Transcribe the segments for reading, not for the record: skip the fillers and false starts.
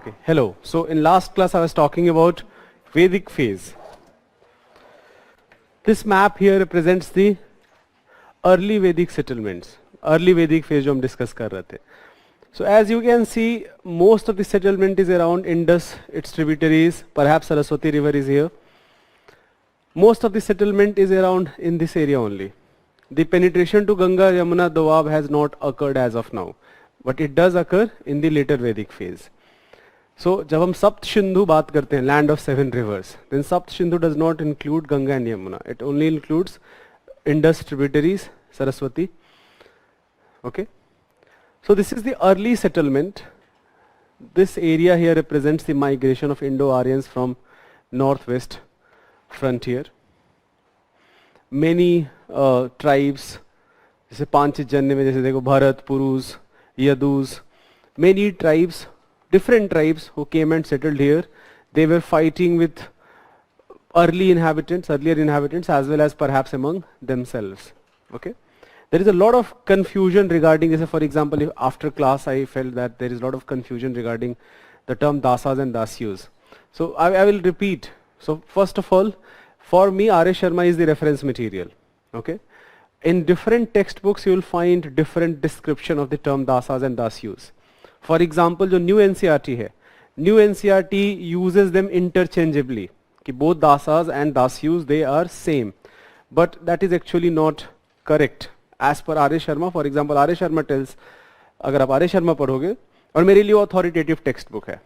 Okay, hello. So in last class I was talking about Vedic phase. This map here represents the early Vedic settlements. Early Vedic phase जो हम discuss कर रहे थे. So as you can see, most of the settlement is around Indus, its tributaries, perhaps Saraswati river is here. Most of the settlement is around in this area only. The penetration to Ganga, Yamuna, Doab has not occurred as of now, but it does occur in the later Vedic phase. So जब हम सप्त सिंधु बात करते हैं, land of seven rivers, then सप्त Sindhu does not include Ganga and Yamuna. It only includes Indus tributaries, Saraswati. Okay. So this is the early settlement. This area here represents the migration of Indo-Aryans from northwest frontier. Many tribes, जैसे पांचजन्य में जैसे देखो भरत, पुरुष, यदुस, many tribes, different tribes who came and settled here. They were fighting with earlier inhabitants as well as perhaps among themselves. Okay. There is a lot of confusion regarding this. For example, if after class I felt that there is a lot of confusion regarding the term dasas and dasyus. So I will repeat. So first of all, for me R. S. Sharma is the reference material. Okay. In different textbooks you will find different description of the term dasas and dasyus. For example, जो new NCERT है, new NCERT uses them interchangeably. कि both dasas and dasyus they are same, but that is actually not correct. As per R. S. Sharma, for example, R. S. Sharma tells, अगर आप R. S. Sharma पढ़ोगे, और मेरे लिए authoritative textbook है,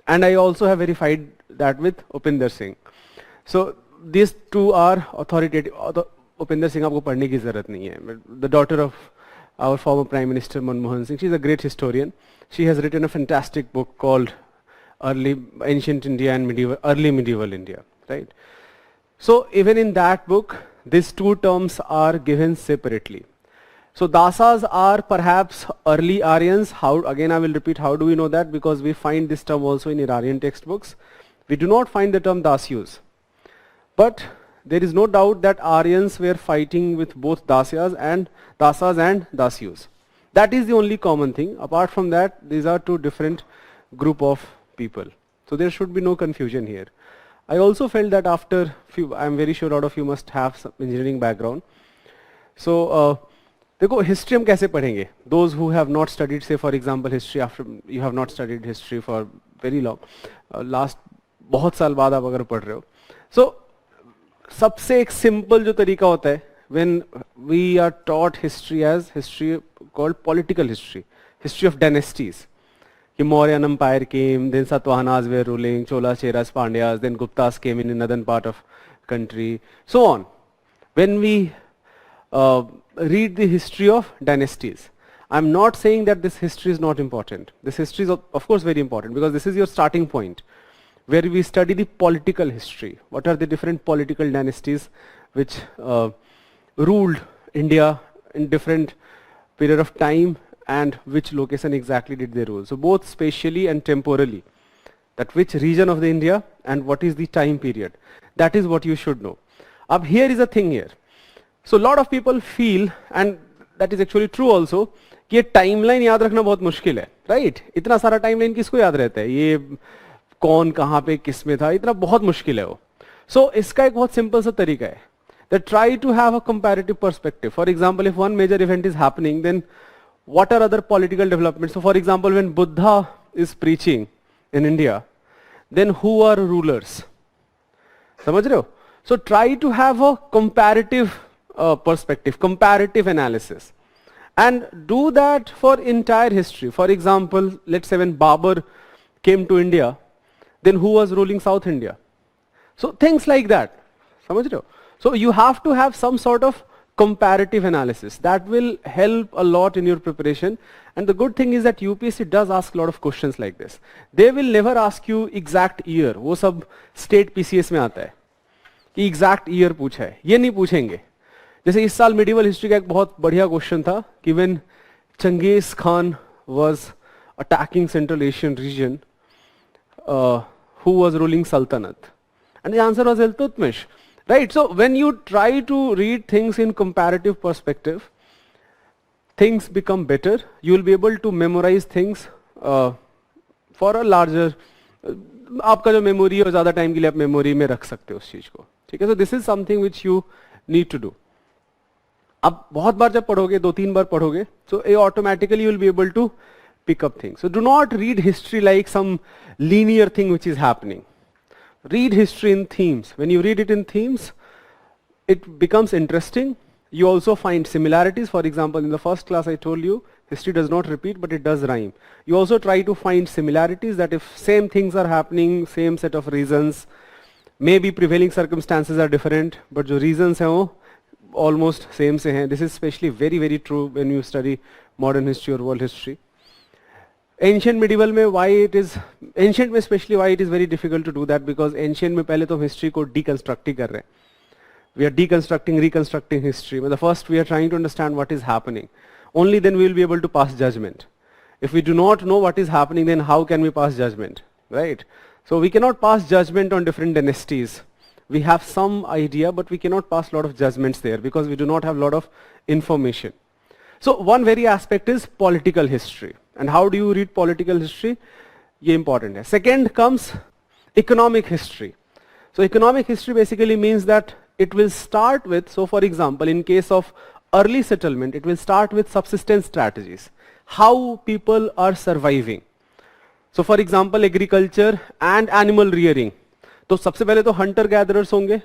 and I also have verified that with Upinder Singh. So these two are authoritative. Upinder Singh आपको पढ़ने की जरूरत नहीं है. The daughter of our former Prime Minister Manmohan Singh, she is a great historian. She has written a fantastic book called Ancient India and Early Medieval India, right? So even in that book, these two terms are given separately. So dasas are perhaps early Aryans. How, again I will repeat, how do we know that? Because we find this term also in Iranian textbooks. We do not find the term dasyus. But there is no doubt that Aryans were fighting with both dasas and dasyus. That is the only common thing. Apart from that, these are two different group of people. So there should be no confusion here. I also felt that after I am very sure a lot of you must have some engineering background. So देखो history हम कैसे पढ़ेंगे? Those who have not studied, say for example history, after you have not studied history for very long, last बहुत साल बाद आप अगर पढ़ रहे हो, so सबसे एक simple जो तरीका होता है, when we are taught history as history called political history, history of dynasties. The Mauryan Empire came, then Satavahanas were ruling, Cholas, Cheras, Pandyas, then Guptas came in northern part of country, so on. When we read the history of dynasties, I'm not saying that this history is not important. This history is of course very important because this is your starting point, where we study the political history. What are the different political dynasties which ruled India in different period of time, and which location exactly did they rule. So both spatially and temporally, that which region of the India and what is the time period. That is what you should know. Up here is a thing here. So a lot of people feel, and that is actually true also, कि ये timeline याद रखना बहुत मुश्किल है, right? इतना सारा timeline किसको याद रहता है? ये कौन कहाँ पे किस में था, इतना बहुत मुश्किल है वो. So इसका एक बहुत simple सा तरीका है. That try to have a comparative perspective. For example, if one major event is happening, then what are other political developments? So for example, when Buddha is preaching in India, then who are rulers? समझ रहे हो? So try to have a comparative perspective, comparative analysis, and do that for entire history. For example, let's say when Babur came to India, then who was ruling South India? So things like that. समझ रहे हो? So you have to have some sort of comparative analysis. That will help a lot in your preparation. And the good thing is that UPSC does ask a lot of questions like this. They will never ask you exact year. वो सब state PCS में आता है कि exact year पूछा है. ये नहीं पूछेंगे. जैसे इस साल medieval history का एक बहुत बढ़िया question था कि when Genghis Khan was attacking Central Asian region, who was ruling Sultanate? And the answer was Iltutmish. Right, so when you try to read things in comparative perspective, things become better. You will be able to memorize things for a larger आपका जो memory है वो ज़्यादा time के लिए आप memory में रख सकते हो उस चीज़ को, ठीक है. So this is something which you need to do. आप बहुत बार जब पढ़ोगे, 2-3 बार पढ़ोगे, so automatically you will be able to pick up things. So do not read history like some linear thing which is happening. Read history in themes. When you read it in themes, it becomes interesting. You also find similarities. For example, in the first class I told you, history does not repeat, but it does rhyme. You also try to find similarities, that if same things are happening, same set of reasons, maybe prevailing circumstances are different, but the reasons हैं वो almost same से हैं. This is especially very very true when you study modern history or world history. Ancient medieval में why it is, ancient में especially why it is very difficult to do that, because ancient में पहले तो history को deconstruct ही कर रहे हैं. We are deconstructing, reconstructing history. But the first we are trying to understand what is happening. Only then we will be able to pass judgment. If we do not know what is happening, then how can we pass judgment, right? So we cannot pass judgment on different dynasties. We have some idea, but we cannot pass a lot of judgments there because we do not have a lot of information. So one very aspect is political history. And how do you read political history? ये important है. Second comes economic history. So economic history basically means that it will start with, so for example, in case of early settlement, it will start with subsistence strategies. How people are surviving. So for example, agriculture and animal rearing. तो सबसे पहले तो hunter gatherers होंगे.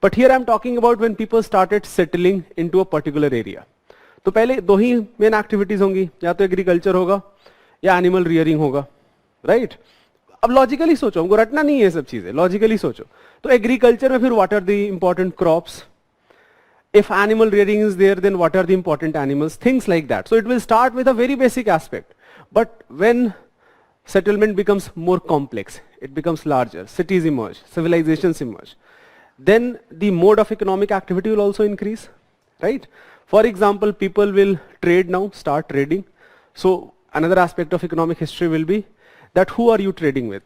But here I am talking about when people started settling into a particular area. तो पहले दो ही main activities होंगी, या तो एग्रीकल्चर होगा या एनिमल रियरिंग होगा, राइट? अब लॉजिकली सोचो, हमको रटना नहीं है सब चीजें, लॉजिकली सोचो. तो एग्रीकल्चर में फिर what are the important crops, if animal rearing is there, then what are the important animals, things like that. So it will start with a very basic aspect, but when settlement becomes more complex, it becomes larger, cities emerge, civilizations emerge, then the mode of economic activity will also increase, right? For example, people will trade now, start trading. So another aspect of economic history will be that who are you trading with?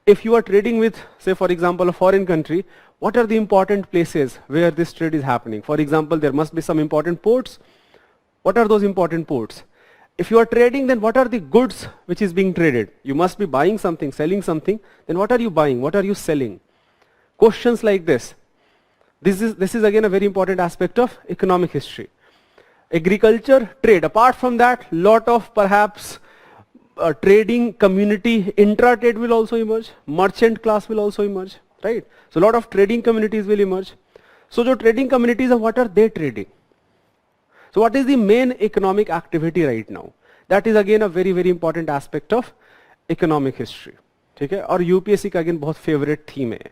If you are trading with, say for example, a foreign country, what are the important places where this trade is happening? For example, there must be some important ports. What are those important ports? If you are trading, then what are the goods which is being traded? You must be buying something, selling something. Then what are you buying? What are you selling? Questions like this. This is again a very important aspect of economic history. Agriculture, trade. Apart from that, lot of perhaps trading community, intra-trade will also emerge. Merchant class will also emerge, right? So a lot of trading communities will emerge. So the trading communities, what are they trading? So what is the main economic activity right now? That is again a very very important aspect of economic history. ठीक है? और UPSC का again बहुत favorite theme है.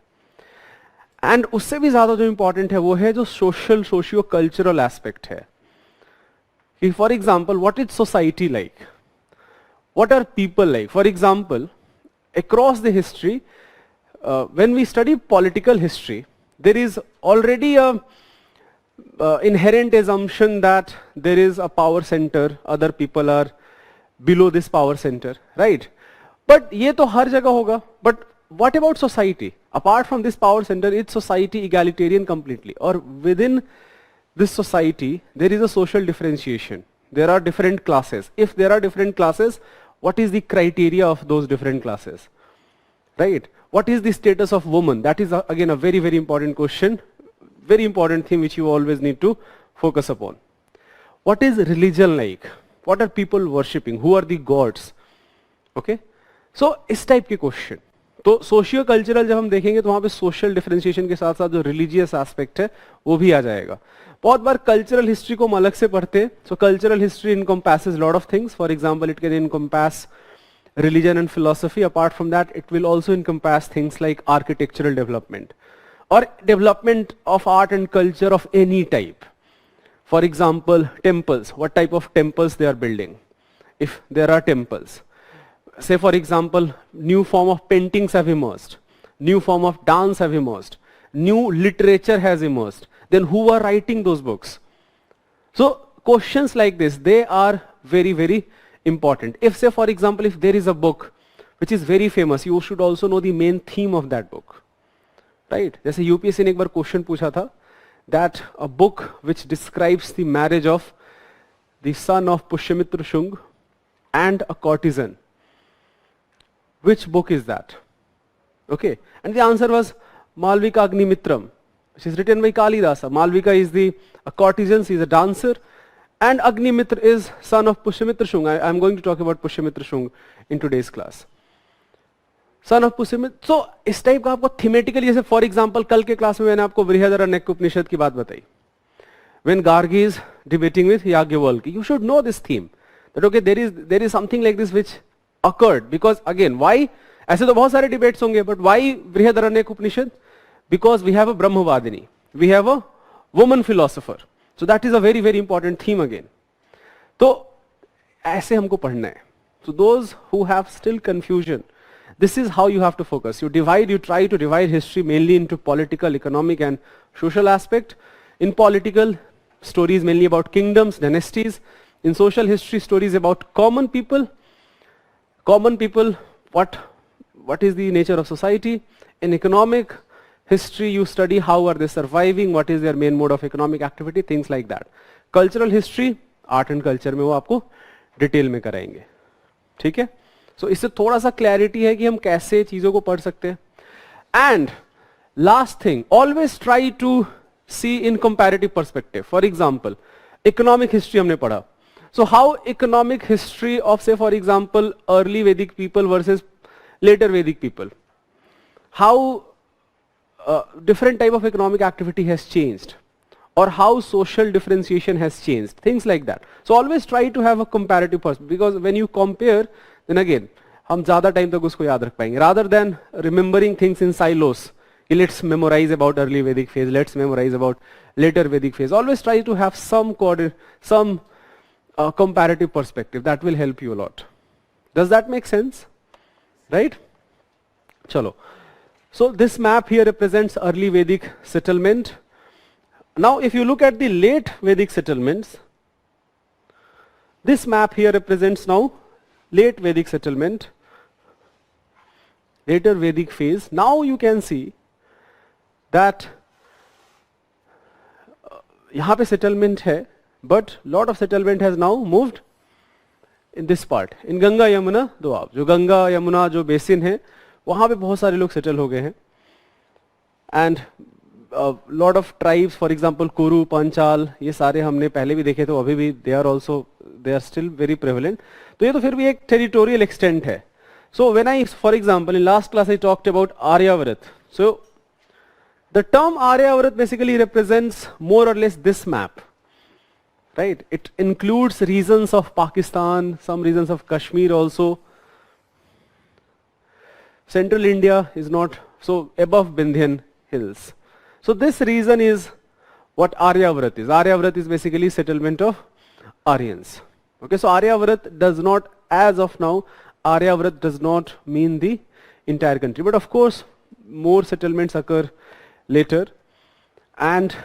And उससे भी ज्यादा जो इंपॉर्टेंट है वो है जो सोशल सोशियो कल्चरल एस्पेक्ट है. कि for example what is society like, what are people like. For example across the history, when we study political history, there is already a inherent assumption that there is a power center, other people are below this power center, right? But ये तो हर जगह होगा. But what about society? Apart from this power center, is society egalitarian completely? Or within this society, there is a social differentiation. There are different classes. If there are different classes, what is the criteria of those different classes? Right? What is the status of woman? That is again a very, very important question. Very important thing which you always need to focus upon. What is religion like? What are people worshipping? Who are the gods? Okay? So इस type के question. तो socio cultural जब हम देखेंगे तो वहां पे social differentiation के साथ साथ जो रिलीजियस एस्पेक्ट है वो भी आ जाएगा. बहुत बार कल्चरल हिस्ट्री को हम अलग से पढ़ते हैं. सो cultural history encompasses lot of things. For example it can encompass religion and philosophy. Apart from that, it will also encompass things like architectural development or development of art and culture of any type. For example, temples. What type of temples they are building? If there are temples. Say for example, new form of paintings have emerged. New form of dance have emerged. New literature has emerged. Then who are writing those books? So questions like this, they are very, very important. If say for example, if there is a book which is very famous, you should also know the main theme of that book. Right? जैसे UPSC ने एक बार question पूछा था that a book which describes the marriage of the son of Pushyamitra Shung and a courtesan, which book is that? Okay, and the answer was Malvika Agnimitram, which is written by Kalidasa. Malvika is a courtesan, she is a dancer, and Agnimitra is son of Pushyamitra Shung. I am going to talk about Pushyamitra Shung in today's class. Son of Pushyamitra. So इस type का आपको thematically, जैसे for example कल के class में मैंने आपको बृहदारण्यक उपनिषद की बात बताई. When Gargi is debating with Yagyavalkya, you should know this theme. That okay, there is something like this which occurred, because again, why? ऐसे तो बहुत सारे debates होंगे, but why Brihadaranyaka Upanishad? Because we have a Brahmavadini, we have a woman philosopher. So that is a very very important theme again. तो ऐसे हमको पढ़ना है. So those who have still confusion, this is how you have to focus. You try to divide history mainly into political, economic and social aspect. In political, stories mainly about kingdoms, dynasties. In social history, stories about common people. Common people, what is the nature of society? In economic history, you study how are they surviving, what is their main mode of economic activity, things like that. Cultural history, art and culture में वो आपको detail में कराएंगे. ठीक है? So इससे थोड़ा सा क्लैरिटी है कि हम कैसे चीजों को पढ़ सकते हैं. And last thing, always try to see in comparative perspective. For example, economic history हमने पढ़ा. So how economic history of, say for example, early Vedic people versus later Vedic people, how different type of economic activity has changed, or how social differentiation has changed, things like that. So always try to have a comparative perspective, because when you compare, then again हम ज़्यादा time तक उसको याद रख पाएंगे, rather than remembering things in silos. Let's memorize about early Vedic phase, let's memorize about later Vedic phase. Always try to have some comparative perspective. That will help you a lot. Does that make sense? Right? Chalo. So this map here represents early Vedic settlement. Now if you look at the late Vedic settlements, this map here represents now late Vedic settlement, later Vedic phase. Now you can see that यहाँ पे settlement है, but lot of settlement has now moved in this part, in Ganga Yamuna Doab. जो गंगा यमुना जो basin है, वहाँ पे बहुत सारे लोग settle हो गए हैं. And lot of tribes, for example Kuru, Panchal, ये सारे हमने पहले भी देखे, तो अभी भी they are still very prevalent. तो ये तो फिर भी एक territorial extent है. So when I, for example, in last class I talked about Aryavrat. So the term Aryavrat basically represents more or less this map, right? It includes regions of Pakistan, some regions of Kashmir also. Central India is not, so above Vindhyan hills. So this region is what Aryavrat is. Aryavrat is basically settlement of Aryans. Okay, so Aryavrat does not, as of now, Aryavrat does not mean the entire country. But of course, more settlements occur later, and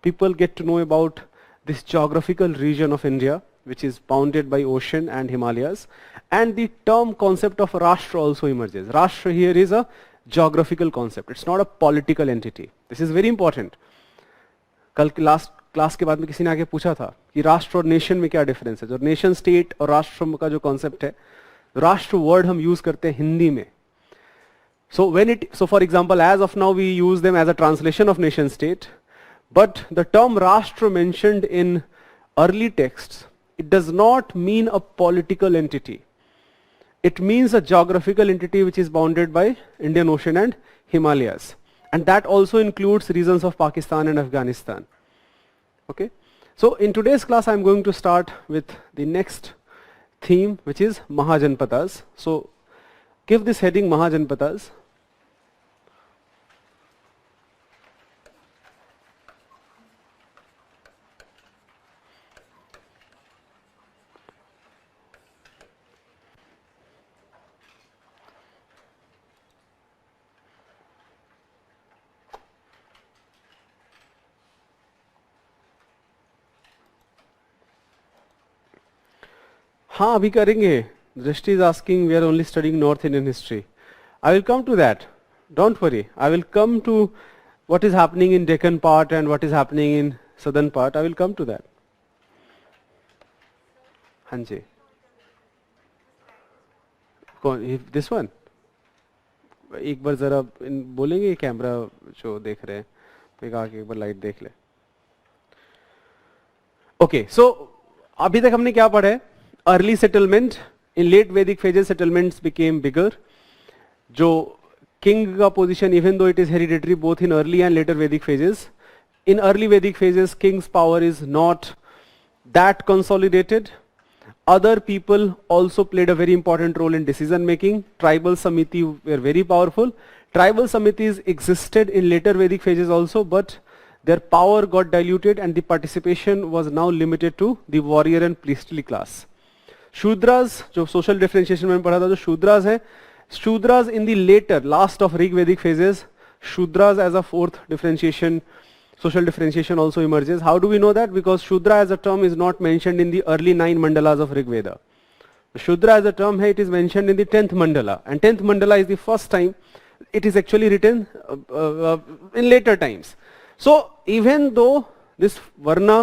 people get to know about this geographical region of India, which is bounded by ocean and Himalayas, and the term concept of Rashtra also emerges. Rashtra here is a geographical concept. It's not a political entity. This is very important. कल last class के बाद में किसी ने आगे पूछा था कि राष्ट्र और नेशन में क्या डिफरेंस है. जो नेशन स्टेट और राष्ट्र का जो कॉन्सेप्ट है, राष्ट्र वर्ड हम यूज करते हैं हिंदी में. So for example, as of now we use them as a translation of nation state, but the term Rashtra mentioned in early texts, it does not mean a political entity. It means a geographical entity which is bounded by Indian Ocean and Himalayas, and that also includes regions of Pakistan and Afghanistan. Okay, so in today's class I am going to start with the next theme, which is Mahajanpadas. So give this heading Mahajanpadas. हाँ अभी करेंगे. Drishti is asking, we are only studying North Indian history. I will come to that. Don't worry. I will come to what is happening in Deccan part and what is happening in southern part. I will come to that. Hanji. This one? एक बार जरा बोलेंगे camera जो देख रहे हैं, एक आके एक बार लाइट देख ले। ओके, सो अभी तक हमने क्या पढ़ा है? अर्ली सेटलमेंट, इन लेट वैदिक फेजेस सेटलमेंट्स बिकेम बिगर। जो किंग का position, even though it is hereditary both in early and later वैदिक phases, in early Vedic phases, king's power is not that consolidated. Other people also played a very important role in decision making. Tribal samiti were very powerful. Tribal samitis existed in later Vedic phases also, but their power got diluted and the participation was now limited to the warrior and priestly class. Shudras, जो social differentiation में पढ़ा था, जो Shudras है, Shudras in the later, last of Rig Vedic phases, Shudras as a fourth differentiation, social differentiation also emerges. How do we know that? Because Shudra as a term is not mentioned in the early 9 mandalas of Rig Veda. Shudra as a term here, it is mentioned in the 10th mandala, and 10th mandala is the first time it is actually written in later times. So even though this Varna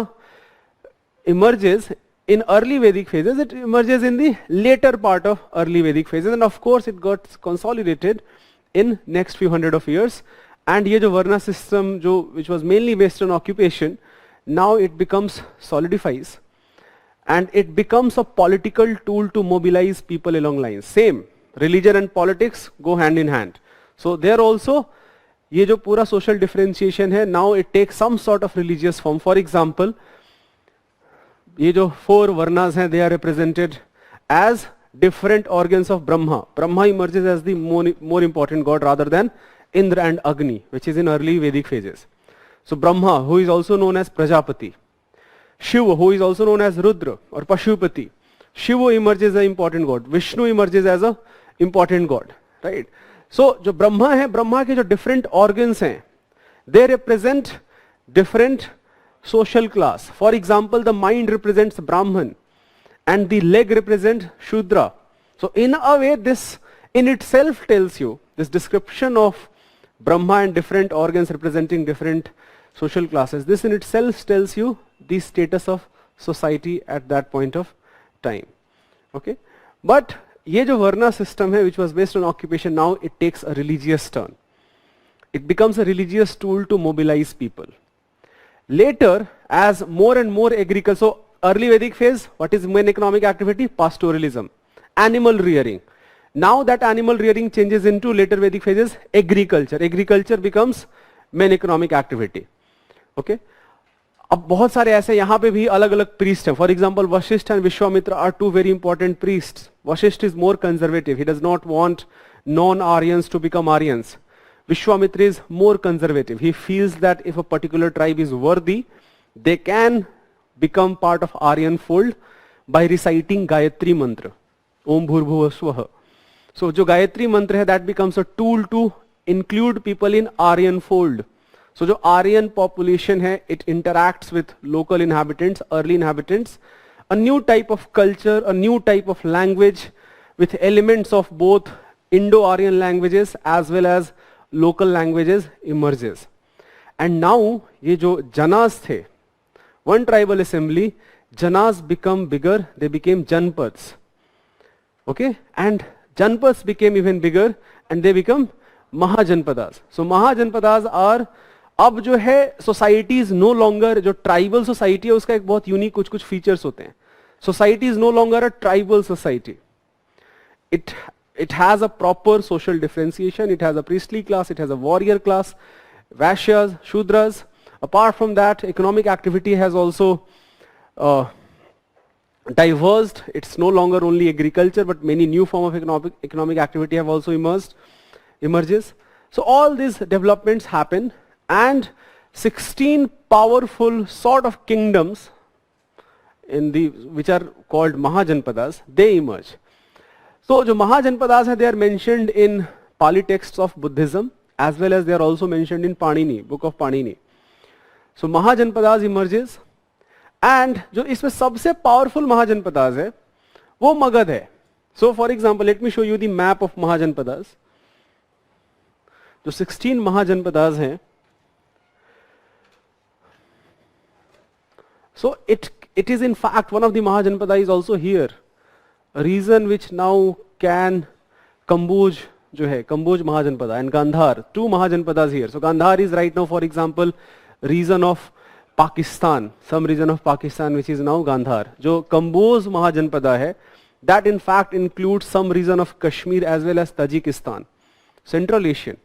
emerges in early Vedic phases, it emerges in the later part of early Vedic phases, and of course it got consolidated in next few hundred of years. And ये जो Varna system जो which was mainly based on occupation, now it becomes solidifies and it becomes a political tool to mobilize people along lines. Same, religion and politics go hand in hand. So there also ये जो पूरा social differentiation है, now it takes some sort of religious form. For example, ये जो 4 Varnas हैं, they are represented as different organs of Brahma. Brahma emerges as the more important god rather than Indra and Agni, which is in early Vedic phases. So Brahma, who is also known as Prajapati, Shiva, who is also known as Rudra or Pashupati. Shiva emerges as an important god, Vishnu emerges as an important god, right? So जो ब्रह्मा है, ब्रह्मा के जो different organs हैं, they represent different social class. For example, the mind represents Brahman and the leg represents Shudra. So in a way, this in itself tells you, this description of Brahma and different organs representing different social classes, this in itself tells you the status of society at that point of time. Okay, but ये जो Varna system है, which was based on occupation, now it takes a religious turn. It becomes a religious tool to mobilize people. Later, as more and more agriculture, so early Vedic phase, what is main economic activity? Pastoralism, animal rearing. Now that animal rearing changes into later Vedic phases, agriculture. Agriculture becomes main economic activity. Okay. अब बहुत सारे ऐसे यहाँ पे भी अलग अलग priest हैं. For example, Vasishtha and Vishwamitra are 2 very important priests. Vasishtha is more conservative. He does not want non-Aryans to become Aryans. Vishwamitra is more conservative. He feels that if a particular tribe is worthy, they can become part of Aryan fold by reciting Gayatri mantra. Om Bhurbhuva Swaha. So जो गायत्री मंत्र है, that becomes a tool to include people in Aryan fold. So जो Aryan population है, it interacts with local inhabitants, early inhabitants. A new type of culture, a new type of language with elements of both Indo-Aryan languages as well as local languages emerges. And now ये जो Janas थे, one tribal assembly, Janas become bigger, they became Janpads. Okay, and Janpads became even bigger and they become Mahajanpadas. So Mahajanpadas are, अब जो है society is no longer, जो tribal society है उसका एक बहुत unique कुछ features होते हैं. Society is no longer a tribal society. It has a proper social differentiation. It has a priestly class, it has a warrior class, Vaishyas, Shudras. Apart from that, economic activity has also diverged. It's no longer only agriculture, but many new form of economic activity have also emerges. So all these developments happen, and 16 powerful sort of kingdoms which are called Mahajanpadas, they emerge. So the Mahajanpadas they are mentioned in Pali texts of Buddhism, as well as they are also mentioned in Panini, book of Panini. So Mahajanpadas emerges, and जो इसमें सबसे powerful Mahajanpadas है, वो Magad है. So for example, let me show you the map of Mahajanpadas. जो 16 Mahajanpadas हैं, so it is in fact one of the Mahajanpada is also here. A reason which now can Kamboj, जो है Kamboj mahajanapada and Gandhar, two mahajanapadas here. So Gandhar is right now for example region of Pakistan, some region of Pakistan which is now Gandhar. जो कंबोज महाजनपदा है that in fact includes some region of Kashmir as well as Tajikistan, Central Asian.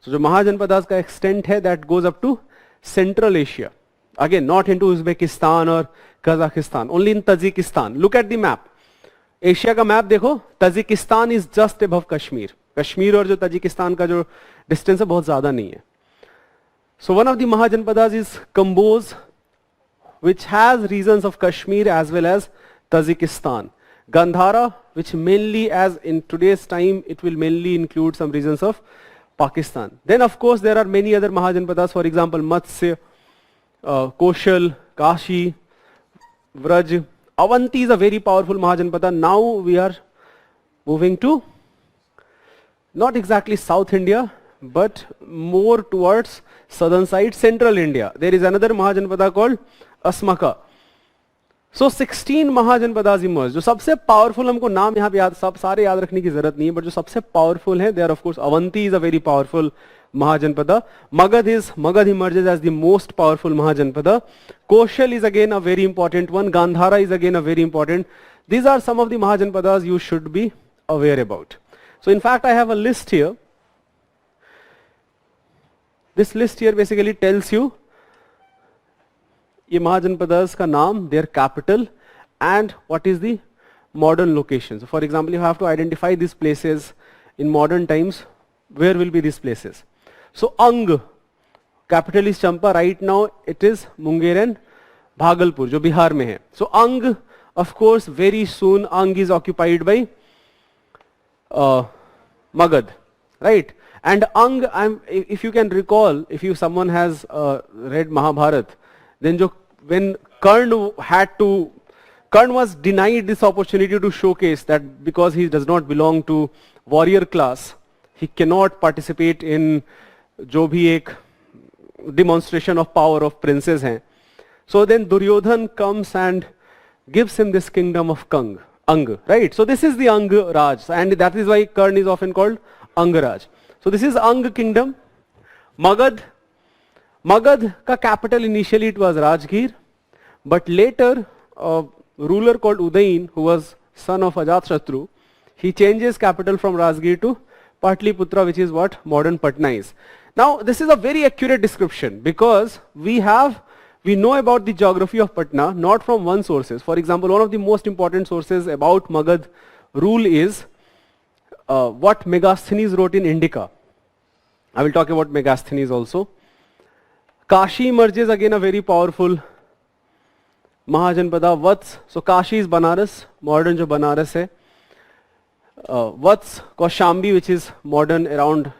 So जो महाजनपदास का extent है that goes up to Central Asia. Again, not into Uzbekistan or Kazakhstan, only in Tajikistan. Look at the map. Asia का map देखो, Tajikistan is just above Kashmir. Kashmir और जो Tajikistan का जो distance है बहुत ज्यादा नहीं है. So one of the mahajanapadas is Kamboj which has regions of Kashmir as well as Tajikistan. Gandhara, which mainly, as in today's time, it will mainly include some regions of Pakistan. Then of course there are many other Mahajanpadas, for example Matsya, Koshal, Kashi, Vraj. Avanti is a very powerful Mahajanpada. Now we are moving to not exactly South India, but more towards southern side, Central India. There is another Mahajanpada called Asmaka. So 16 mahajanapadas emerge. जो सबसे powerful, हमको नाम यहाँ पे याद, सब सारे याद रखने की जरूरत नहीं है, बट जो सबसे पावरफुल है, they are of course Avanti is a very powerful mahajanapada. Magadha emerges as the most powerful mahajanapada. Kaushal is again a very important one. Gandhara is again a very important. These are some of the Mahajanpadas you should be aware about. So in fact I have a list here. This list here basically tells you ये Mahajanpadas का नाम, their capital, and what is the modern location. So for example, you have to identify these places in modern times. Where will be these places? So Ang, capital is Champa. Right now it is Munger and Bhagalpur, जो बिहार में है. So Ang, of course, very soon Ang is occupied by Magad, right? And Ang, if you can recall, if someone has read Mahabharat, then when Karna was denied this opportunity to showcase that because he does not belong to warrior class, he cannot participate in जो भी एक demonstration of power of princes हैं. So then Duryodhan comes and gives him this kingdom of Ang, right? So this is the Ang Raj, and that is why Karna is often called Angaraj. So this is Ang kingdom. Magad ka capital initially it was Rajgir, but later a ruler called Udayin, who was son of Ajatashatru, he changes capital from Rajgir to Patliputra, which is what modern Patna is. Now this is a very accurate description because we know about the geography of Patna not from one sources. For example, one of the most important sources about Magad rule is what Megasthenes wrote in Indica. I will talk about Megasthenes also. Kashi emerges, again a very powerful Mahajanpada. Vats, so Kashi is Banaras, modern jo Banaras hai. Vats, Kaushambi, which is modern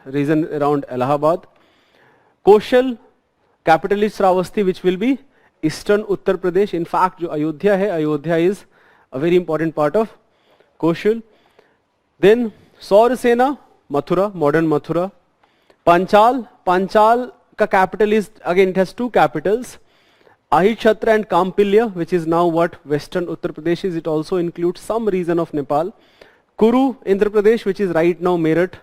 region around Allahabad. Koshal, capital is Shravasti, which will be eastern Uttar Pradesh. In fact, jo Ayodhya hai, Ayodhya is a very important part of Koshal. Then Saurasena, Mathura, modern Mathura. Panchal ka capital is, again it has two capitals, Ahitshatra and Kampilya, which is now what western Uttar Pradesh is. It also includes some region of Nepal. Kuru, Andhra Pradesh, which is right now Meerut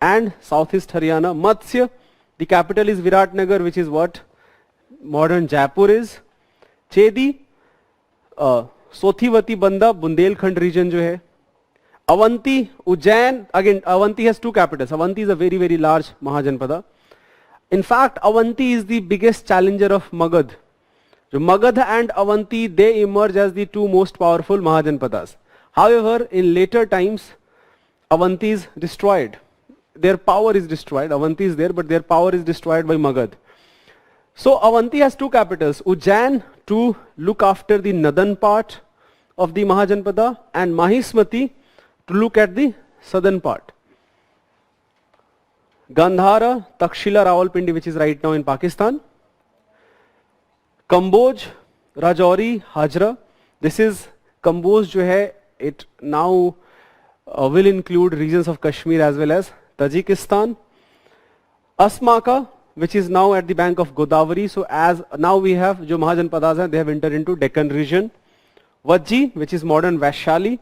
and southeast Haryana. Matsya, the capital is Viratnagar, which is what modern Jaipur is. Chedi, Sothivati Banda, Bundelkhand region jo hai. Avanti, Ujjain, again Avanti has two capitals. Avanti is a very, very large Mahajanpada. In fact, Avanti is the biggest challenger of Magad. So Magad and Avanti, they emerge as the two most powerful Mahajanpadas. However, in later times, Avanti is destroyed. Their power is destroyed. Avanti is there, but their power is destroyed by Magad. So Avanti has two capitals. Ujjain to look after the northern part of the Mahajanpada, and Mahismati to look at the southern part. Gandhara, Takshila, Rawalpindi, which is right now in Pakistan. Kamboj, Rajouri, Hajra. This is Kamboj jo hai, it now will include regions of Kashmir as well as Tajikistan. Asmaka, which is now at the bank of Godavari. So as now we have jo Mahajanpadas hai, they have entered into Deccan region. Vajji, which is modern Vaishali.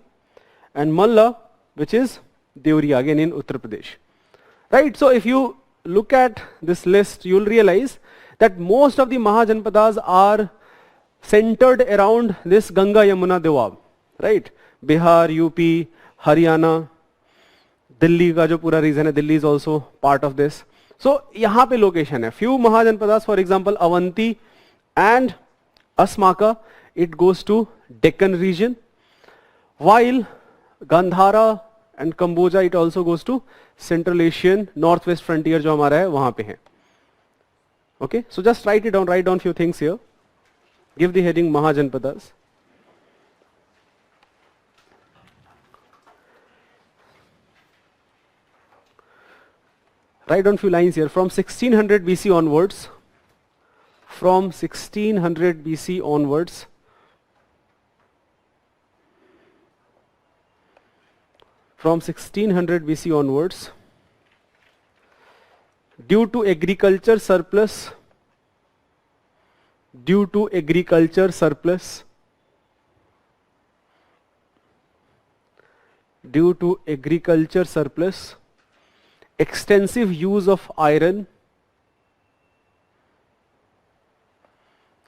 And Malla, which is Deori, again in Uttar Pradesh. Right, so if you look at this list, you'll realize that most of the Mahajanpadas are centered around this Ganga Yamuna Doab, right? Bihar, UP, Haryana, Delhi का जो पूरा region है, Delhi is also part of this. So यहाँ पे location है. Few Mahajanpadas, for example, Avanti and Asmaka, it goes to Deccan region, while Gandhara and Kamboja, it also goes to Central Asian Northwest frontier जो हमारा है वहाँ पे है. Okay, so just write down few things here. Give the heading Mahajanpadas. Write down few lines here. From 1600 BC onwards, from 1600 BC onwards, from 1600 BC onwards, due to agriculture surplus, due to agriculture surplus, due to agriculture surplus, extensive use of iron,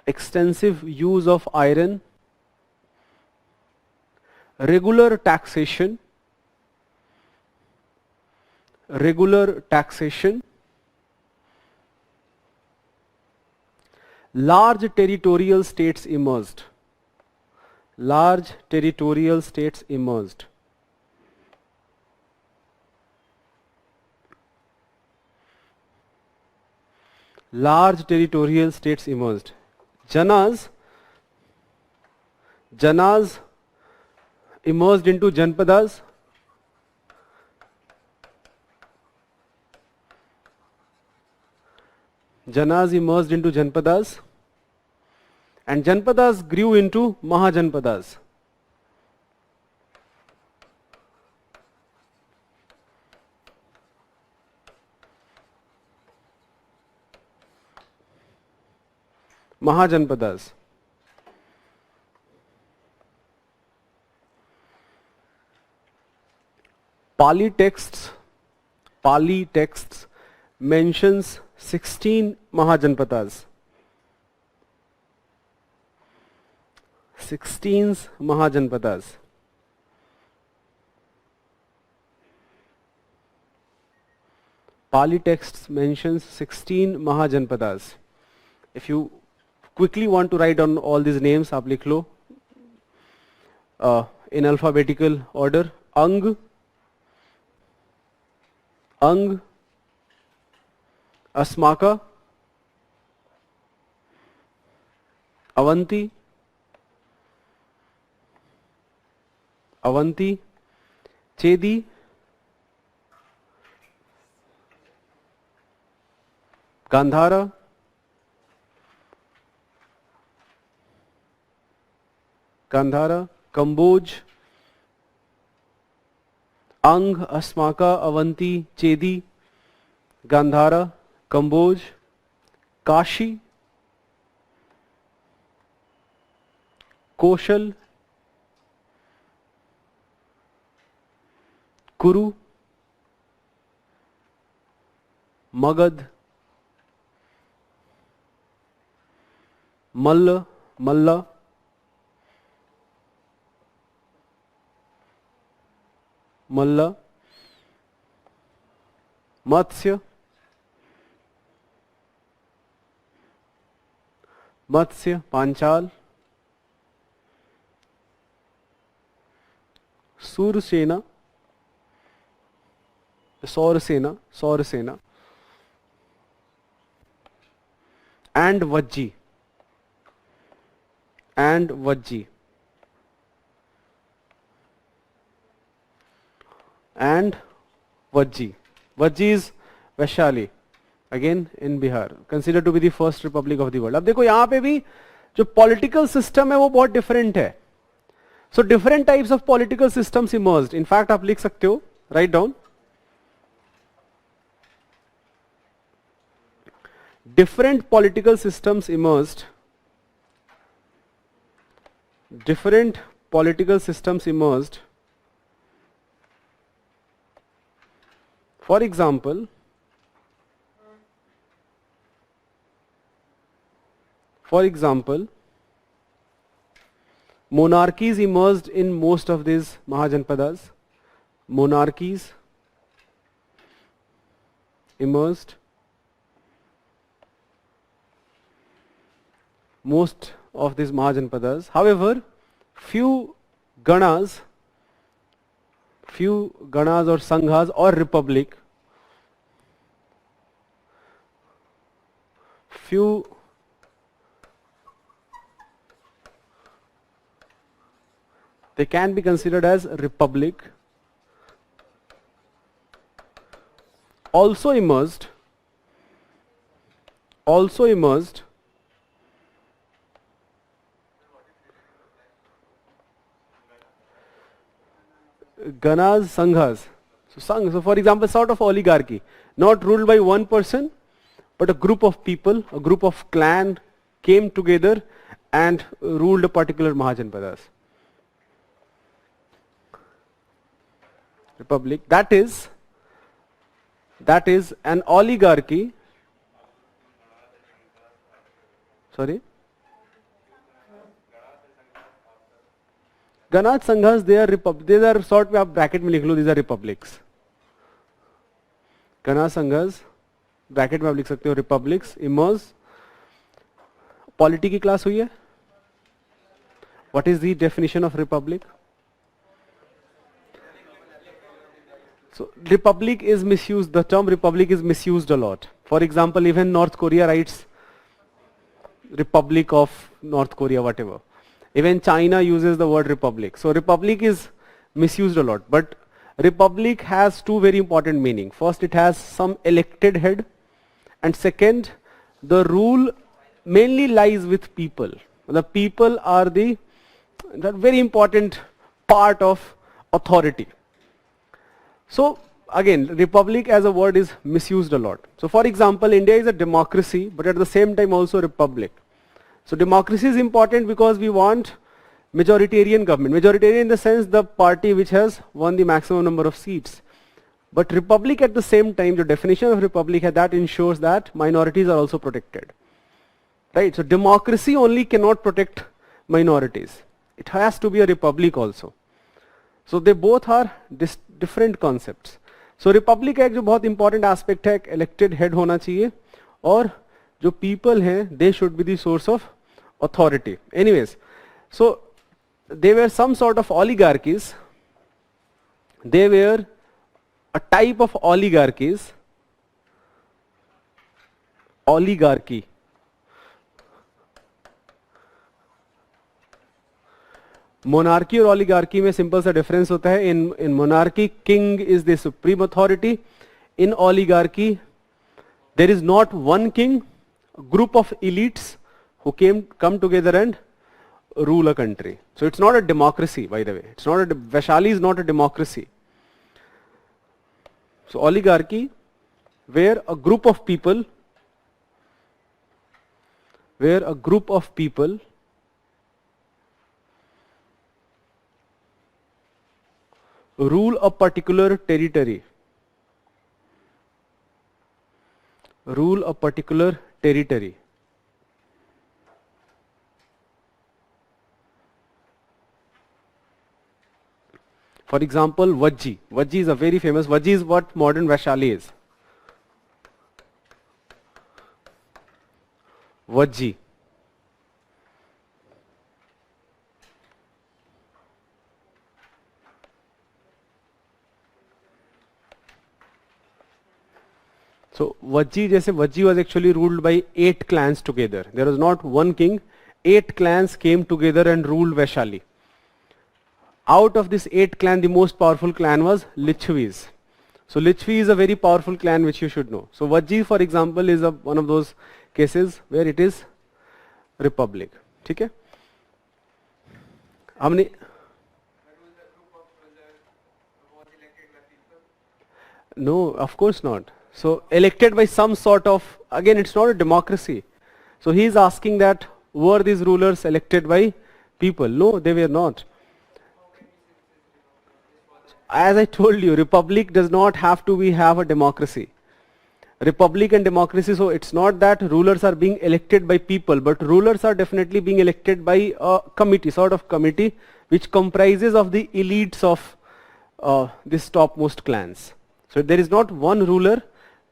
extensive use of iron, regular taxation, regular taxation, large territorial states emerged, large territorial states emerged. Large territorial states emerged. Janas emerged into Janpadas. Janas emerged into Janpadas, and Janpadas grew into Mahajanpadas. Mahajanpadas. Pali texts mentions 16 Mahajanpadas. 16 Mahajanpadas. Pali texts mentions 16 Mahajanpadas. If you quickly want to write down all these names, आप लिख लो in alphabetical order. Ang, Asmaka, Avanti, Chedi, Gandhara, Kamboj, Ang, Asmaka, Avanti, Chedi, Gandhara, Kamboj, Kashi, Koshal, Kuru, Magad, Malla, Matsya, Panchal, Sursena, Saurasena, and Vajji. Vajji is Vaishali, again in Bihar, considered to be the first republic of the world. अब देखो यहाँ पे भी जो political system है वो बहुत different है. So different types of political systems emerged. In fact आप लिख सकते हो, write down. Different political systems emerged. Different political systems emerged For example, monarchies emerged in most of these Mahajanpadas. Monarchies emerged most of these Mahajanpadas. However, few ganas or sanghas or republic, they can be considered as republic, also emerged ganas, sanghas. So for example, sort of oligarchy, not ruled by one person, but a group of people, a group of clan came together and ruled a particular Mahajanpadas. Republic, that is an oligarchy. Sorry? Ganas, Sanghas, they are sort में आप bracket में लिख लो, these are republics. Ganas, Sanghas, bracket में आप लिख सकते हो republics, emerge. Polity की class हुई है? What is the definition of republic? So republic is misused, the term republic is misused a lot. For example, even North Korea writes Republic of North Korea, whatever. Even China uses the word republic. So republic is misused a lot. But republic has two very important meanings. First, it has some elected head. And second, the rule mainly lies with people. The people are the very important part of authority. So again, republic as a word is misused a lot. So for example, India is a democracy, but at the same time also a republic. So democracy is important because we want majoritarian government. Majoritarian in the sense the party which has won the maximum number of seats. But republic at the same time, the definition of republic that ensures that minorities are also protected. Right? So democracy only cannot protect minorities. It has to be a republic also. So they both are different concepts. So republic एक जो बहुत important aspect है, elected head होना चाहिए, और जो people हैं, they should be the source of authority. Anyways, so they were some sort of oligarchies. They were a type of oligarchies. Oligarchy. Monarchy और ओलिगार्की में सिंपल सा डिफरेंस होता है. In monarchy king is the supreme authority. In oligarchy there is not one king, group of elites who come together and rule a country. So it's not a democracy, by the way. It's not Vaishali is not a democracy. So oligarchy, where a group of people rule a particular territory. For example, Vajji. Vajji is a very famous. Vajji is what modern Vaishali is. Vajji. So Vajji, जैसे Vajji was actually ruled by 8 clans together. There was not one king. 8 clans came together and ruled Vaishali. Out of this 8 clan, the most powerful clan was Lichvis. So Lichvi is a very powerful clan which you should know. So Vajji, for example, is one of those cases where it is republic. ठीक है? हमने No, of course not. So elected by some sort of, again it's not a democracy. So he is asking that were these rulers elected by people? No, they were not. as I told you, republic does not have to have a democracy. Republic and democracy, so it's not that rulers are being elected by people, but rulers are definitely being elected by a committee, sort of committee, which comprises of the elites of this topmost clans. So there is not one ruler,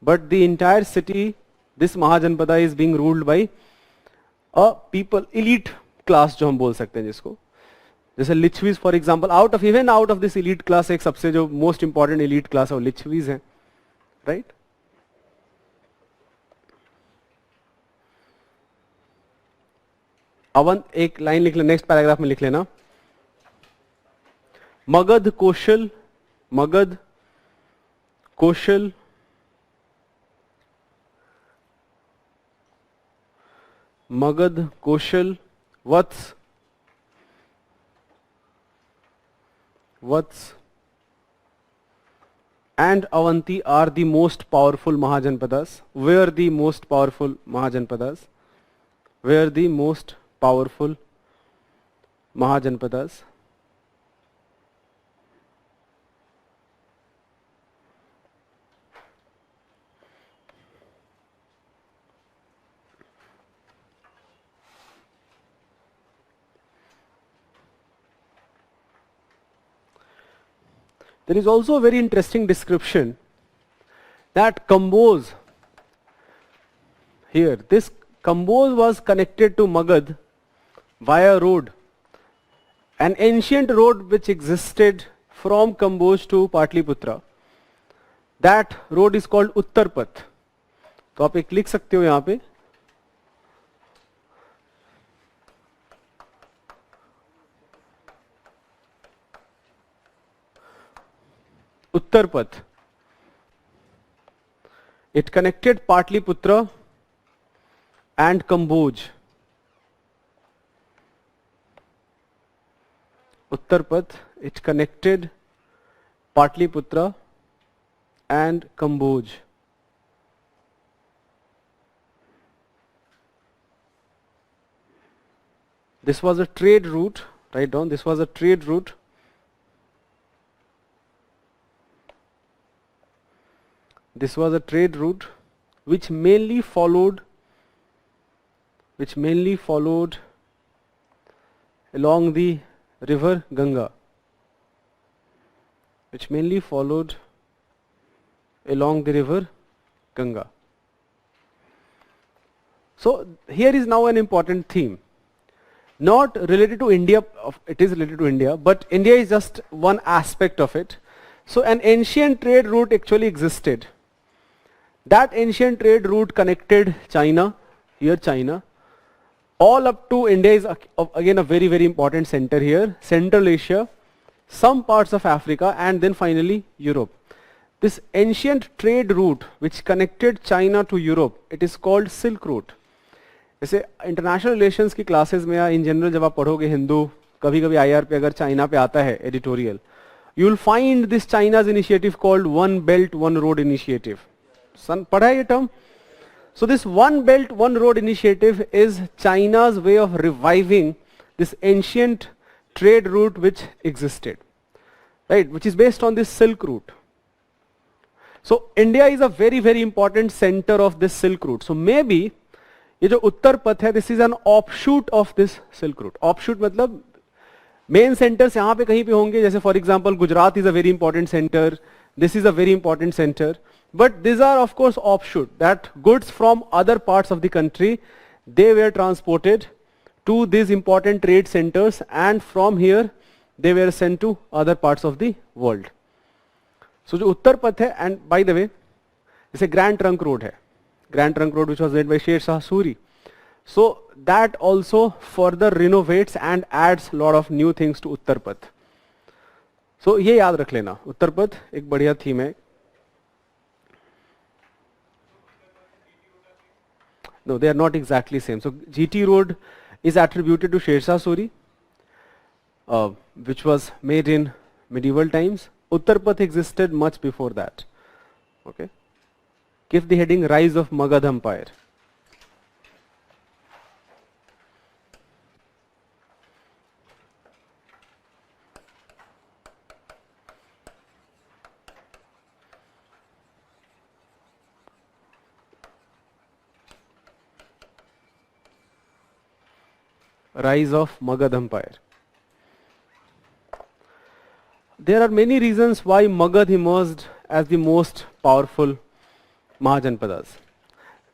but the entire city, this Mahajanpada is being ruled by a people, elite class जो हम बोल सकते हैं जिसको, जैसे Licchavis for example, out of this elite class एक सबसे जो मोस्ट इंपॉर्टेंट elite class है वो लिच्छवीज है, राइट? अवन एक लाइन लिख ले, नेक्स्ट पैराग्राफ में लिख लेना, मगध कौशल, मगध कौशल मगध कौशल वत्स and Avanti are the most powerful Mahajanpadas. Were the most powerful Mahajanpadas. Were the most powerful Mahajanpadas. There is also a very interesting description that Kamboj, here, this Kamboj was connected to Magad via road, an ancient road which existed from Kamboj to Patliputra. That road is called Uttarpath. तो आप एक लिख सकते हो यहाँ पे, Uttarpath. It connected Patliputra and Kamboj. Uttarpath, it connected Patliputra and Kamboj. This was a trade route, write down, this was a trade route which mainly followed along the river Ganga. So here is now an important theme. Not related to India, it is related to India, but India is just one aspect of it. So an ancient trade route actually existed. That ancient trade route connected China, here China, all up to India is again a very, very important center here, Central Asia, some parts of Africa, and then finally Europe. This ancient trade route which connected China to Europe, it is called Silk Route. जैसे international relations की classes में या in general जब आप पढ़ोगे हिंदू, कभी कभी IR पे अगर चाइना पे आता है editorial, you will find this China's initiative called one belt one road initiative. पढ़ा है ये term? So this one belt one road initiative is China's way of reviving this ancient trade route which existed, right, which is based on this Silk Route. So India is a very, very important center of this Silk Route. So maybe ये जो उत्तर पथ है, this is an offshoot of this Silk Route. Offshoot मतलब main centers यहाँ पे कहीं पे होंगे, जैसे for example Gujarat is a very important center, this is a very important center. But these are of course offshoot, that goods from other parts of the country, they were transported to these important trade centers, and from here they were sent to other parts of the world. So जो उत्तर पथ है, and by the way, जैसे Grand Trunk Road है, Grand Trunk Road which was led by Sher Shah Suri. So that also further renovates and adds lot of new things to उत्तर पथ. So ये याद रख लेना, उत्तर पथ एक बढ़िया थीम है. No, they are not exactly same. So GT Road is attributed to Sher Shah Suri, which was made in medieval times. Uttarpath existed much before that. Okay. Give the heading Rise of Magad Empire. rise of Magad Empire. There are many reasons why Magad emerged as the most powerful Mahajanpadas.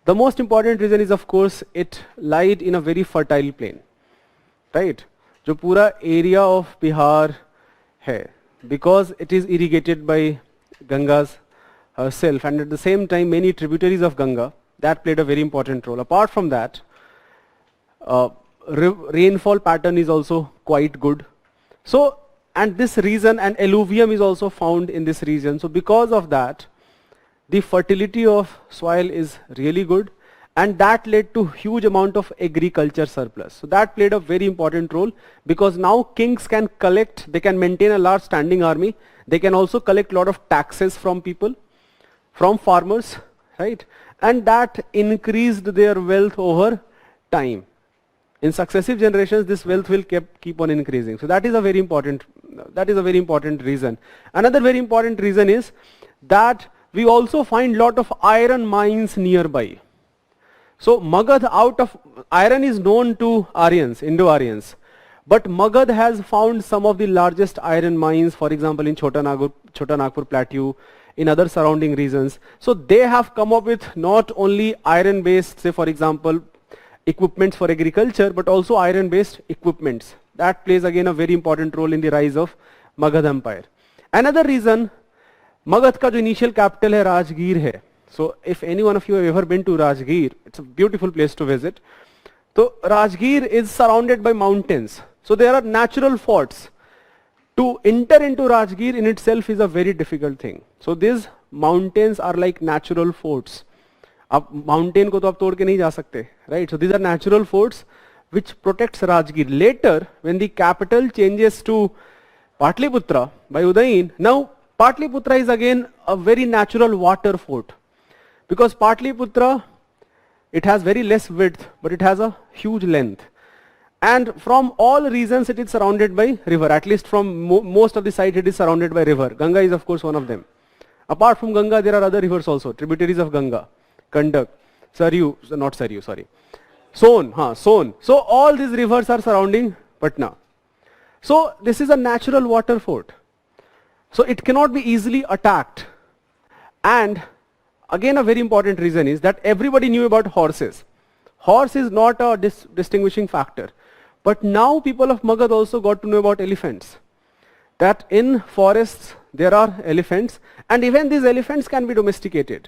The most important reason is, of course, it lied in a very fertile plain, right? जो पूरा area of Bihar है, because it is irrigated by Ganga's herself, and at the same time many tributaries of Ganga, that played a very important role. Apart from that, rainfall pattern is also quite good. So, and this region and alluvium is also found in this region. So because of that, the fertility of soil is really good, and that led to huge amount of agriculture surplus. So that played a very important role, because now kings can collect, they can maintain a large standing army, they can also collect a lot of taxes from people, from farmers, right? And that increased their wealth over time. In successive generations, this wealth will keep on increasing. So that is a very important reason. Another very important reason is that we also find lot of iron mines nearby. So Magad, out of iron is known to Aryans, Indo-Aryans, but Magad has found some of the largest iron mines, for example in Chota Nagpur Plateau, in other surrounding regions. So they have come up with not only iron based, say for example, equipments for agriculture, but also iron based equipments. That plays again a very important role in the rise of Magad Empire. Another reason, Magad ka jo initial capital hai Rajgir hai. So if any one of you have ever been to Rajgir, it's a beautiful place to visit. So Rajgir is surrounded by mountains. So there are natural forts. To enter into Rajgir in itself is a very difficult thing. So these mountains are like natural forts. आप mountain को तो आप तोड़ के नहीं जा सकते, right? So these are natural forts which protects Rajgir. Later, when the capital changes to Patliputra by Udayin, now Patliputra is again a very natural water fort, because Patliputra, it has very less width, but it has a huge length. And from all regions it is surrounded by river, at least from most of the site it is surrounded by river. Ganga is of course one of them. Apart from Ganga, there are other rivers also, tributaries of Ganga. Kandak, Saryu, not Saryu, sorry. Son. So all these rivers are surrounding Patna. So this is a natural water fort. So it cannot be easily attacked. And again a very important reason is that everybody knew about horses. Horse is not a distinguishing factor. But now people of Magad also got to know about elephants. That in forests there are elephants, and even these elephants can be domesticated.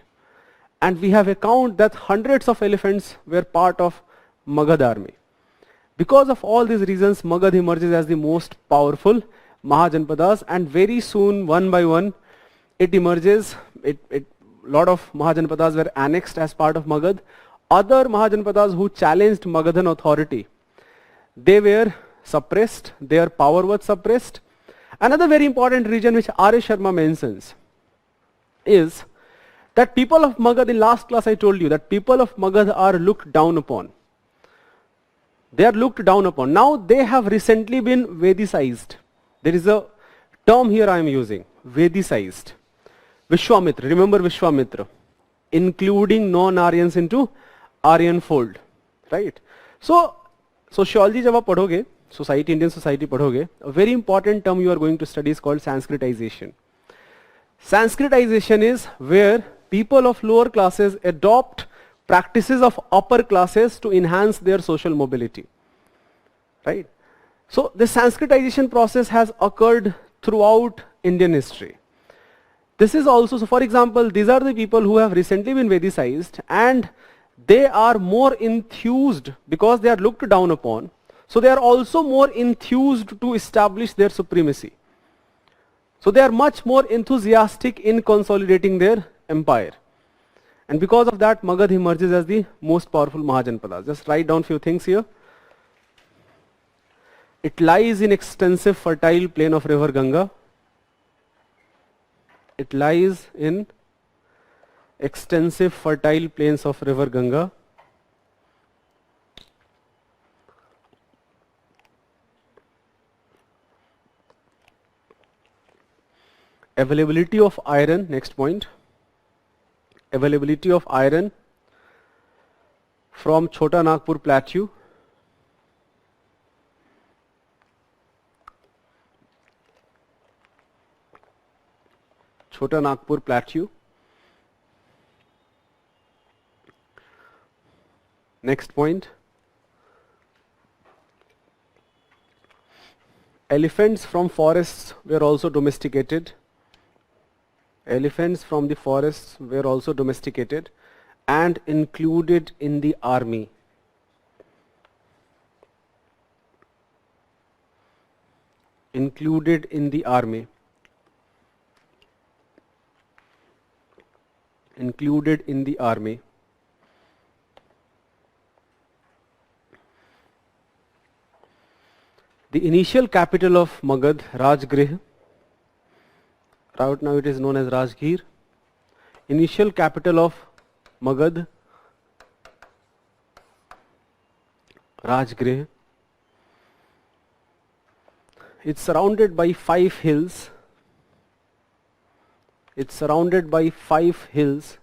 And we have account that hundreds of elephants were part of Magad army. Because of all these reasons, Magad emerges as the most powerful Mahajanpadas, and very soon, one by one, it emerges. Lot of Mahajanpadas were annexed as part of Magad. Other Mahajanpadas who challenged Magadhan authority, they were suppressed, their power was suppressed. Another very important reason which R. S. Sharma mentions is that people of Magad, in last class I told you that people of Magad are looked down upon. They are looked down upon. Now they have recently been Vedicized. There is a term here I am using, Vedicized. Vishwamitra, remember Vishwamitra, including non-Aryans into Aryan fold, right? So sociology जब आप पढ़ोगे, society, Indian society पढ़ोगे, a very important term you are going to study is called Sanskritization. Sanskritization is where people of lower classes adopt practices of upper classes to enhance their social mobility, right? So the Sanskritization process has occurred throughout Indian history. This is also, so for example, these are the people who have recently been Vedicized, and they are more enthused because they are looked down upon. So they are also more enthused to establish their supremacy. So they are much more enthusiastic in consolidating their empire. And because of that, Magad emerges as the most powerful Mahajanpadas. Just write down few things here. It lies in extensive fertile plain of river Ganga. It lies in extensive fertile plains of river Ganga. Availability of iron, next point. Availability of iron from Chota Nagpur Plateau. Chota Nagpur Plateau. Next point. Elephants from forests were also domesticated. Elephants from the forests were also domesticated and included in the army. Included in the army. Included in the army. The initial capital of Magad, Rajgrih, right now it is known as Rajgir. Initial capital of Magad, Rajgrih. It's surrounded by 5 hills. It's surrounded by 5 hills.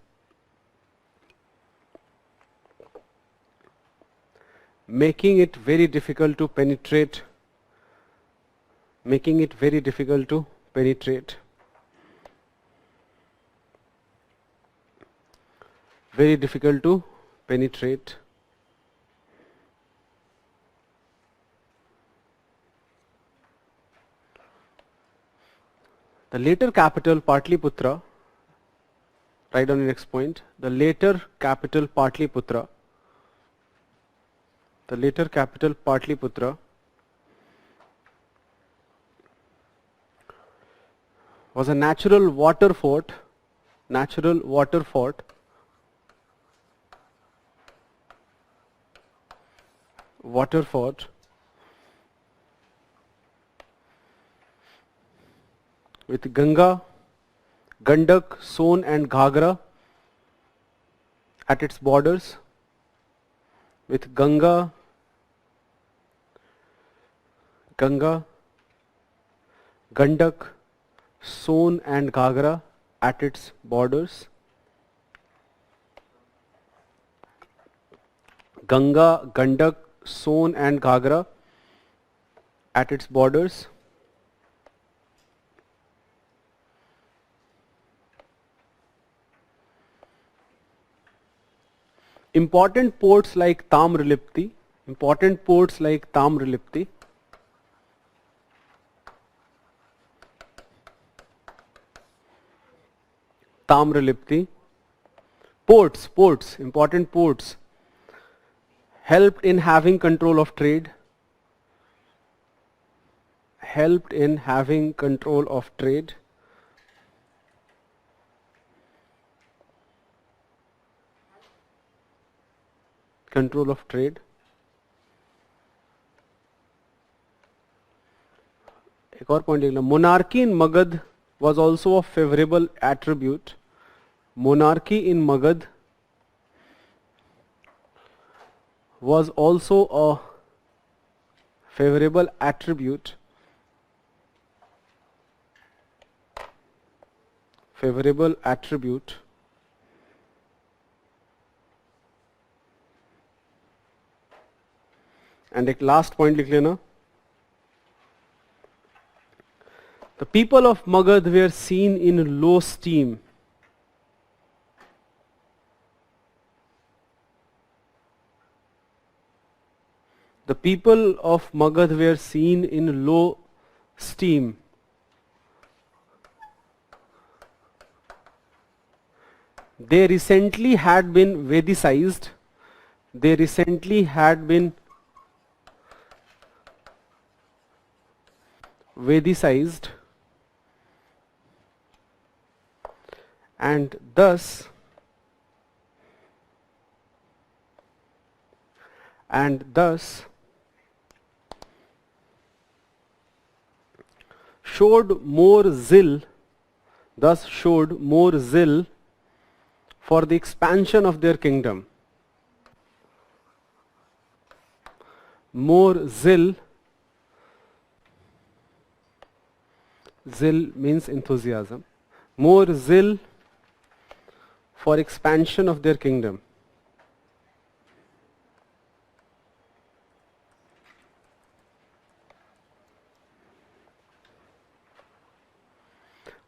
Making it very difficult to penetrate. Making it very difficult to penetrate. Very difficult to penetrate. The later capital Patliputra, write down the next point. The later capital Patliputra. The later capital Patliputra was a natural water fort. Natural water fort. Water fort. With Ganga, Gandak, Son and Ghagra at its borders. With Ganga, Gandak, Son and Ghagra at its borders. Ganga, Gandak, Son and Ghagra at its borders. Important ports like Tamralipti, important ports like Tamralipti, Tamralipti, ports, important ports, helped in having control of trade, helped in having control of trade. Control of trade. एक और point लिख लो. Monarchy in Magad was also a favorable attribute. Monarchy in Magad was also a favorable attribute. Favorable attribute. And एक last point लिख लेना. The people of Magad were seen in low esteem. The people of Magad were seen in low esteem. They recently had been Vedicized. They recently had been Vedicized, and thus showed more zeal for the expansion of their kingdom. More zeal. Zeal means enthusiasm. More zeal for expansion of their kingdom.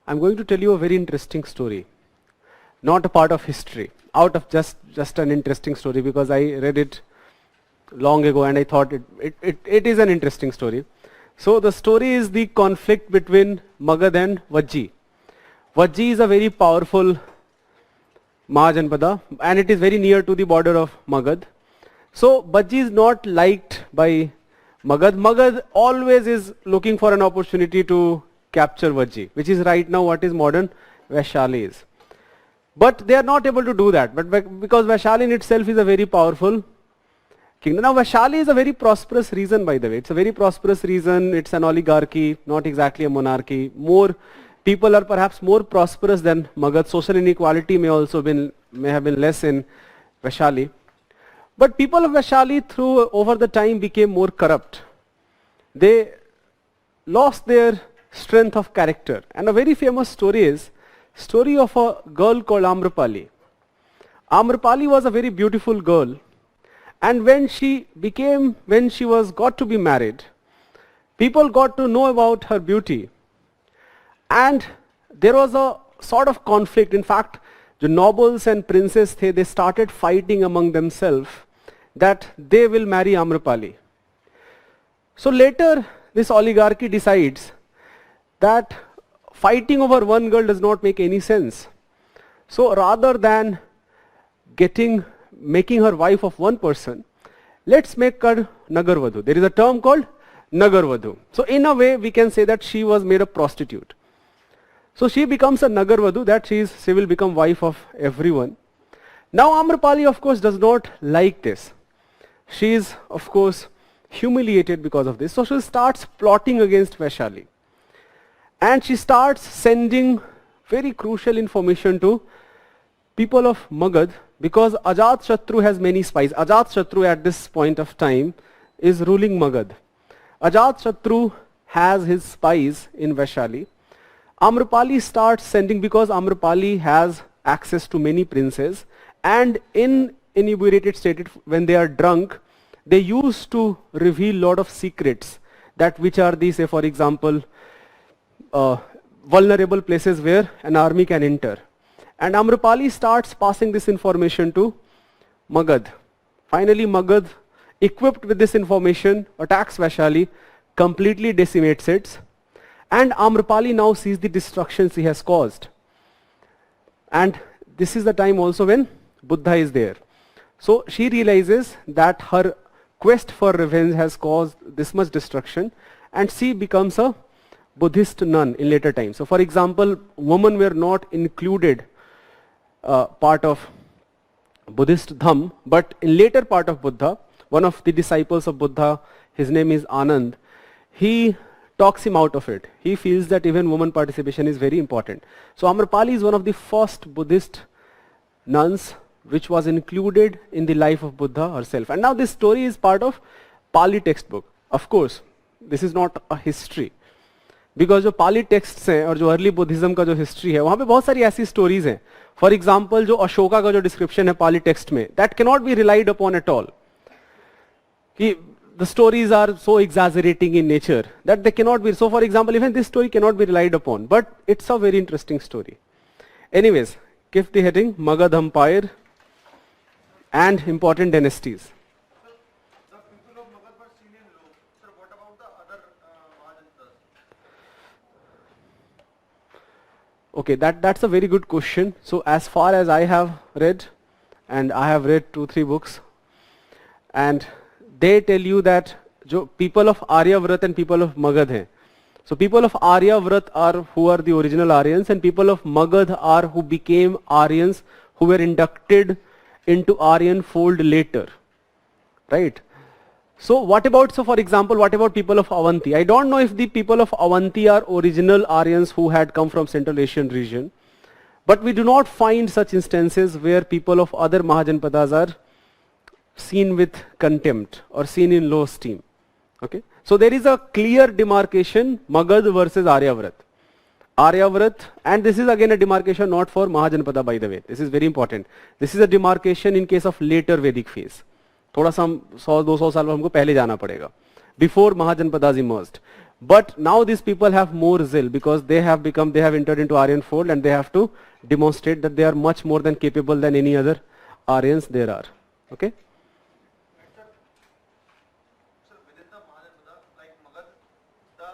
I'm going to tell you a very interesting story, not a part of history, out of just an interesting story because I read it long ago and I thought it is an interesting story. So the story is the conflict between Magad and Vajji. Vajji is a very powerful Mahajanpada and it is very near to the border of Magad. So Vajji is not liked by Magad. Magad always is looking for an opportunity to capture Vajji, which is right now what is modern Vaishali is. But they are not able to do that, but because Vaishali in itself is a very powerful kingdom. Now Vaishali is a very prosperous region, by the way. It's a very prosperous region. It's an oligarchy, not exactly a monarchy. More people are perhaps more prosperous than Magad. Social inequality may have been less in Vaishali. But people of Vaishali over the time became more corrupt. They lost their strength of character. And a very famous story is story of a girl called Amrapali. Amrapali was a very beautiful girl. And when she got to be married, people got to know about her beauty. And there was a sort of conflict. In fact, the nobles and princes, they started fighting among themselves that they will marry Amrapali. So later, this oligarchy decides that fighting over one girl does not make any sense. So rather than making her wife of one person, let's make her Nagarvadhu. There is a term called Nagarvadhu. So in a way, we can say that she was made a prostitute. So she becomes a Nagarvadhu, that she will become wife of everyone. Now Amrapali, of course, does not like this. She is, of course, humiliated because of this. So she starts plotting against Vaishali. And she starts sending very crucial information to people of Magad because Ajatashatru has many spies. Ajatashatru at this point of time is ruling Magad. Ajatashatru has his spies in Vaishali. Amrapali starts sending because Amrapali has access to many princes and in inebriated state, when they are drunk, they used to reveal lot of secrets that which are these, say for example, vulnerable places where an army can enter. And Amrapali starts passing this information to Magad. Finally, Magad, equipped with this information, attacks Vaishali, completely decimates it. And Amrapali now sees the destruction she has caused. And this is the time also when Buddha is there. So she realizes that her quest for revenge has caused this much destruction and she becomes a Buddhist nun in later times. So for example, women were not included part of Buddhist Dham, but in later part of Buddha, one of the disciples of Buddha, his name is Anand, he talks him out of it. He feels that even woman participation is very important. So Amrapali is one of the first Buddhist nuns which was included in the life of Buddha herself. And now this story is part of Pali textbook. Of course, this is not a history. Because जो पाली text हैं और जो early Buddhism का जो history है वहाँ पे बहुत सारी ऐसी स्टोरीज हैं. फॉर एग्जाम्पल जो अशोका का जो डिस्क्रिप्शन है पाली टेक्स्ट में, that can not be relied upon at all. कि the stories are so exaggerating in nature that they cannot be. So for example, even this story cannot be relied upon, but it's a very interesting story. Anyways, give the heading Magad Empire and important dynasties. Okay, that's a very good question. So as far as I have read, and I have read 2-3 books, and they tell you that जो people of Aryavrat and people of Magad हैं. So people of Aryavrat are who are the original Aryans, and people of Magad are who became Aryans, who were inducted into Aryan fold later, right? So what about, so for example, what about people of Avanti? I don't know if the people of Avanti are original Aryans who had come from Central Asian region, but we do not find such instances where people of other Mahajanpadas are seen with contempt or seen in low esteem. Okay, so there is a clear demarcation, Magad versus Aryavrat. Aryavrat, and this is again a demarcation not for Mahajanpada, by the way. This is very important. This is a demarcation in case of later Vedic phase. थोड़ा सा 100-200 साल हमको पहले जाना पड़ेगा. Before Mahajanpadas emerged. But now these people have more zeal because they have entered into Aryan fold, and they have to demonstrate that they are much more than capable than any other Aryans there are. Okay? Sir, within the Mahajanpada, like Magad, the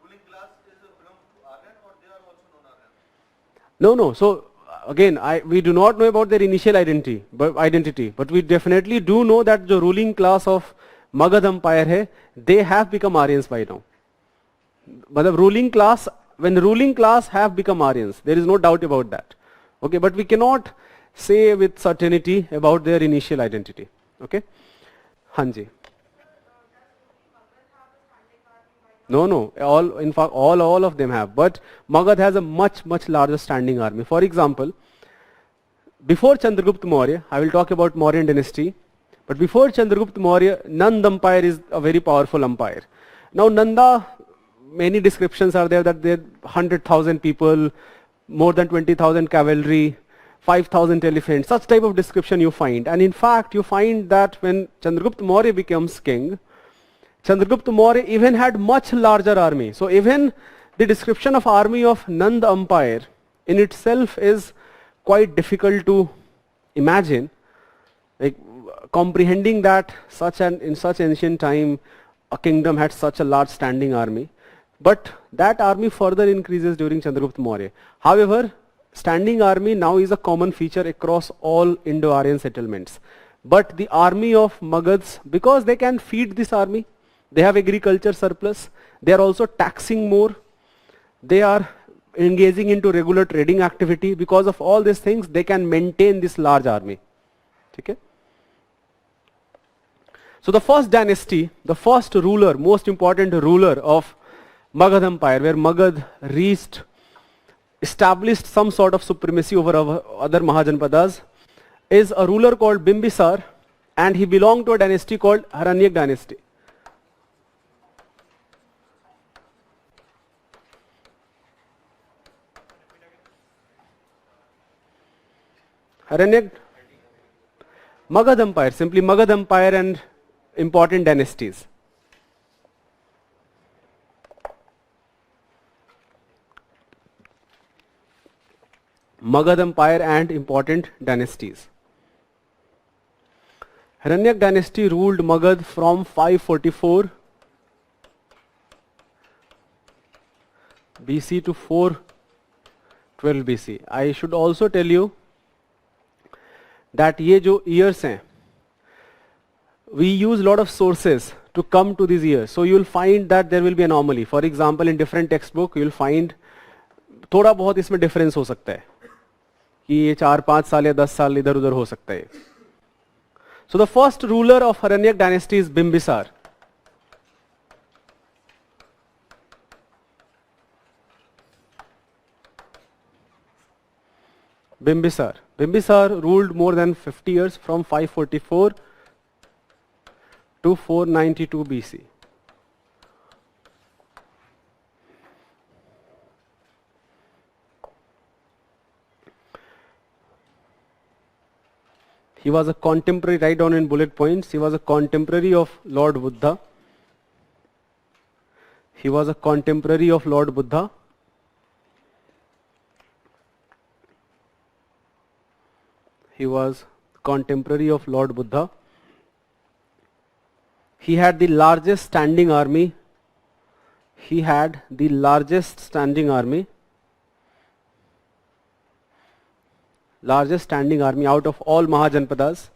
ruling class is belong to Aryan, or they are also non-Aryan? No. So again, we do not know about their initial identity, but we definitely do know that the ruling class of Magad Empire hai, they have become Aryans by now. But the ruling class, when the ruling class have become Aryans, there is no doubt about that. Okay, but we cannot say with certainty about their initial identity. Okay, Hanji. No. In fact, all of them have. But Magad has a much larger standing army. For example, before Chandragupta Maurya, I will talk about Mauryan dynasty. But before Chandragupta Maurya, Nanda Empire is a very powerful empire. Now Nanda, many descriptions are there that there are 100,000 people, more than 20,000 cavalry, 5,000 elephants, such type of description you find. And in fact, you find that when Chandragupta Maurya becomes king, Chandragupta Maurya even had much larger army. So even the description of army of Nanda Empire in itself is quite difficult to imagine. Like comprehending that in such ancient time a kingdom had such a large standing army. But that army further increases during Chandragupta Maurya. However, standing army now is a common feature across all Indo-Aryan settlements. But the army of Magads, because they can feed this army, they have agriculture surplus, they are also taxing more, they are engaging into regular trading activity. Because of all these things, they can maintain this large army. Okay? So the first dynasty, the first ruler, most important ruler of Magad Empire, where Magad established some sort of supremacy over other Mahajanpadas, is a ruler called Bimbisar, and he belonged to a dynasty called Haranyak dynasty. Haranyak, Magad Empire, simply Magad Empire and important dynasties. Magad Empire and important dynasties. Haranyak dynasty ruled Magad from 544 BC to 412 BC. I should also tell you that ये जो years हैं, we use lot of sources to come to these years. So you will find that there will be anomaly. For example, in different textbook, you will find थोड़ा बहुत इसमें difference हो सकता है कि ये 4-5 साल या 10 साल इधर उधर हो सकता है. So the first ruler of Haranyak dynasty is Bimbisar. Bimbisar ruled more than 50 years from 544 to 492 BC. He was a contemporary, write down in bullet points, he was a contemporary of Lord Buddha. He was a contemporary of Lord Buddha. He was contemporary of Lord Buddha. He had the largest standing army. He had the largest standing army. Largest standing army out of all Mahajanpadas.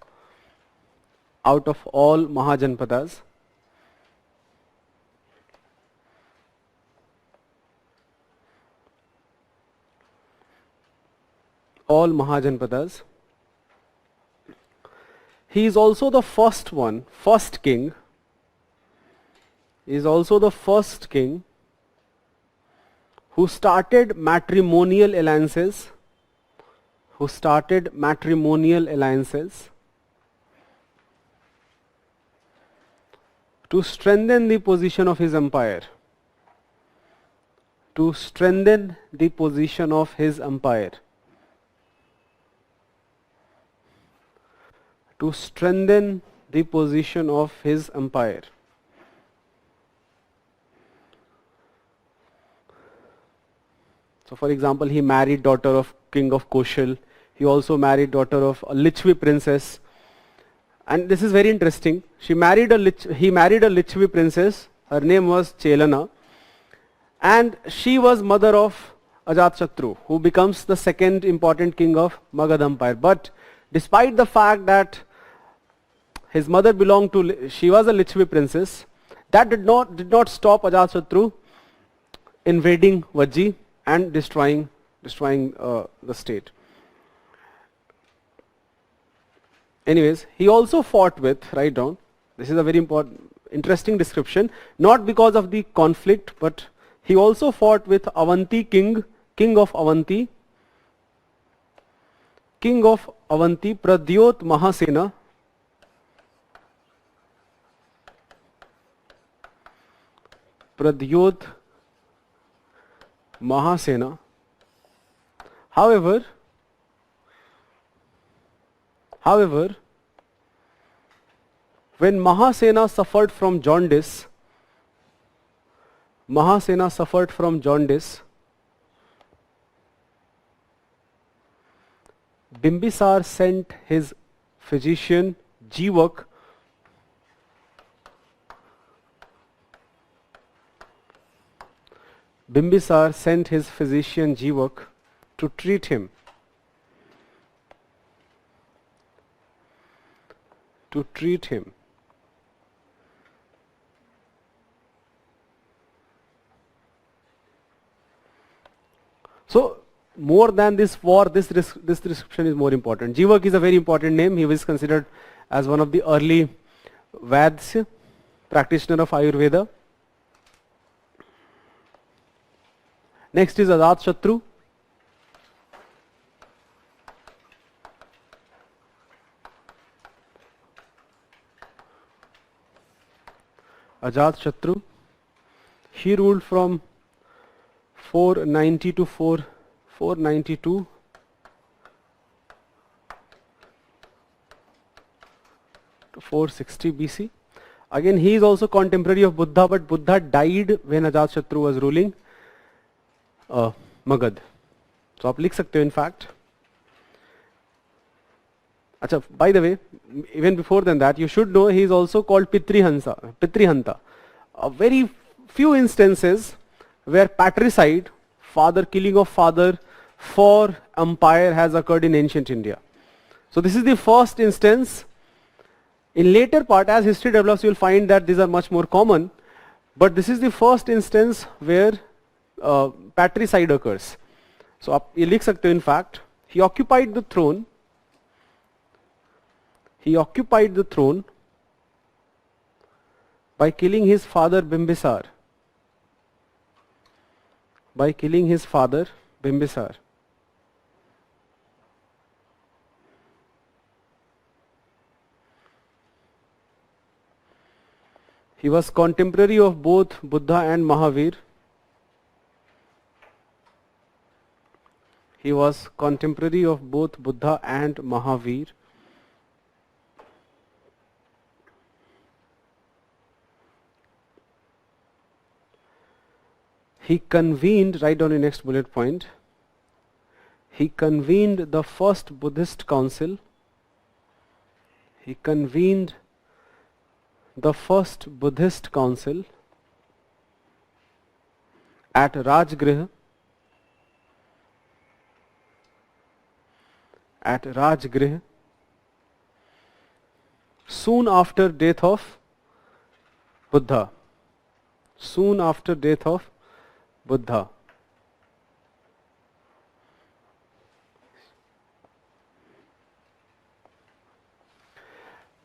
Out of all Mahajanpadas. All Mahajanpadas. He is also the first king. He is also the first king who started matrimonial alliances. To strengthen the position of his empire. To strengthen the position of his empire. To strengthen the position of his empire. So for example, he married daughter of king of Koshal. He also married daughter of a Lichvi princess. And this is very interesting. He married a Lichvi princess. Her name was Chelana. And she was mother of Ajatashatru, who becomes the second important king of Magad Empire. But despite the fact that his mother belonged to, she was a Lichvi princess, that did not stop Ajatashatru invading Vajji and destroying the state. Anyways, he also fought with, write down, this is a very interesting description, not because of the conflict, but he also fought with Avanti king of Avanti, Pradyot Mahasena, However, when Mahasena suffered from jaundice, Bimbisar sent his physician Jivak to treat him. So more than this war, this description is more important. Jivak is a very important name. He was considered as one of the early Vads, practitioner of Ayurveda. Next is Ajatashatru. He ruled from 490 to 492 to 460 BC. Again, he is also contemporary of Buddha, but Buddha died when Ajatashatru was ruling Magad. So आप लिख सकते हो in fact. Achha, by the way, even before than that, you should know he is also called Pitrihanta. A very few instances where patricide, killing of father for empire has occurred in ancient India. So this is the first instance. In later part, as history develops, you will find that these are much more common. But this is the first instance where patricide occurs. So आप ये लिख सकते हो in fact, he occupied the throne by killing his father Bimbisar. He was contemporary of both Buddha and Mahavir. He convened, write down the next bullet point, he convened the first Buddhist council. At Rajgrih. Soon after death of Buddha.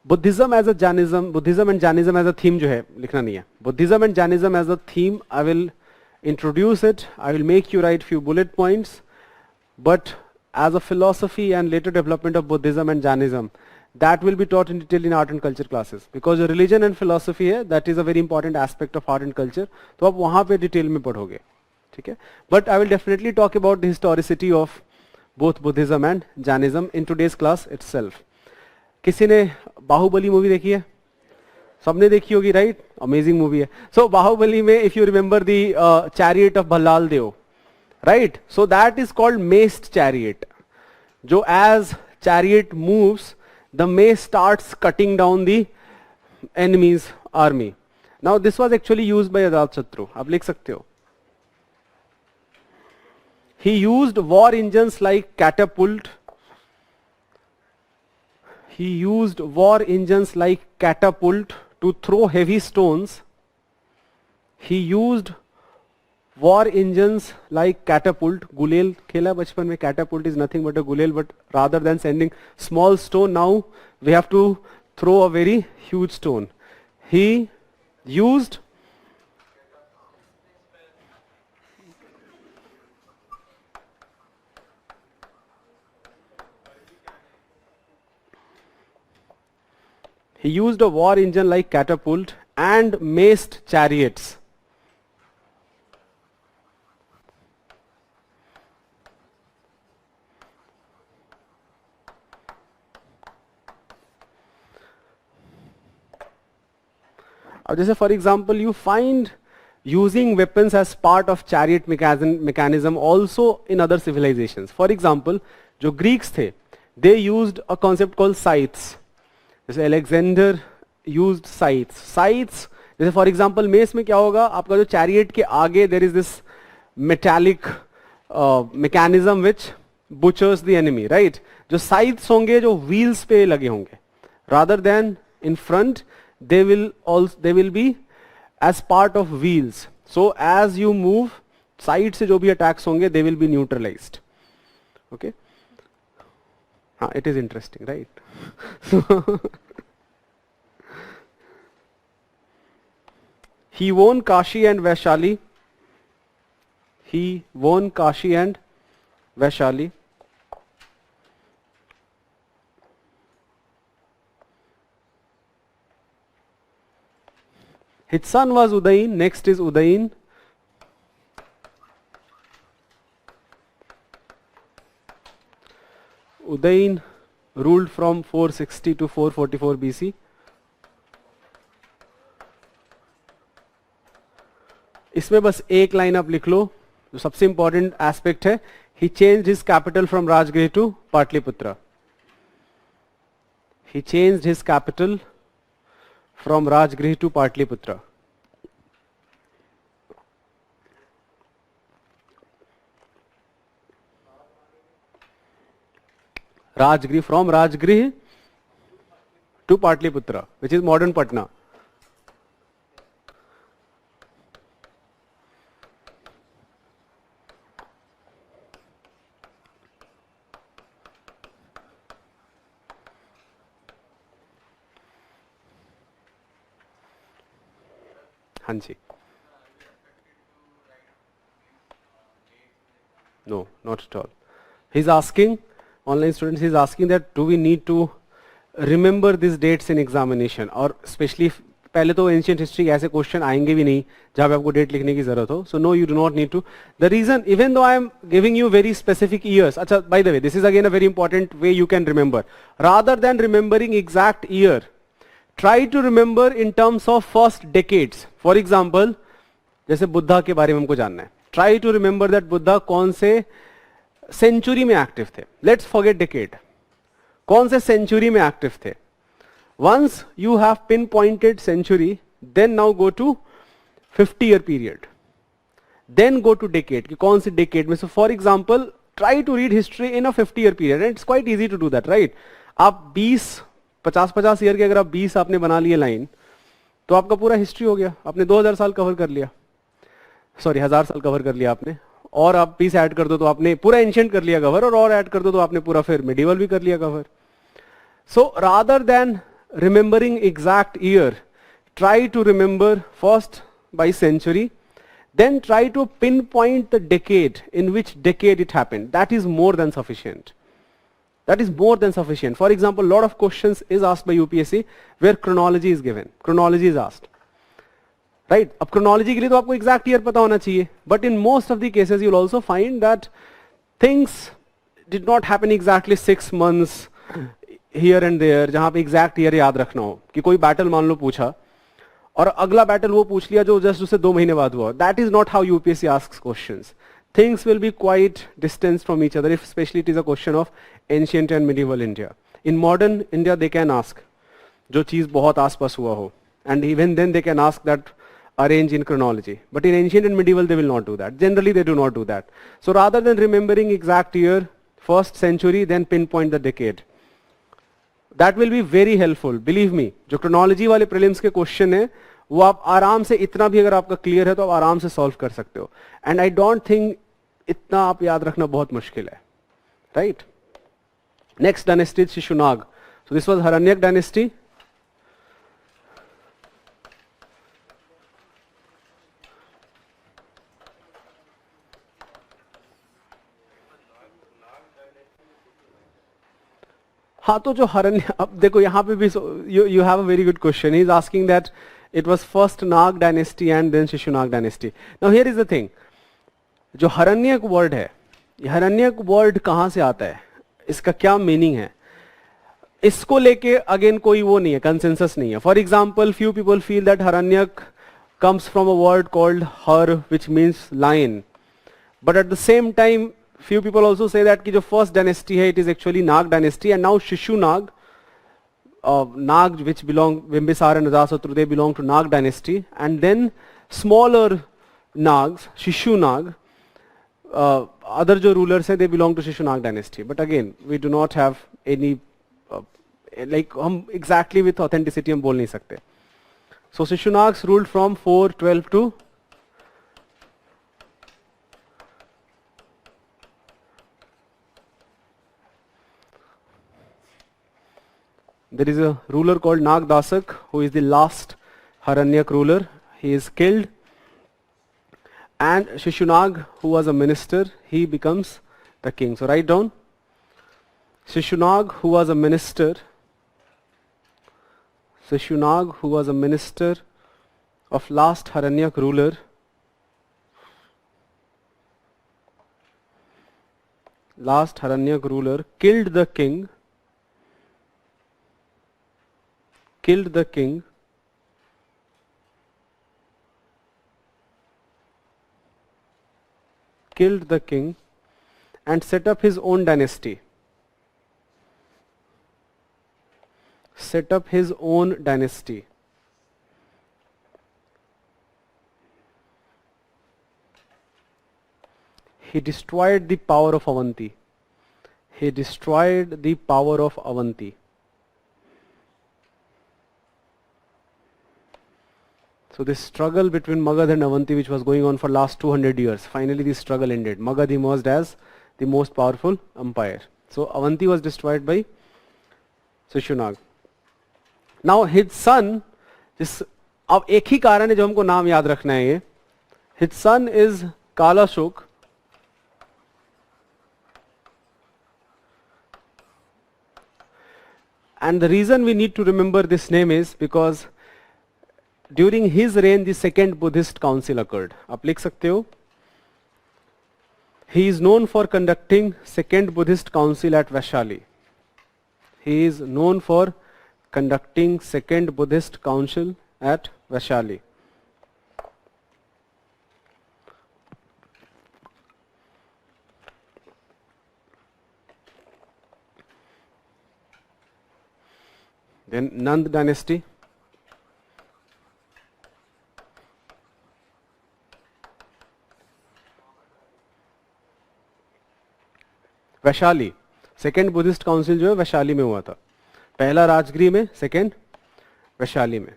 Buddhism and Jainism as a theme जो है लिखना नहीं है. Buddhism and Jainism as a theme, I will introduce it. I will make you write few bullet points. But as a philosophy and later development of Buddhism and Jainism, that will be taught in detail in art and culture classes. Because religion and philosophy है, that is a very important aspect of art and culture. तो आप वहाँ पे detail में पढ़ोगे, ठीक है? But I will definitely talk about the historicity of both Buddhism and Jainism in today's class itself. किसी ने बाहुबली मूवी देखी है? सबने देखी होगी, राइट? अमेजिंग मूवी है. सो बाहुबली में if you remember the chariot of Bhallala Deva, right? So that is called maced chariot. जो as chariot moves, the mace starts cutting down the enemy's army. Now this was actually used by Ajatashatru. आप लिख सकते हो. He used war engines like catapult. He used war engines like catapult to throw heavy stones. He used war engines like catapult. Gulel खेला बचपन में. Catapult is nothing but a gulel, but rather than sending small stone, now we have to throw a very huge stone. He used a war engine like catapult and maced chariots. अब जैसे for example you find using weapons as part of chariot mechanism also in other civilizations. For example जो Greeks थे, they used a concept called scythes. जैसे Alexander used साइथ्स. साइथ्स जैसे for example mess में क्या होगा, आपका जो चैरियट के आगे there is this metallic mechanism which butchers the enemy, right. जो साइथ्स होंगे जो व्हील्स पे लगे होंगे, rather than in front, they will be as part of wheels. So as you move, side से जो भी attacks होंगे, they will be neutralized. Okay? हाँ, it is interesting, right? He won Kashi and Vaishali. He won Kashi and Vaishali. His son was Udayin. Next is Udayin. Udayin ruled from 460 to 444 BC. इसमें बस एक line आप लिख लो जो सबसे important aspect है. He changed his capital from Rajgriha to Patliputra. He changed his capital from Rajgriha to Patliputra. Rajgriha, from Rajgriha to Patliputra, which is modern Patna. हाँ जी. No, not at all. He's asking, online students, he's asking that do we need to remember these dates in examination, और especially पहले तो ancient history ऐसे question आएंगे भी नहीं जहाँ पे आपको डेट लिखने की जरूरत हो. So no, you do not need to. The reason, even though I am giving you very specific years, अच्छा, by the way, this is again a very important way you can remember. Rather than remembering exact year, try to remember in terms of first decades. For example, जैसे बुद्धा के बारे में हमको जानना है. Try to remember that Buddha कौन से century में एक्टिव थे. Let's forget decade. कौन से सेंचुरी में एक्टिव थे. Once you have pinpointed century, then now go to 50-year period. Then go to decade. कि कौन सी decade में. So for example, try to read history in a 50-year period. And it's quite easy to do that, right? आप 50 year के अगर आप 20 आपने बना लिए लाइन, तो आपका पूरा हिस्ट्री हो गया. आपने 2000 साल कवर कर लिया, सॉरी 1000 साल कवर कर लिया आपने. और आप 20 ऐड कर दो तो आपने पूरा एंशिएंट कर लिया कवर, और ऐड कर दो तो आपने पूरा फिर मिडिवल भी कर लिया cover. So rather than remembering exact year, try to remember first by century, then try to pinpoint the decade, in which decade it happened. That is more than sufficient. That is more than sufficient. For example, a lot of questions is asked by UPSC where chronology is given. Chronology is asked. Right? अब chronology के लिए तो आपको exact year पता होना चाहिए. But in most of the cases, you'll also find that things did not happen exactly 6 months here and there, जहाँ पे exact year याद रखना हो. कि कोई battle मान लो पूछा, और अगला battle वो पूछ लिया जो just उससे 2 महीने बाद हुआ. That is not how UPSC asks questions. things will be quite distant from each other, if especially it is a question of ancient and medieval India. In modern India, they can ask, जो चीज़ बहुत आसपास हुआ हो, and even then they can ask that arrange in chronology. But in ancient and medieval, they will not do that. Generally, they do not do that. So rather than remembering exact year, first century, then pinpoint the decade. That will be very helpful. Believe me, जो chronology वाले prelims के question है, वो आप आराम से इतना भी अगर आपका clear है तो आप आराम से solve कर सकते हो. And I don't think इतना आप याद रखना बहुत मुश्किल है, right? Next dynasty is Shishunag. So this was Haranyak dynasty. हाँ तो जो हरण्य, अब देखो यहाँ पे भी you have a very good question. He is asking that it was first Nag dynasty and then Shishunag dynasty. Now here is the thing. जो हरण्यक word है, ये हरण्यक वर्ड कहाँ से आता है, इसका क्या मीनिंग है, इसको लेके अगेन कोई वो नहीं है, कंसेंसस नहीं है. For example few people feel that Hiranyaka comes from a word called har, which means lion. But at the same time, few people also say that कि जो first dynasty है, it is actually Nag dynasty, and now Shishunag, Nag which belong, Bimbisara and Ajatasattu, they belong to Nag dynasty, and then smaller Nags, Shishunag, other जो rulers है, they belong to Shishunag dynasty. But again, we do not have any, like हम exactly with authenticity हम बोल नहीं सकते. So Shishunags ruled from 412 to there is a ruler called Nag Dasak, who is the last Haranyak ruler. He is killed, and Shishunag, who was a minister, he becomes the king. So write down Shishunag, who was a minister. Shishunag, who was a minister of last Haranyak ruler, killed the king, and set up his own dynasty. He destroyed the power of Avanti. So this struggle between Magad and Avanti, which was going on for last 200 years, finally this struggle ended. Magad emerged as the most powerful empire. So Avanti was destroyed by Shishunag. Now his son, अब एक ही कारण है जो हमको नाम याद रखना है ये. His son is Kalashok. And the reason we need to remember this name is because during his reign the second Buddhist council occurred. आप लिख सकते हो. He is known for conducting second Buddhist council at Vaishali. Then Nand dynasty. Vaishali, second Buddhist council जो है वैशाली में हुआ था. पहला राजगिरी में, सेकेंड वैशाली में.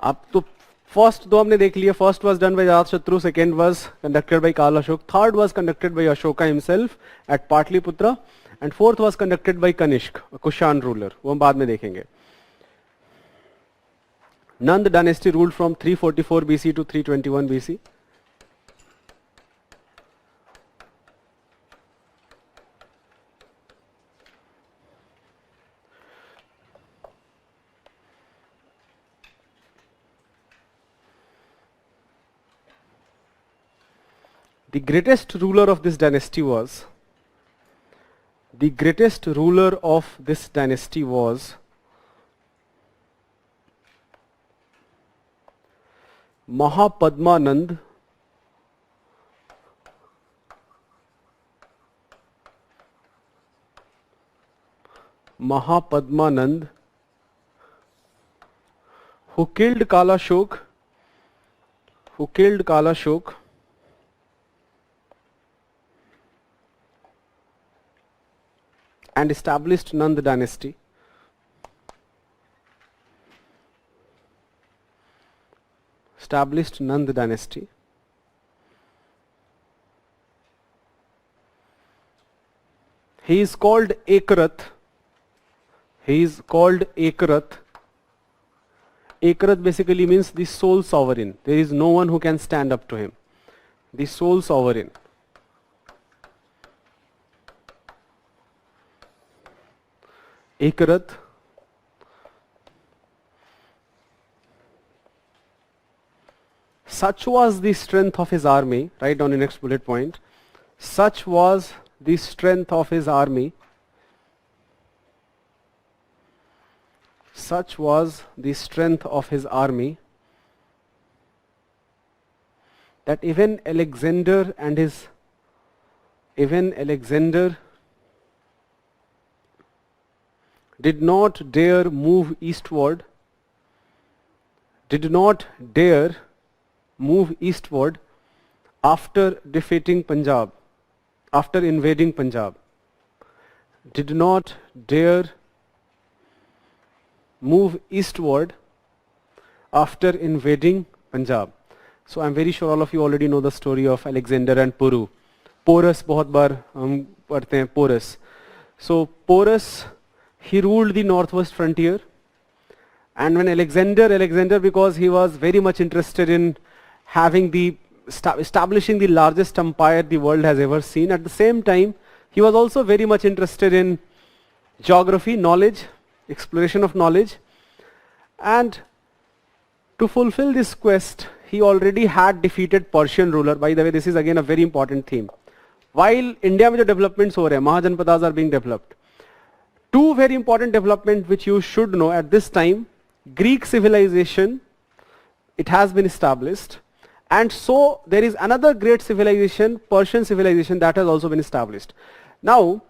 अब तो फर्स्ट दो हमने देख लिया. First was done by Ajatashatru, second was conducted by Kala Ashoka, third was conducted by Ashoka himself at Pataliputra, and fourth was conducted by Kanishka, Kushan ruler. वो हम बाद में देखेंगे. Nanda dynasty ruled from 344 BC to 321 BC. The greatest ruler of this dynasty was Mahapadmanand Mahapadmanand, who killed Kalashok, and established Nand dynasty. He is called Ekarath. Ekarath basically means the sole sovereign. There is no one who can stand up to him. The sole sovereign. Ekarath. Such was the strength of his army. Write down the next bullet point. Such was the strength of his army. Such was the strength of his army that even Alexander did not dare move eastward, after defeating Punjab, after invading Punjab. Did not dare move eastward after invading Punjab. So I'm very sure all of you already know the story of Alexander and Puru. Porus, बहुत बार हम पढ़ते हैं Porus. So Porus, he ruled the northwest frontier, and when Alexander, because he was very much interested in having establishing the largest empire the world has ever seen. At the same time, he was also very much interested in geography, knowledge, exploration of knowledge, and to fulfill this quest, he already had defeated Persian ruler. By the way, this is again a very important theme. While India में जो developments हो रहे हैं, Mahajanpadas are being developed. Two very important developments which you should know at this time: Greek civilization, it has been established, and so there is another great civilization, Persian civilization, that has also been established. Now,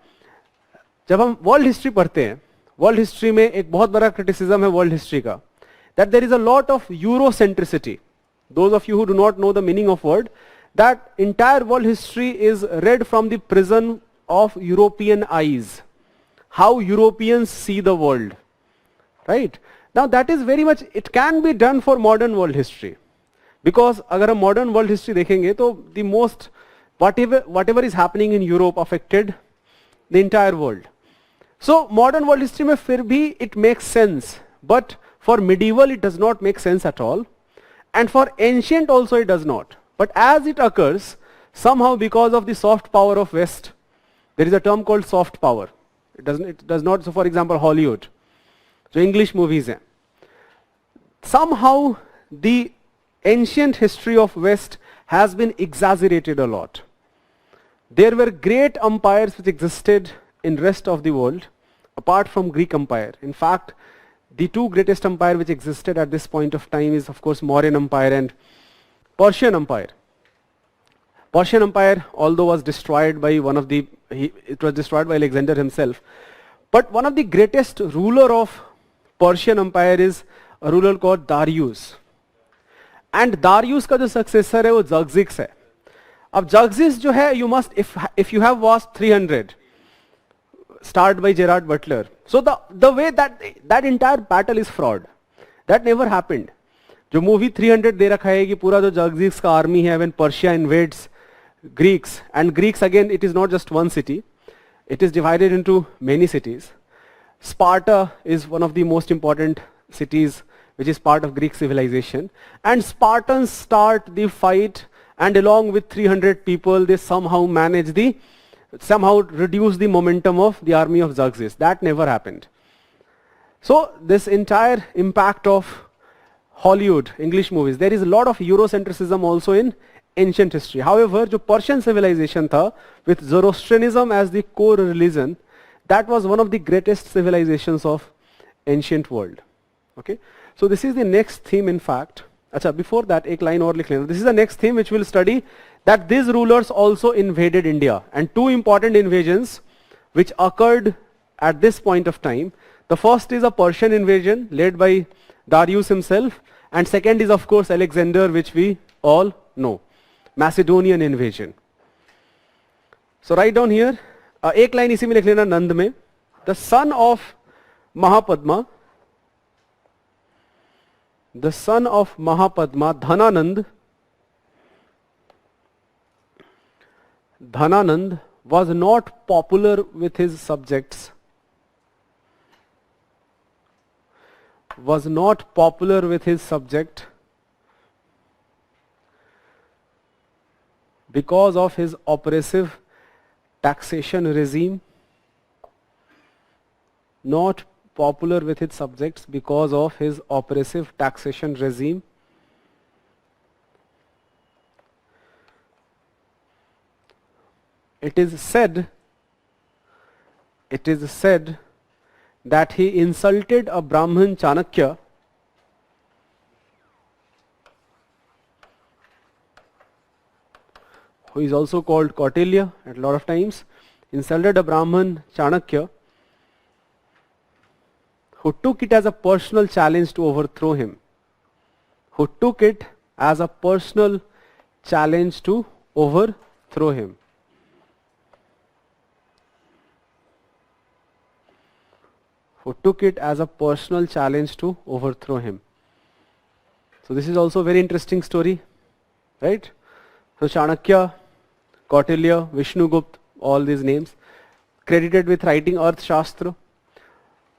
जब हम world history पढ़ते हैं, world history में एक बहुत बड़ा criticism है world history का, that there is a lot of Eurocentricity. Those of you who do not know the meaning of word, that entire world history is read from the prism of European eyes. How Europeans see the world, right? Now that is very much, it can be done for modern world history. Because अगर हम modern world history देखेंगे तो the most, whatever is happening in Europe affected the entire world. So modern world history में फिर भी it makes sense, but for medieval it does not make sense at all, and for ancient also it does not. But as it occurs, somehow because of the soft power of West, there is a term called soft power. It does not, so for example Hollywood, so English movies हैं. Somehow the ancient history of West has been exaggerated a lot. There were great empires which existed in rest of the world apart from Greek Empire. In fact, the two greatest empires which existed at this point of time is of course Mauryan Empire and Persian Empire. Persian Empire, although was destroyed by it was destroyed by Alexander himself. But one of the greatest ruler of Persian Empire is a ruler called Darius. And Darius का जो successor है वो Xerxes है. अब Xerxes जो है, you must, if you have watched 300, starred by Gerard Butler. So the way that entire battle is fraud. That never happened. जो movie 300 दे रखा है कि पूरा जो Xerxes का army है when Persia invades Greeks, and Greeks again, it is not just one city, it is divided into many cities. Sparta is one of the most important cities which is part of Greek civilization, and Spartans start the fight, and along with 300 people they somehow reduce the momentum of the army of Xerxes. That never happened. So this entire impact of Hollywood, English movies, there is a lot of Eurocentrism also in ancient history. However, जो Persian civilization था, with Zoroastrianism as the core religion, that was one of the greatest civilizations of ancient world. Okay, so this is the next theme. In fact, अच्छा, before that, एक line और लिख लेना. This is the next theme which will study that these rulers also invaded India, and two important invasions which occurred at this point of time. The first is a Persian invasion led by Darius himself, and second is of course Alexander, which we all know, Macedonian invasion. So write down here, एक line इसी में लिख लेना नंद में, the son of Mahapadma, Dhananand was not popular with his subjects. Because of his oppressive taxation regime. Not popular with his subjects because of his oppressive taxation regime. It is said that he insulted a Brahmin Chanakya who is also called Kautilya at a lot of times, insulted a Brahmin Chanakya who took it as a personal challenge to overthrow him. Who took it as a personal challenge to overthrow him. Who took it as a personal challenge to overthrow him. So this is also a very interesting story, right? So Chanakya, Kautilya, Vishnugupta, all these names, credited with writing Arthashastra.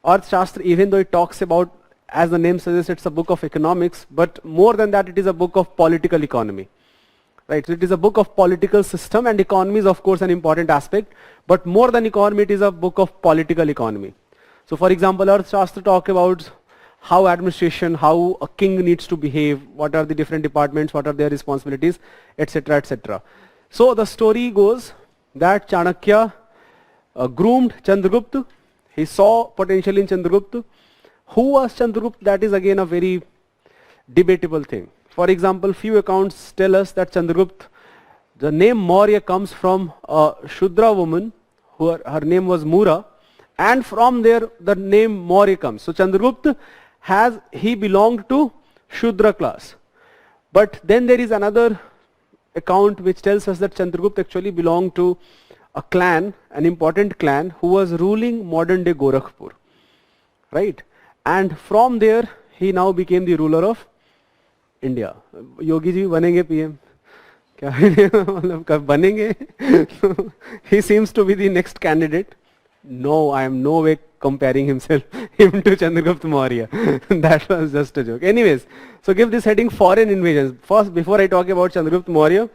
Arthashastra, even though it talks about, as the name suggests, it's a book of economics, but more than that, it is a book of political economy. Right, so it is a book of political system, and economy is of course an important aspect, but more than economy, it is a book of political economy. So for example, Arthashastra talk about how administration, how a king needs to behave, what are the different departments, what are their responsibilities, etc., etc. So the story goes that Chanakya groomed Chandragupta. He saw potential in Chandragupta. Who was Chandragupta? That is again a very debatable thing. For example, few accounts tell us that Chandragupta, the name Maurya comes from a Shudra woman, her name was Mura, and from there the name Maurya comes. So Chandragupta he belonged to Shudra class. But then there is another account which tells us that Chandragupta actually belonged to a clan, an important clan, who was ruling modern day Gorakhpur. Right? And from there he now became the ruler of India. Yogi ji banenge PM. क्या कब बनेंगे? He seems to be the next candidate. No, I am no way comparing him to Chandragupta Maurya. That was just a joke. Anyways, so give this heading foreign invasions. First, before I talk about Chandragupta Maurya,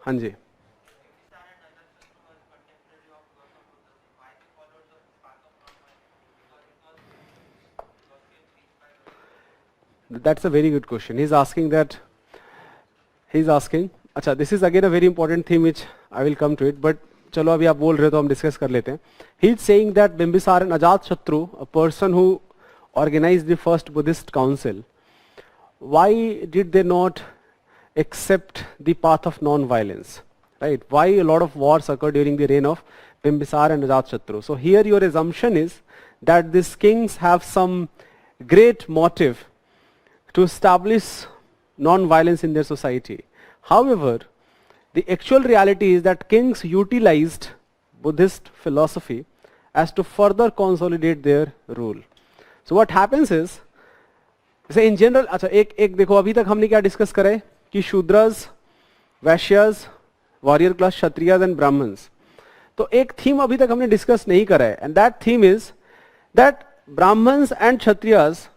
हाँ जी, that's a very good question. He's asking, अच्छा, this is again a very important theme which I will come to it, but चलो अभी आप बोल रहे हो तो हम discuss कर लेते हैं. He's saying that Bimbisara and Ajatashatru, a person who organized the first Buddhist council, why did they not accept the path of non-violence? Right? Why a lot of wars occurred during the reign of Bimbisara and Ajatashatru? So here your assumption is that these kings have some great motive to establish non-violence in their society. However, the actual reality is that kings utilized Buddhist philosophy as to further consolidate their rule. So what happens is, say in general, अच्छा एक देखो अभी तक हमने क्या discuss करा है कि Shudras, Vaishyas, warrior class, Kshatriyas and Brahmins. तो एक थीम अभी तक हमने डिस्कस नहीं करा है, and that theme is that Brahmins and Kshatriyas,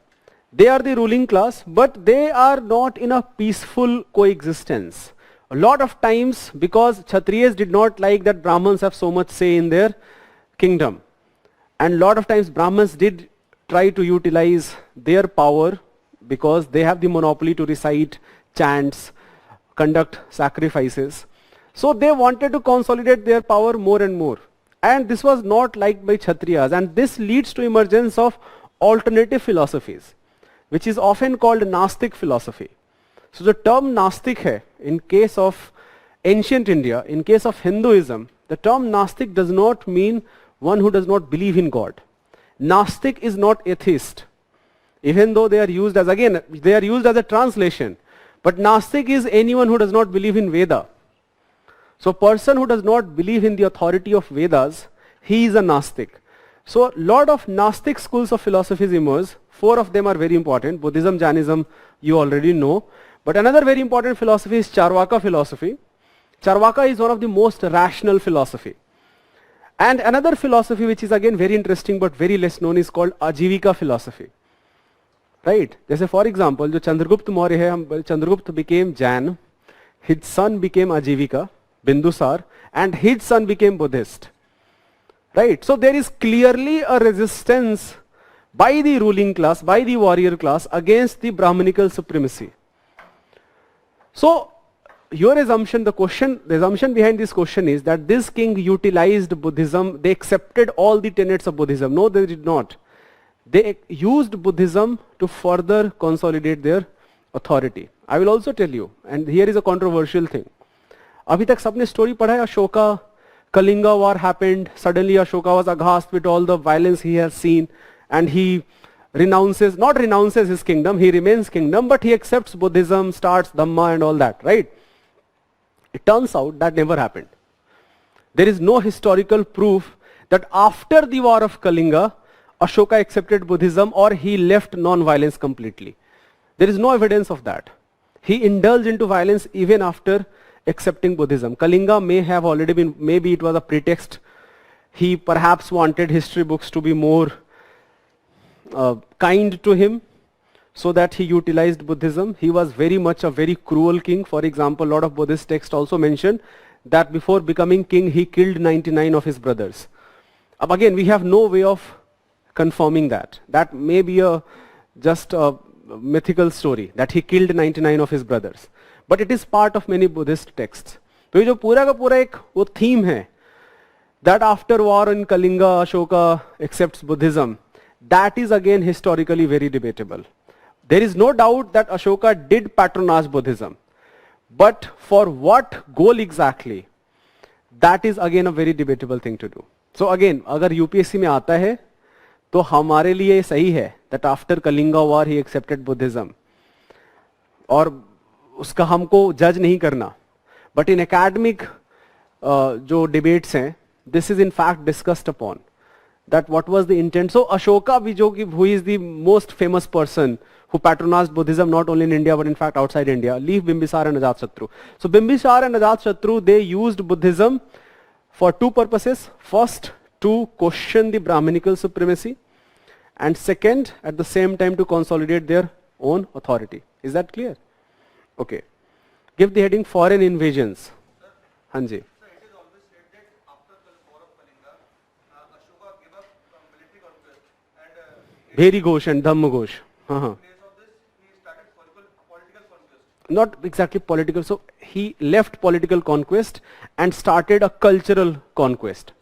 they are the ruling class, but they are not in a peaceful coexistence. A lot of times, because Kshatriyas did not like that Brahmins have so much say in their kingdom, and a lot of times Brahmins did try to utilize their power because they have the monopoly to recite chants, conduct sacrifices. So they wanted to consolidate their power more and more. And this was not liked by Kshatriyas, and this leads to emergence of alternative philosophies, which is often called Nastic philosophy. So the term Nastic hai, in case of ancient India, in case of Hinduism, the term Nastic does not mean one who does not believe in God. Nastic is not atheist, even though they are used as, again, they are used as a translation. But Nastic is anyone who does not believe in Veda. So person who does not believe in the authority of Vedas, he is a Nastic. So lot of Nastic schools of philosophies emerge. 4 of them are very important. Buddhism, Jainism, you already know. But another very important philosophy is Charvaka philosophy. Charvaka is one of the most rational philosophy. And another philosophy which is again very interesting but very less known is called Ajivika philosophy. Right? जैसे for example, जो चंद्रगुप्त मौर्य है, Chandragupta became Jain, his son became Ajivika, Bindusar, and his son became Buddhist. Right? So there is clearly a resistance by the ruling class, by the warrior class against the Brahmanical supremacy. So your assumption, the assumption behind this question is that this king utilized Buddhism, they accepted all the tenets of Buddhism. No, they did not. They used Buddhism to further consolidate their authority. I will also tell you, and here is a controversial thing. अभी तक सबने story पढ़ा है Ashoka, Kalinga war happened, suddenly Ashoka was aghast with all the violence he has seen, and he not renounces his kingdom, he remains kingdom, but he accepts Buddhism, starts Dhamma and all that, right? It turns out that never happened. There is no historical proof that after the war of Kalinga, Ashoka accepted Buddhism or he left non-violence completely. There is no evidence of that. He indulged into violence even after accepting Buddhism. Kalinga may have already been, maybe it was a pretext. He perhaps wanted history books to be more kind to him, so that he utilized Buddhism. He was very much a very cruel king. For example, a lot of Buddhist texts also mention that before becoming king, he killed 99 of his brothers. Again, we have no way of confirming that. That may be just a mythical story, that he killed 99 of his brothers. But it is part of many Buddhist texts. तो ये जो पूरा का पूरा एक वो theme है, that after war in Kalinga, Ashoka accepts Buddhism, that is again historically very debatable. There is no doubt that Ashoka did patronize Buddhism. But for what goal exactly? That is again a very debatable thing to do. So again, अगर UPSC में आता है, तो हमारे लिए सही है that after Kalinga war he accepted Buddhism. और उसका हमको judge नहीं करना. But in academic जो debates हैं, this is in fact discussed upon. That what was the intent. So Ashoka who is the most famous person who patronized Buddhism not only in India but in fact outside India. Leave Bimbisara and Ajatashatru. So Bimbisara and Ajatashatru, they used Buddhism for 2 purposes. First, to question the Brahmanical supremacy, and second, at the same time to consolidate their own authority. Is that clear? Okay. Give the heading foreign invasions. Hanji. Bheri Ghosh and Dhamma Ghosh. Not exactly political. So he left political conquest and started a cultural conquest.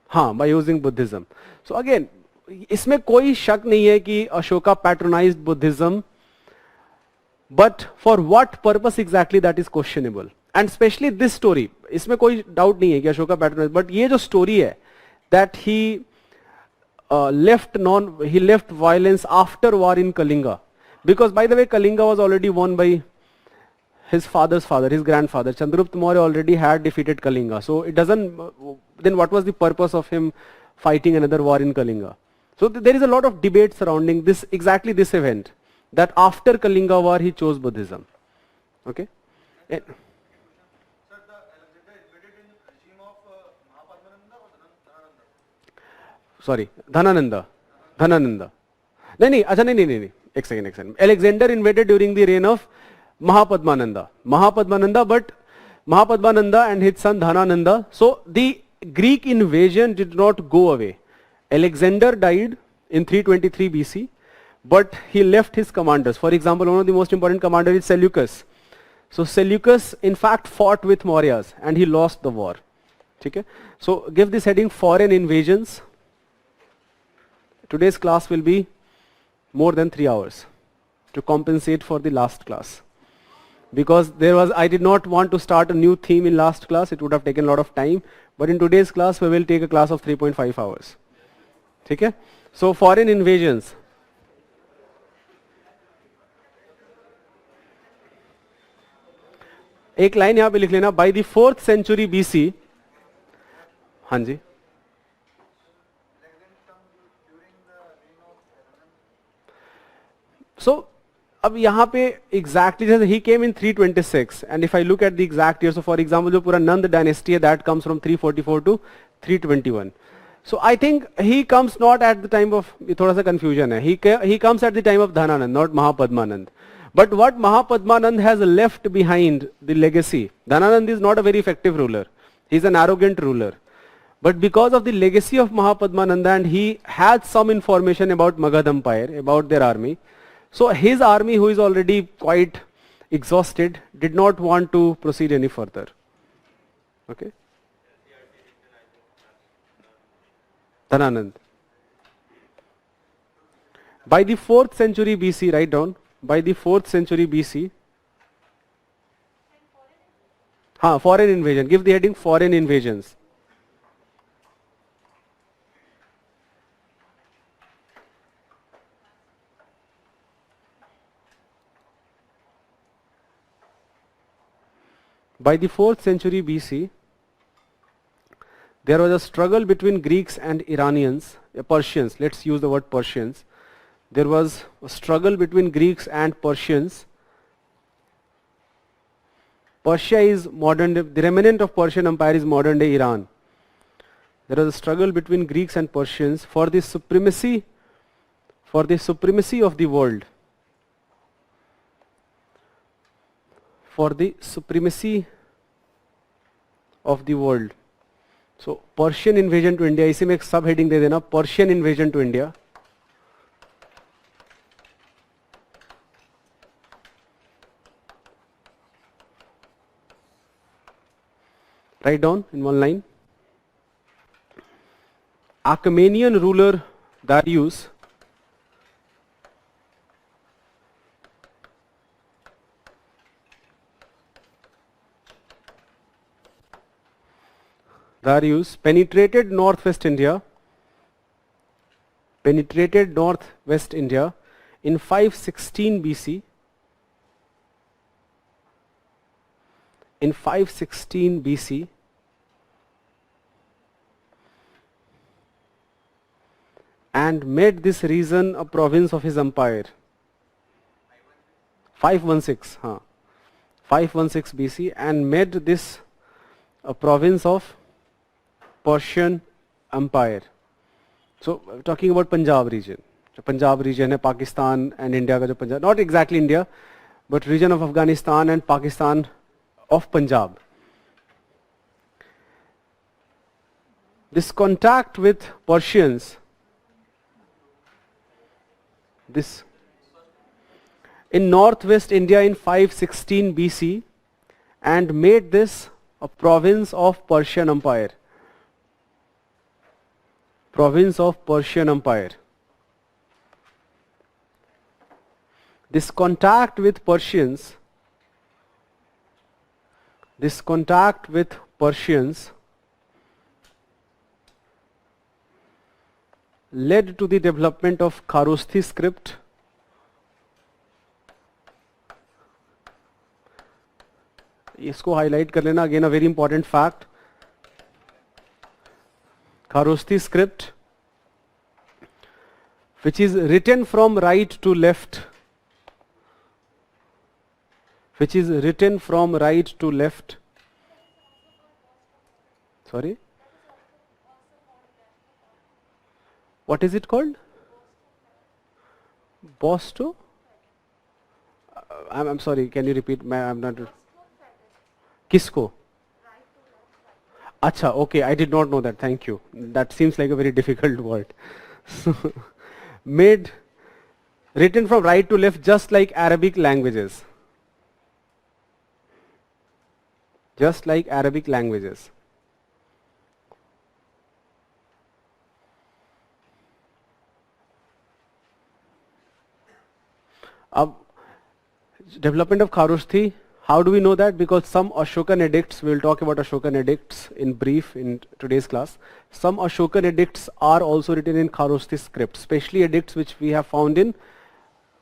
By using Buddhism. So again, इसमें कोई शक नहीं है कि Ashoka patronized Buddhism, but for what purpose exactly, that is questionable. And especially this story, इसमें कोई doubt नहीं है कि Ashoka patronized, but ये जो story है that he left violence after war in Kalinga, because by the way Kalinga was already won by his father's father, his grandfather. Chandragupta Maurya already had defeated Kalinga, so it doesn't, then what was the purpose of him fighting another war in Kalinga? So there is a lot of debate surrounding this, exactly this event, that after Kalinga war he chose Buddhism. Okay. Sorry, Dhanananda. नहीं, एक second. Alexander invaded during the reign of Mahapadmananda, but Mahapadmananda and his son Dhanananda. So the Greek invasion did not go away. Alexander died in 323 BC, but he left his commanders. For example, one of the most important commanders is Seleucus. So Seleucus in fact fought with Mauryas and he lost the war. ठीक है. So give this heading foreign invasions. Today's class will be more than 3 hours to compensate for the last class. Because I did not want to start a new theme in last class, it would have taken a lot of time. But in today's class, we will take a class of 3.5 hours. ठीक है. So foreign invasions. एक line यहां पे लिख लेना, by the 4th century BC. हाँ जी. So अब यहाँ पे exactly जैसे he came in 326 and if I look at the exact year, so for example जो पूरा नंद dynasty है that comes from 344 to 321. So I think he comes not at the time of, थोड़ा सा confusion है, he comes at the time of Dhananand, not Mahapadmanand. But what Mahapadmanand has left behind the legacy, Dhananand is not a very effective ruler, he is an arrogant ruler. But because of the legacy of Mahapadmananda and he had some information about Magad Empire, about their army, so his army, who is already quite exhausted, did not want to proceed any further. Okay. Dhananand. By the 4th century BC, write down, by the 4th century BC, foreign invasion, give the heading foreign invasions. By the 4th century BC, there was a struggle between Greeks and Iranians, Persians, let's use the word Persians. There was a struggle between Greeks and Persians. Persia is modern day, the remnant of Persian Empire is modern day Iran. There was a struggle between Greeks and Persians for the supremacy of the world. For the supremacy of the world. So Persian invasion to India, इसी में एक सब heading दे देना, Persian invasion to India. Write down in one line. Achaemenian ruler Darius penetrated northwest India in 516 BC. In 516 BC, and made this region a province of his empire. 516 BC, and made this a province of Persian Empire. So talking about Punjab region. जो Punjab region है Pakistan and India का जो Punjab, not exactly India, but region of Afghanistan and Pakistan of Punjab. This contact with Persians, this in northwest India in 516 BC, and made this a province of Persian Empire. Province of Persian Empire. This contact with Persians led to the development of Kharosthi script. इसको highlight कर लेना, again a very important fact. Kharosthi script, which is written from right to left. Sorry? What is it called? Bosto? I'm sorry, can you repeat? I'm not. Kisko? Acha, okay, I did not know that, thank you. That seems like a very difficult word. Written from right to left, just like Arabic languages. Development of Kharosthi, how do we know that? Because some Ashokan edicts, we will talk about Ashokan edicts in brief in today's class. Some Ashokan edicts are also written in Kharosthi script, especially edicts which we have found in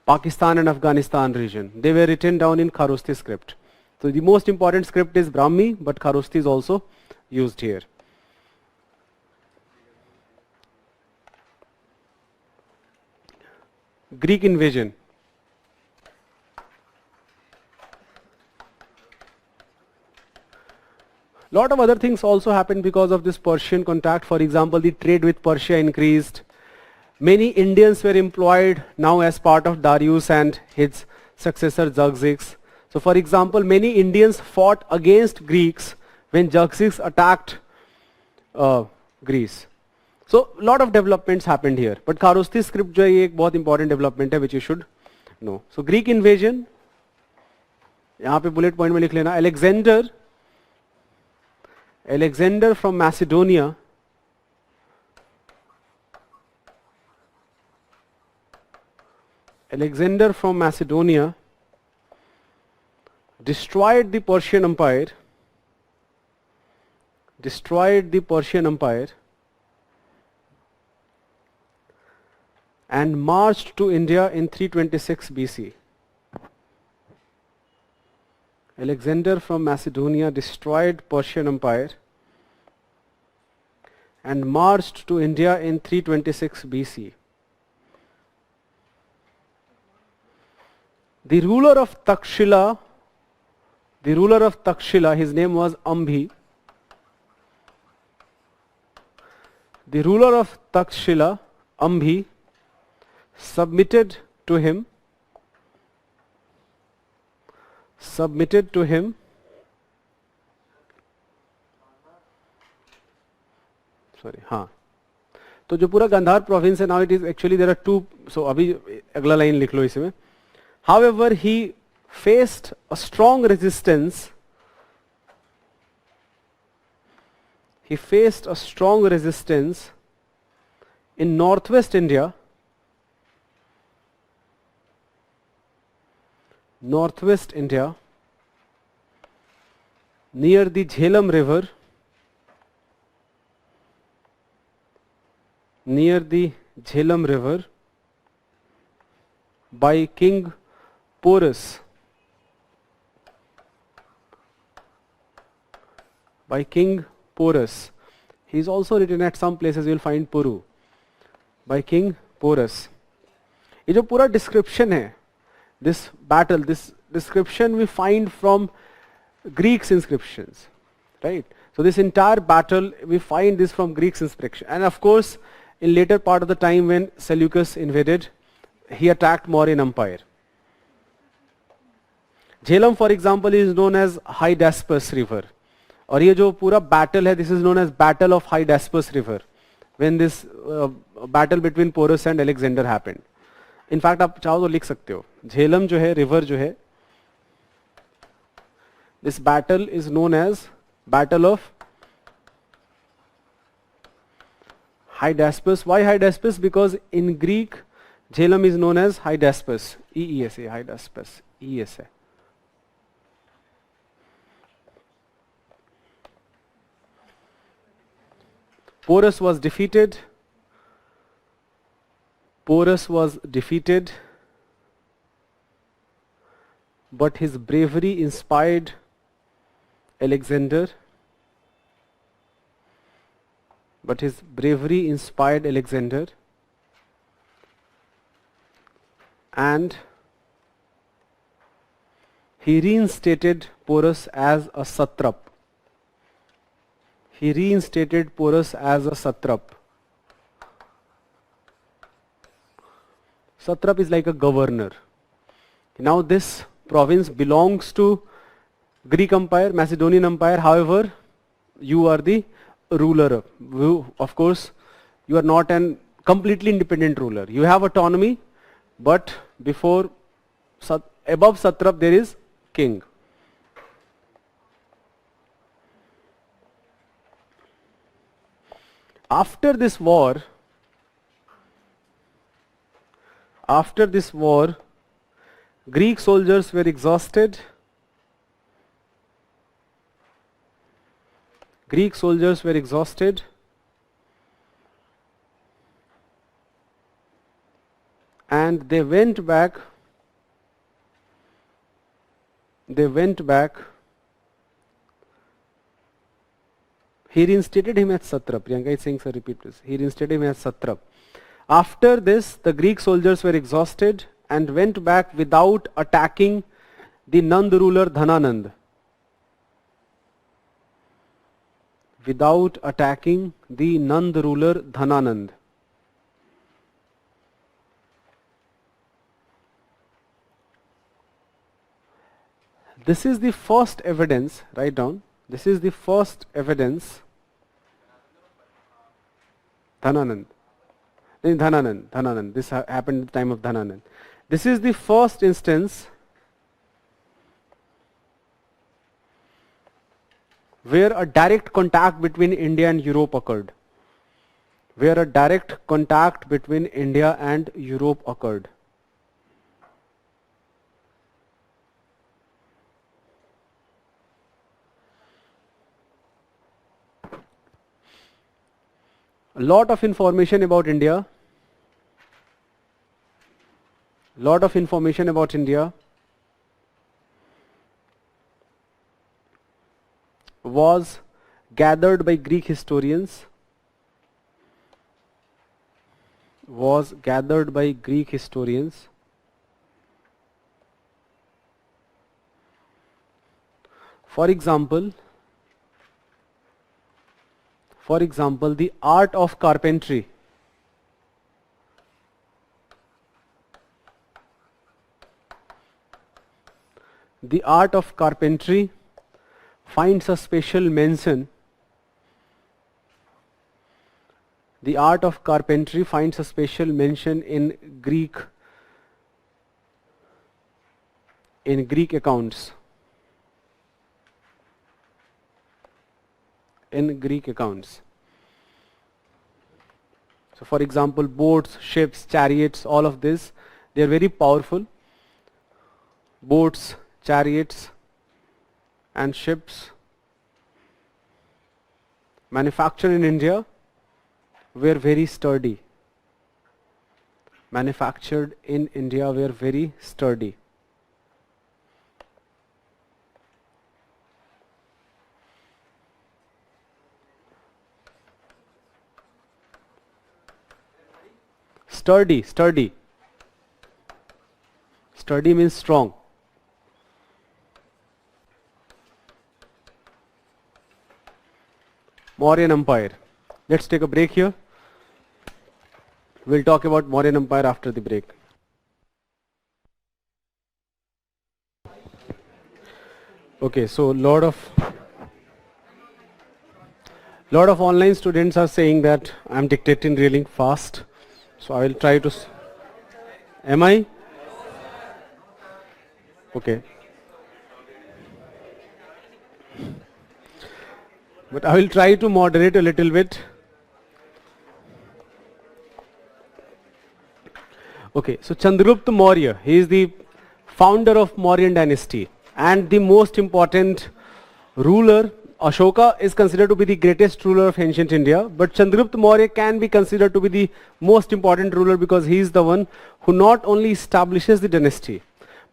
Pakistan and Afghanistan region. They were written down in Kharosthi script. So the most important script is Brahmi, but Kharosthi is also used here. Greek invasion. Lot of other things also happened because of this Persian contact. For example, the trade with Persia increased. Many Indians were employed now as part of Darius and his successor Xerxes. So for example, many Indians fought against Greeks when Xerxes attacked Greece. So lot of developments happened here. But Kharosthi script जो है ये एक बहुत important development है which you should know. So Greek invasion, यहाँ पे bullet point में लिख लेना. Alexander from Macedonia destroyed the Persian Empire and marched to India in 326 BC. Alexander from Macedonia destroyed Persian Empire and marched to India in 326 BC. The ruler of Takshila, his name was Ambhi. The ruler of Takshila, Ambhi, submitted to him तो जो पूरा Gandhara province है, now it is actually there are two, so अभी अगला line लिख लो इसमें. However, he faced a strong resistance. In northwest India, near the Jhelum River, by King Porus. He is also written at some places, you will find Puru. By King Porus. ये जो पूरा description है, this battle, this description we find from Greek inscriptions, right? So this entire battle, we find this from Greek inscription. And of course, in later part of the time when Seleucus invaded, he attacked Mauryan Empire. Jhelum, for example, is known as Hydaspes River. और ये जो पूरा battle है, this is known as Battle of Hydaspes River, when this battle between Porus and Alexander happened. In fact, आप चाहो तो लिख सकते हो, झेलम जो है, river जो है, this battle is known as Battle of Hydaspes. Why Hydaspes? Because in Greek, Jhelum is known as Hydaspes, E-E-S-A, Hydaspes, E-S-A. Porus was defeated, but his bravery inspired Alexander. And he reinstated Porus as a satrap. Satrap is like a governor. Now this province belongs to Greek Empire, Macedonian Empire. However, you are the ruler. Of course, you are not an completely independent ruler. You have autonomy, but above satrap there is king. After this war, Greek soldiers were exhausted. Greek soldiers were exhausted. And they went back. They went back. He reinstated him as Satrap. Priyanka is saying, sir, repeat please. He reinstated him as Satrap. After this, the Greek soldiers were exhausted and went back without attacking the Nand ruler Dhananand. Without attacking the Nand ruler Dhananand. This is the first evidence, write down, this is the first evidence, Dhananand. Dhananand, this happened at the time of Dhananand. This is the first instance where a direct contact between India and Europe occurred. Where a direct contact between India and Europe occurred. A lot of information about India. Lot of information about India was gathered by Greek historians. Was gathered by Greek historians. For example, the art of carpentry. The art of carpentry finds a special mention. The art of carpentry finds a special mention in Greek accounts. In Greek accounts. So for example, boats, ships, chariots, all of this, they are very powerful. Boats, chariots and ships manufactured in India were very sturdy. Manufactured in India were very sturdy. Sturdy, sturdy. Sturdy means strong. Mauryan Empire. Let's take a break here. We'll talk about Mauryan Empire after the break. Okay, so lot of online students are saying that I'm dictating really fast. So I will try to. Am I? Okay. But I will try to moderate a little bit. Okay, so Chandragupta Maurya, he is the founder of Mauryan dynasty and the most important ruler. Ashoka is considered to be the greatest ruler of ancient India, but Chandragupta Maurya can be considered to be the most important ruler because he is the one who not only establishes the dynasty,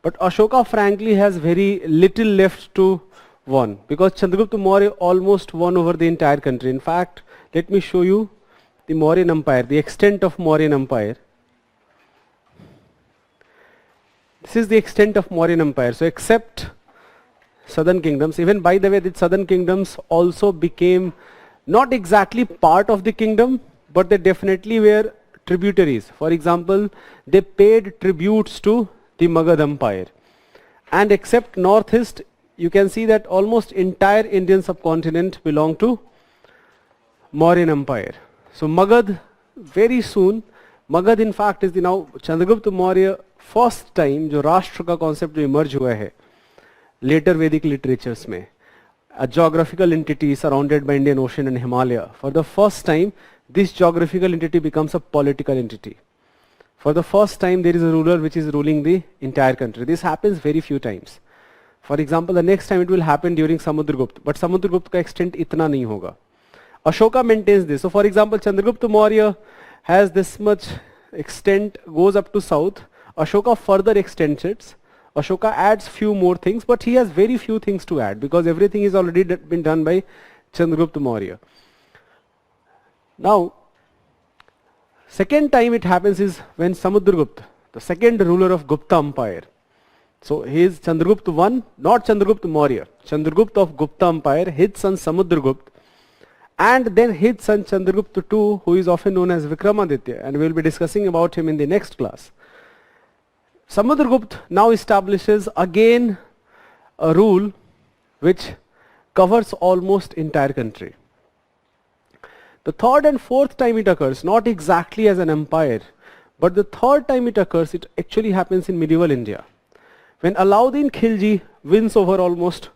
but Ashoka frankly has very little left to won because Chandragupta Maurya almost won over the entire country. In fact, let me show you the Mauryan Empire, the extent of Mauryan Empire. This is the extent of Mauryan Empire. So except southern kingdoms, even by the way, the southern kingdoms also became not exactly part of the kingdom, but they definitely were tributaries. For example, they paid tributes to the Magad Empire. And except northeast, you can see that almost entire Indian subcontinent belonged to Mauryan Empire. So Magad, very soon, Magad in fact is the now Chandragupta Maurya first time जो राष्ट्र का concept जो emerge हुआ है later Vedic literatures में, a geographical entity surrounded by Indian Ocean and Himalaya. For the first time, this geographical entity becomes a political entity. For the first time, there is a ruler which is ruling the entire country. This happens very few times. For example, the next time it will happen during Samudragupta, but Samudragupta ka extent itna nahi hoga. Ashoka maintains this. So for example, Chandragupta Maurya has this much extent, goes up to south. Ashoka further extends it. Ashoka adds few more things, but he has very few things to add because everything is already been done by Chandragupta Maurya. Now, second time it happens is when Samudragupta, the second ruler of Gupta Empire. So he is Chandragupta I, not Chandragupta Maurya. Chandragupta of Gupta Empire, his son Samudragupta, and then his son Chandragupta II, who is often known as Vikramaditya, and we will be discussing about him in the next class. Samudragupta now establishes again a rule which covers almost entire country. The third and fourth time it occurs, not exactly as an empire, but the third time it occurs, it actually happens in medieval India. When Alauddin Khilji wins over almost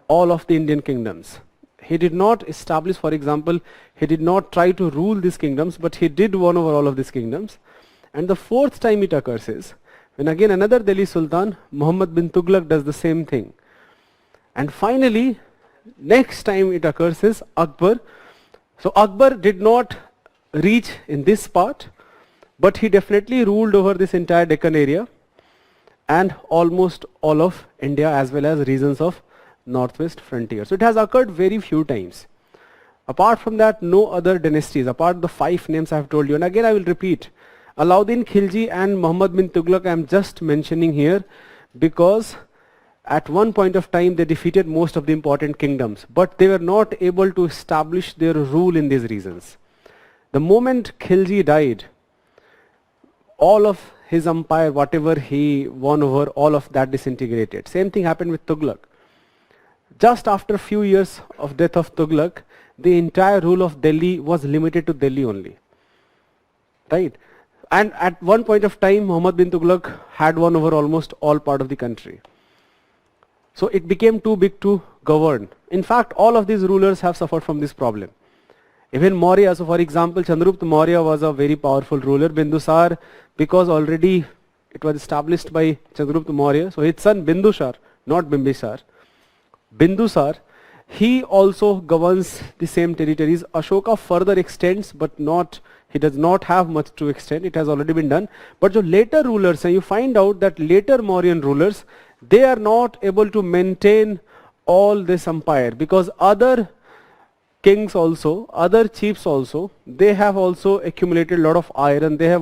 all of the Indian kingdoms. He did not establish, for example, he did not try to rule these kingdoms, but he did win over all of these kingdoms. And the fourth time it occurs is when again another Delhi Sultan, Muhammad bin Tughlaq, does the same thing. And finally, next time it occurs is Akbar. So Akbar did not reach in this part, but he definitely ruled over this entire Deccan area and almost all of India as well as regions of northwest frontier. So it has occurred very few times. Apart from that, no other dynasties, apart the 5 names I have told you. And again I will repeat, Alauddin Khilji and Muhammad bin Tughlaq I am just mentioning here because at one point of time they defeated most of the important kingdoms, but they were not able to establish their rule in these regions. The moment Khilji died, all of his empire, whatever he won over, all of that disintegrated. Same thing happened with Tughlaq. Just after a few years of death of Tughlaq, the entire rule of Delhi was limited to Delhi only. Right? And at one point of time, Muhammad bin Tughlaq had won over almost all part of the country. So it became too big to govern. In fact, all of these rulers have suffered from this problem. Even Maurya, so for example, Chandragupta Maurya was a very powerful ruler. Bindusar, because already it was established by Chandragupta Maurya, so his son Bindusar, not Bimbisar, Bindusar, he also governs the same territories. Ashoka further extends, but not, he does not have much to extend. It has already been done. But the later rulers, and you find out that later Mauryan rulers, they are not able to maintain all this empire because other kings also, other chiefs also, they have also accumulated a lot of iron. They are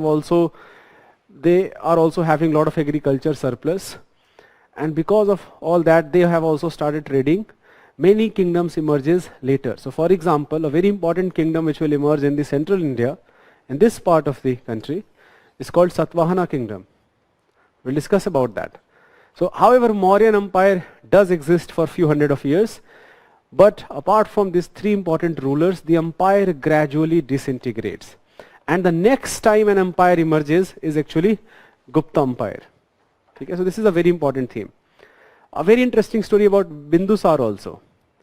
also having a lot of agriculture surplus. And because of all that, they have also started trading. Many kingdoms emerges later. So for example, a very important kingdom which will emerge in the central India, in this part of the country, is called Satvahana kingdom. We'll discuss about that. So however, Mauryan empire does exist for a few hundred of years, but apart from these 3 important rulers, the empire gradually disintegrates. And the next time an empire emerges is actually Gupta Empire. Okay, so this is a very important theme. A very interesting story about Bindusar also.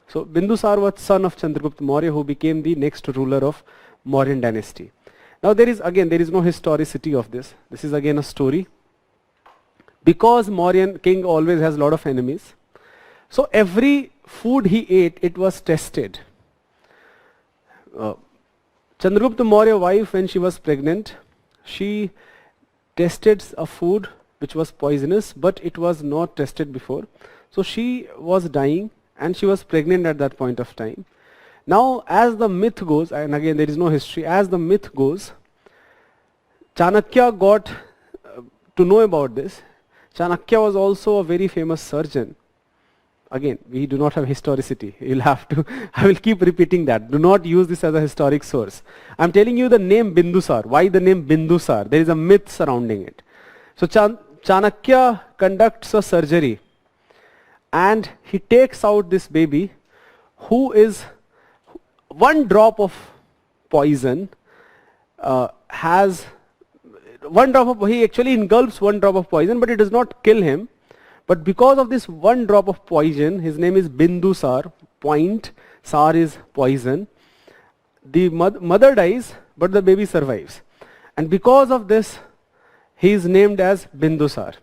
So Bindusar was son of Chandragupta Maurya, who became the next ruler of Mauryan dynasty. Now there is no historicity of this. This is again a story. Because Mauryan king always has a lot of enemies, so every food he ate, it was tested. Chandragupta Maurya wife, when she was pregnant, she tested a food which was poisonous, but it was not tested before. So she was dying and she was pregnant at that point of time. Now as the myth goes, and again there is no history, as the myth goes, Chanakya got to know about this. Chanakya was also a very famous surgeon. Again, we do not have historicity. You'll have to, I will keep repeating that. Do not use this as a historic source. I'm telling you the name Bindusar. Why the name Bindusar? There is a myth surrounding it. So Chanakya conducts a surgery and he takes out this baby who is one drop of poison he actually engulfs one drop of poison, but it does not kill him. But because of this one drop of poison, his name is Bindusar, point, Sar is poison. The mother dies, but the baby survives. And because of this, he is named as Bindusar.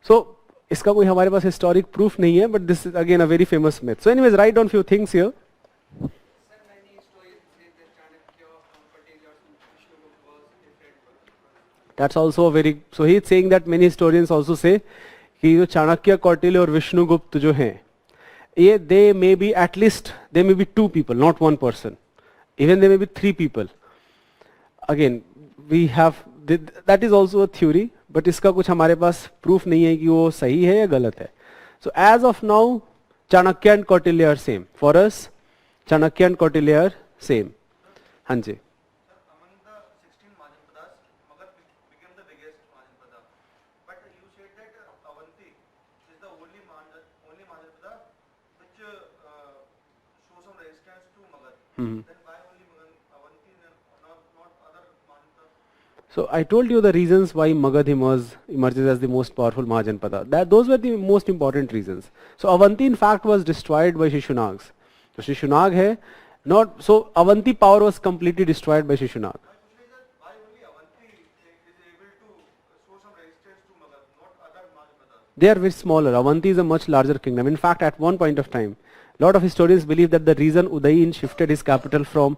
So इसका कोई हमारे पास historic proof नहीं है, but this is again a very famous myth. So anyways, write down few things here. That's also a very, so he is saying that many historians also say कि जो चाणक्य, कौटिल्य और विष्णुगुप्त जो हैं, ये they may be at least, they may be two people, not one person. Even they may be three people. Again, we have, that is also a theory, but इसका कुछ हमारे पास proof नहीं है कि वो सही है या गलत है. So as of now, Chanakya and Kautilya are same. For us, Chanakya and Kautilya are same. हाँ जी. Among the 16 Majanpadas, Magad became the biggest Majanpada. But you said that Avanti is the only Majanpada which shows some resistance to Magad. Then why only Avanti and not other Majanpadas? So I told you the reasons why Magad emerges as the most powerful Mahajanpada. Those were the most important reasons. So Avanti in fact was destroyed by Shishunags. So Shishunag hai, not, so Avanti power was completely destroyed by Shishunaग. Why only Avanti is able to show some resistance to Magad, not other Majanpadas? They are very smaller. Avanti is a much larger kingdom. In fact, at one point of time, a lot of historians believe that the reason Udayin shifted his capital from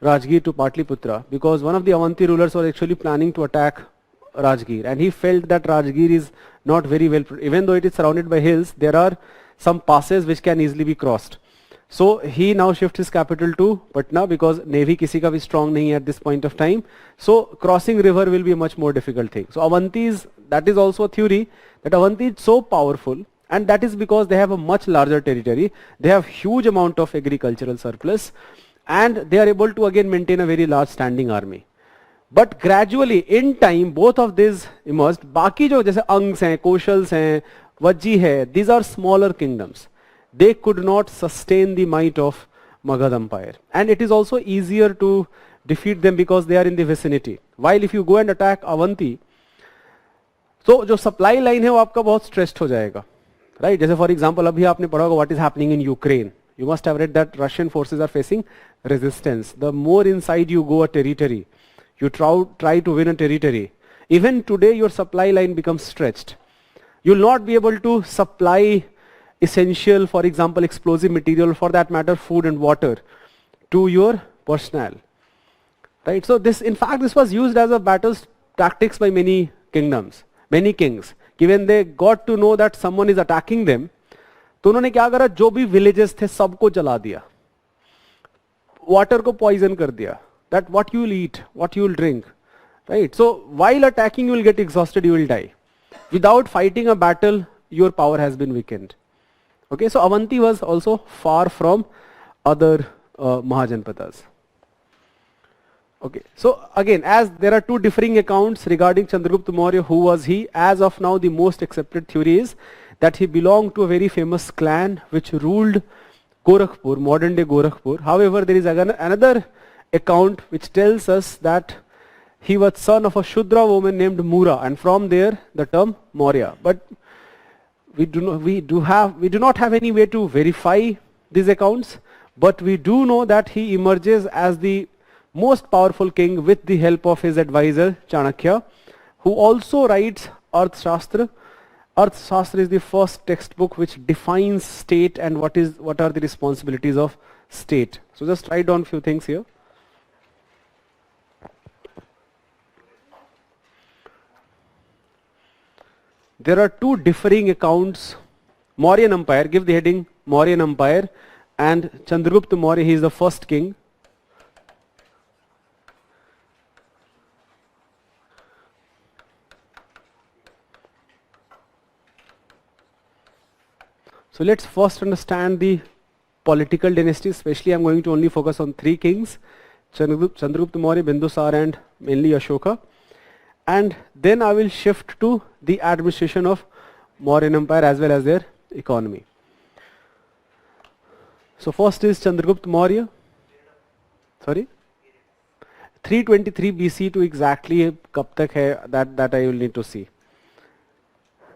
Rajgir to Patliputra, because one of the Avanti rulers was actually planning to attack Rajgir, and he felt that Rajgir is not very well, even though it is surrounded by hills, there are some passes which can easily be crossed. So he now shifts his capital to Patna because navy किसी का भी strong नहीं है at this point of time. So crossing river will be a much more difficult thing. So Avanti is, that is also a theory, that Avanti is so powerful, and that is because they have a much larger territory. They have huge amount of agricultural surplus, and they are able to again maintain a very large standing army. But gradually in time both of these emerged. बाकी जो जैसे अंग्स हैं, कौशल्स हैं, वज्जी है, these are smaller kingdoms. They could not sustain the might of Magad Empire, and it is also easier to defeat them because they are in the vicinity. While if you go and attack Avanti, so जो supply line है वो आपका बहुत stressed हो जाएगा, right? जैसे for example अभी आपने पढ़ा होगा what is happening in Ukraine. You must have read that Russian forces are facing resistance. The more inside you go a territory, you try to win a territory. Even today your supply line becomes stretched. You will not be able to supply essential, for example, explosive material, for that matter, food and water to your personnel. Right? So this, in fact, this was used as a battle tactics by many kingdoms, many kings. When they got to know that someone is attacking them, तो उन्होंने क्या करा, जो भी villages थे सबको जला दिया, water को poison कर दिया, that what you will eat, what you will drink, right? So while attacking you will get exhausted, you will die. Without fighting a battle, your power has been weakened. Okay, so Avanti was also far from other Mahajanpadas. Okay, so again, as there are two differing accounts regarding Chandragupta Maurya, who was he? As of now, the most accepted theory is that he belonged to a very famous clan which ruled Gorakhpur, modern day Gorakhpur. However, there is another account which tells us that he was son of a Shudra woman named Mura, and from there the term Maurya. But we do not have any way to verify these accounts, but we do know that he emerges as the most powerful king with the help of his advisor Chanakya, who also writes Arthashastra. Arthashastra is the first textbook which defines state and what are the responsibilities of state. So just write down few things here. There are two differing accounts. Mauryan Empire, give the heading Mauryan Empire, and Chandragupta Maurya, he is the first king. So let's first understand the political dynasty. Especially I'm going to only focus on three kings, Chandragupta Maurya, Bindusar, and mainly Ashoka. And then I will shift to the administration of Mauryan Empire as well as their economy. So first is Chandragupta Maurya. Sorry? 323 BC to exactly कब तक है, that I will need to see.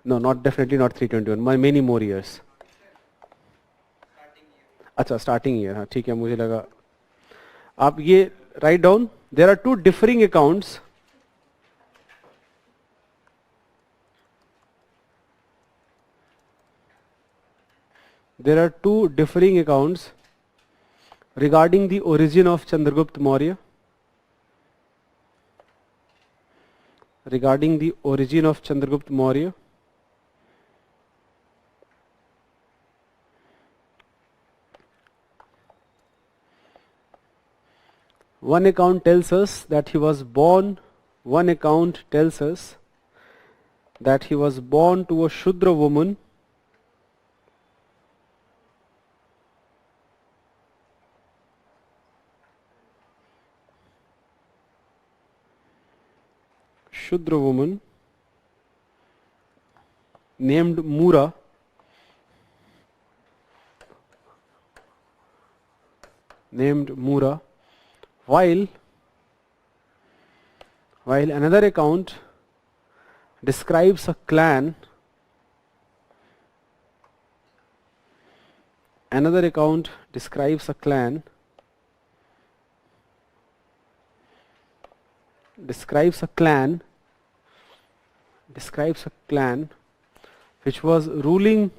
No, definitely not 321, many more years. अच्छा, starting year, हाँ ठीक है, मुझे लगा आप ये write down. There are two differing accounts. there are two differing accounts regarding the origin of Chandragupta Maurya. Regarding the origin of Chandragupta Maurya. One account tells us that he was born, one account tells us that he was born to a Shudra woman named Mura, while another account describes a clan, which was ruling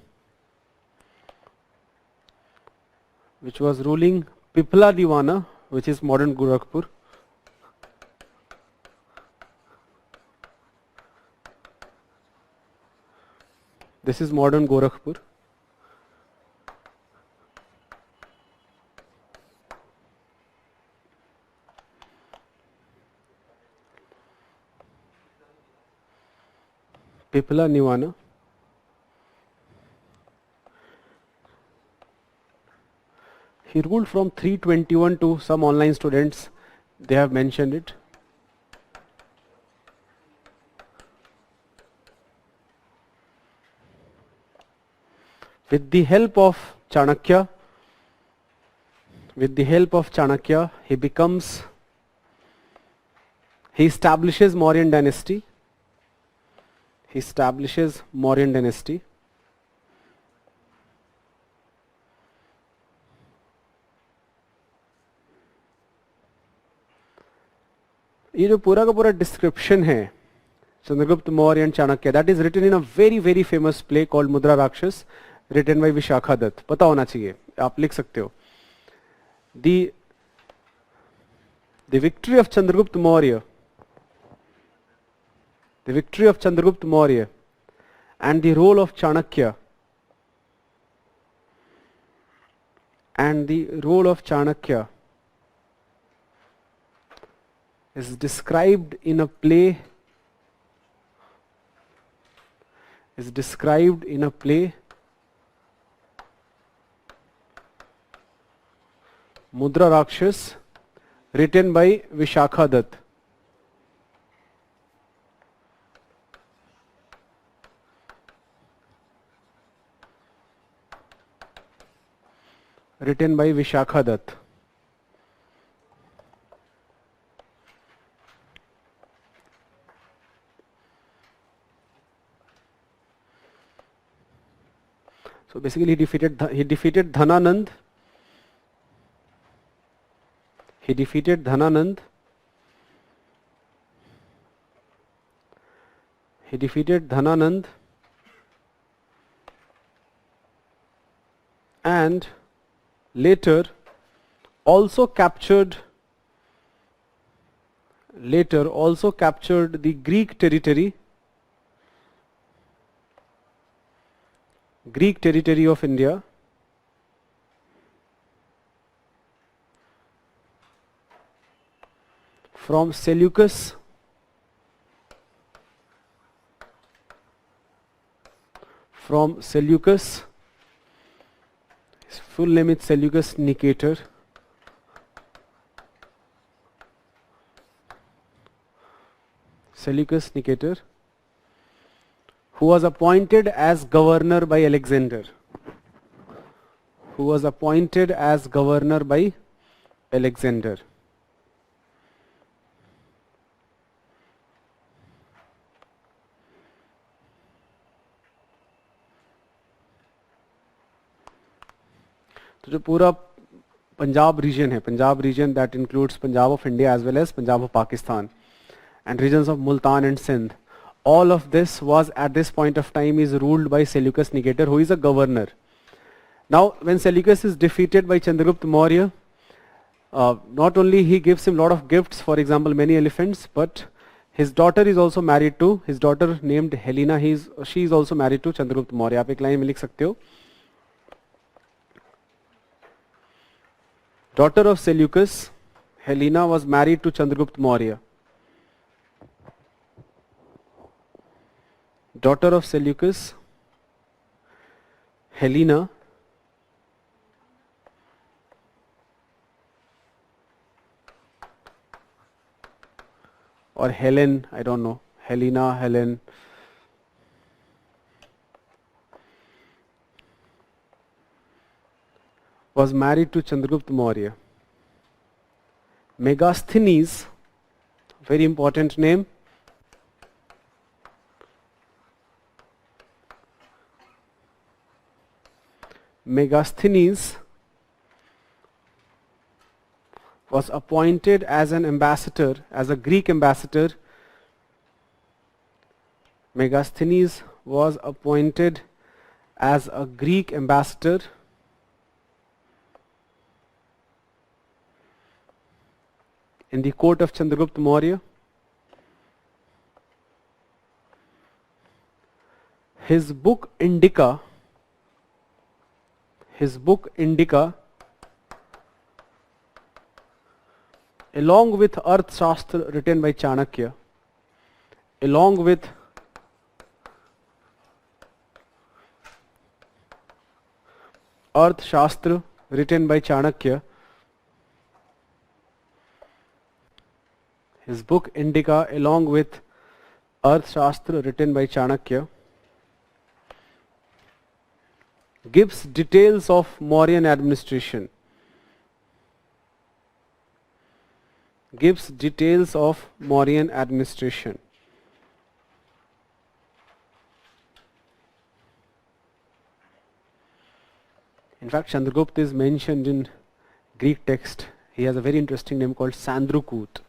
Pipla Diwana, which is modern Gorakhpur. This is modern Gorakhpur. Pipla Niwana. He ruled from 321 to some online students, they have mentioned it. With the help of Chanakya, he establishes Mauryan dynasty. ये जो पूरा का पूरा description है Chandragupta Maurya and Chanakya, that is written in a very very famous play called Mudrarakshasa, written by Vishakha Dutt. पता होना चाहिए, आप लिख सकते हो. The victory of Chandragupta Maurya, and the role of Chanakya, is described in a play, Mudra Rakshas, written by Vishakha Dutt. So basically he defeated Dhananand. And later also captured the Greek territory of India, from Seleucus his full name is Seleucus Nicator. Who was appointed as governor by Alexander. तो जो पूरा Punjab region है, Punjab region that includes Punjab of India as well as Punjab of Pakistan and regions of Multan and Sindh, all of this was at this point of time is ruled by Seleucus Nicator, who is a governor. Now, when Seleucus is defeated by Chandragupta Maurya, not only he gives him lot of gifts, for example, many elephants, but his daughter is also married to, his daughter named Helena, she is also married to Chandragupta Maurya. आप एक line में लिख सकते हो. Daughter of Seleucus, Helena was married to Chandragupta Maurya. Daughter of Seleucus, Helena or Helen, I don't know, Helena, Helen. Was married to Chandragupta Maurya. Megasthenes, very important name. Megasthenes was appointed as an ambassador, as a Greek ambassador. Megasthenes was appointed as a Greek ambassador in the court of Chandragupta Maurya. His book Indica, along with Arthashastra written by Chanakya, along with Arthashastra written by Chanakya, his book Indica along with Arthashastra written by Chanakya gives details of Mauryan administration. Gives details of Mauryan administration. In fact, Chandragupta is mentioned in Greek text. He has a very interesting name called Sandrukut.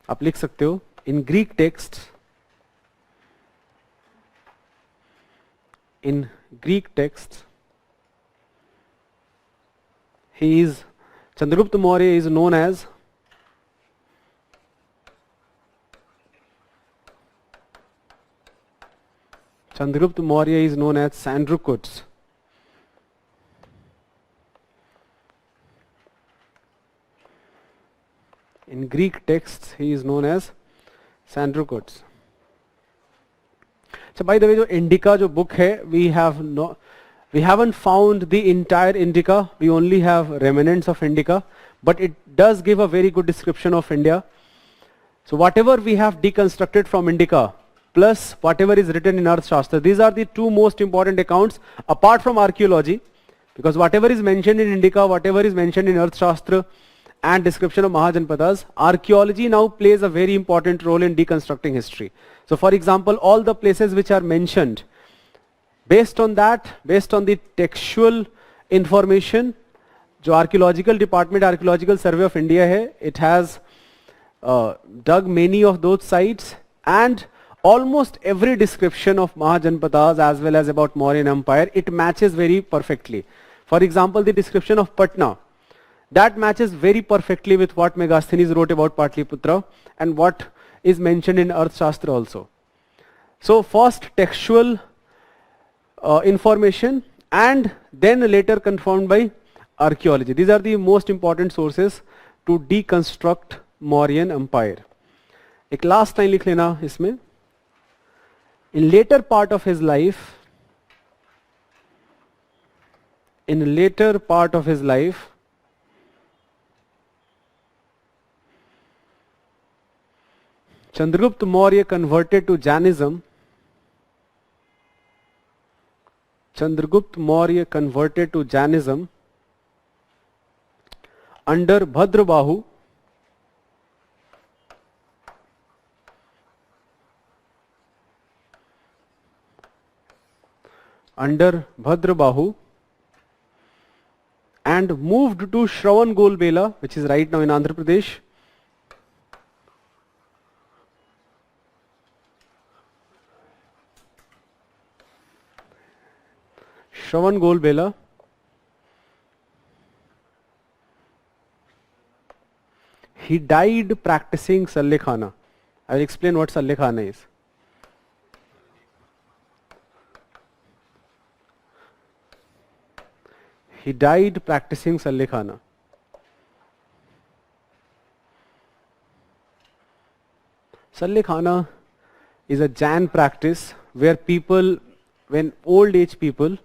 आप लिख सकते हो, in Greek texts, Chandragupta Maurya is known as Sandrukuts. In Greek texts, he is known as Sandrukuts. So, by the way, जो Indica जो book है, we haven't found the entire Indica. We only have remnants of Indica, but it does give a very good description of India. So, whatever we have deconstructed from Indica, plus whatever is written in Arthashastra, these are the two most important accounts apart from archaeology, because whatever is mentioned in Indica, whatever is mentioned in Arthashastra and description of Mahajanpadas, archaeology now plays a very important role in deconstructing history. So for example, all the places which are mentioned, based on the textual information, जो archaeological department, archaeological survey of India है, it has dug many of those sites, and almost every description of Mahajanpadas as well as about Mauryan Empire, it matches very perfectly. For example, the description of Patna, that matches very perfectly with what Megasthenes wrote about Patliputra and what is mentioned in Arthashastra also. So first textual information and then later confirmed by archaeology. These are the most important sources to deconstruct Mauryan Empire. एक last line लिख लेना इसमें. In later part of his life, Chandragupta Maurya converted to Jainism. Under Bhadrabahu. And moved to Shravangolbela, which is right now in Andhra Pradesh. Shravangolbela, He died practicing Sallekhana. I will explain what Sallekhana is. He died practicing Sallekhana. Sallekhana is a Jain practice where people, when old age people,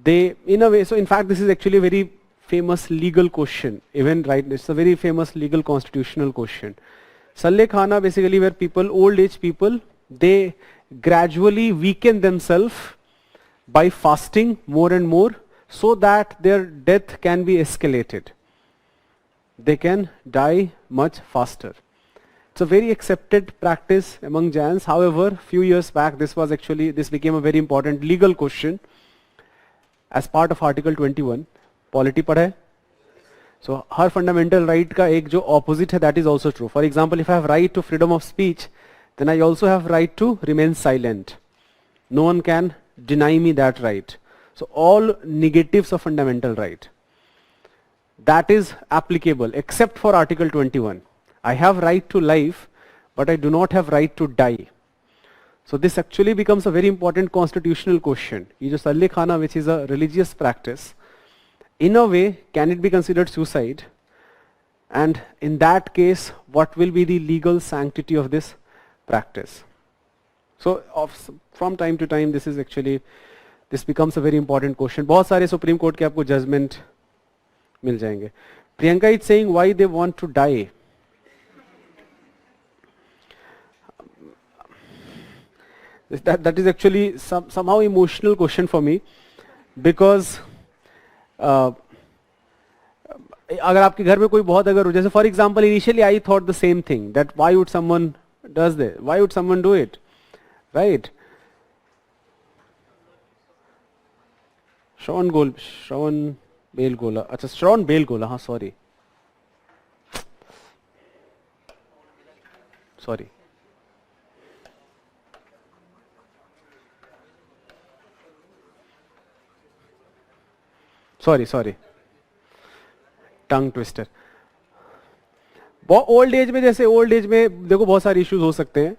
they, in a way, so in fact this is actually a very famous legal question, even right, it's a very famous legal constitutional question. Sallekhana basically where people, old age people, they gradually weaken themselves by fasting more and more so that their death can be escalated. They can die much faster. It's a very accepted practice among Jains. However, few years back this became a very important legal question as part of Article 21. Polity पढ़ा है? So her fundamental right का एक जो opposite है, that is also true. For example, if I have right to freedom of speech, then I also have right to remain silent. No one can deny me that right. So all negatives of fundamental right, that is applicable except for Article 21. I have right to life, but I do not have right to die. So this actually becomes a very important constitutional question. ये जो Sallekhana, which is a religious practice, in a way, can it be considered suicide? And in that case, what will be the legal sanctity of this practice? So from time to time, this becomes a very important question. बहुत सारे Supreme Court के आपको judgment मिल जाएंगे. Priyanka is saying why they want to die. That is actually somehow emotional question for me, because अगर आपके घर में कोई बहुत अगर जैसे for example initially I thought the same thing, that why would someone do it, right? Shravan Belgola, अच्छा Shravan Belgola, हाँ sorry. Sorry. Tongue twister. Old age में देखो बहुत सारे इश्यूज हो सकते हैं.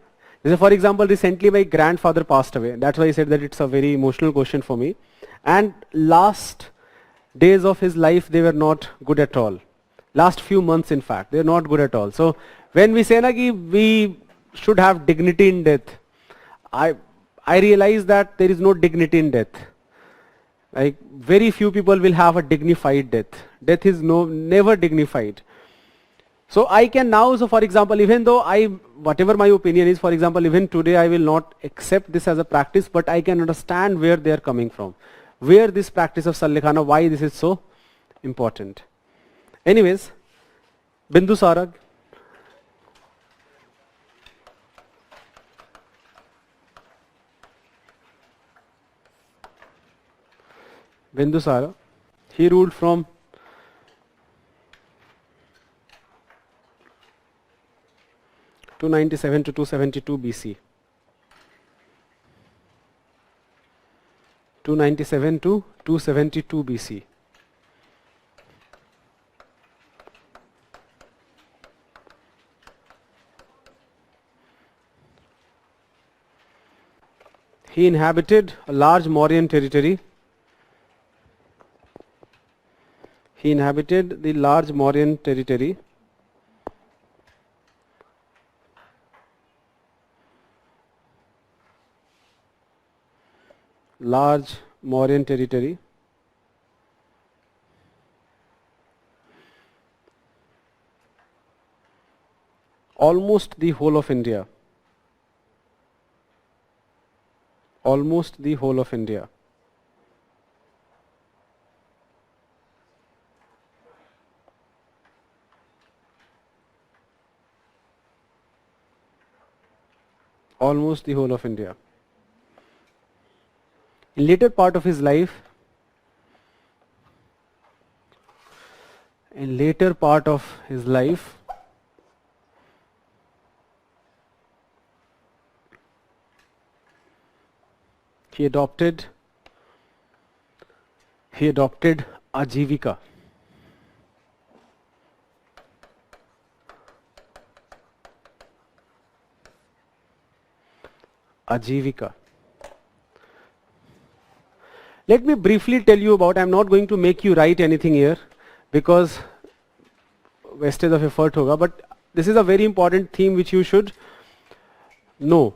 जैसे for example recently my grandfather passed away. That's why I said that it's a very emotional question for me. And last days of his life, they were not good at all. Last few months, in fact, they are not good at all. So when we say na ki we should have dignity in death, I realize that there is no dignity in death. Like very few people will have a dignified death. Death is never dignified. So I can now, so for example, even though whatever my opinion is, for example, even today I will not accept this as a practice, but I can understand where they are coming from. Where this practice of Sallekhana, why this is so important. Anyways, Bindusara. Bindusara, he ruled from (297 to 272 BC). 297 to 272 BC. He inhabited a large Mauryan territory. He inhabited the large Mauryan territory. Large Mauryan territory. Almost the whole of India. Almost the whole of India. Almost the whole of India. In later part of his life, he adopted Ajivika. Ajivika. Let me briefly tell you about, I'm not going to make you write anything here because wastage of effort hoga, but this is a very important theme which you should know.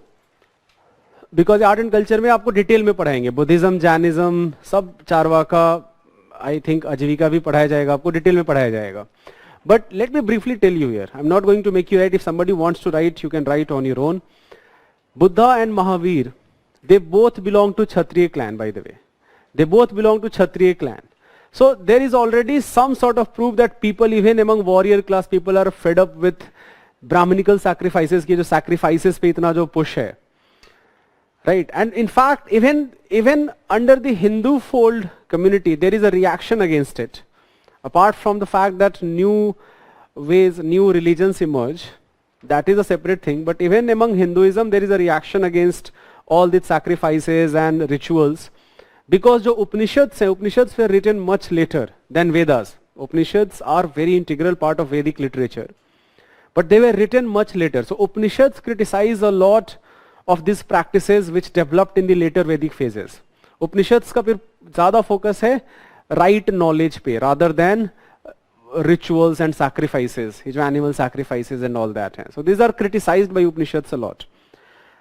Because art and culture में आपको detail में पढ़ाएंगे, Buddhism, Jainism, सब Charvaka, I think आजीविका भी पढ़ाया जाएगा, आपको डिटेल में पढ़ाया जाएगा. But let me briefly tell you here. I'm not going to make you write. If somebody wants to write, you can write on your own. Buddha and Mahavir, they both belong to Kshatriya clan, by the way. They both belong to Kshatriya clan. So there is already some sort of proof that people, even among warrior class people, are fed up with Brahminical sacrifices, ki jo sacrifices pe itna jo push hai. Right? And in fact, even under the Hindu fold community, there is a reaction against it. Apart from the fact that new ways, new religions emerge, that is a separate thing. But even among Hinduism, there is a reaction against all these sacrifices and rituals. Because the Upanishads were written much later than Vedas. Upanishads are very integral part of Vedic literature. But they were written much later. So Upanishads criticize a lot of these practices which developed in the later Vedic phases. Upanishads का फिर ज़्यादा focus है right knowledge पे, rather than rituals and sacrifices, ये जो animal sacrifices and all that है. So these are criticized by Upanishads a lot.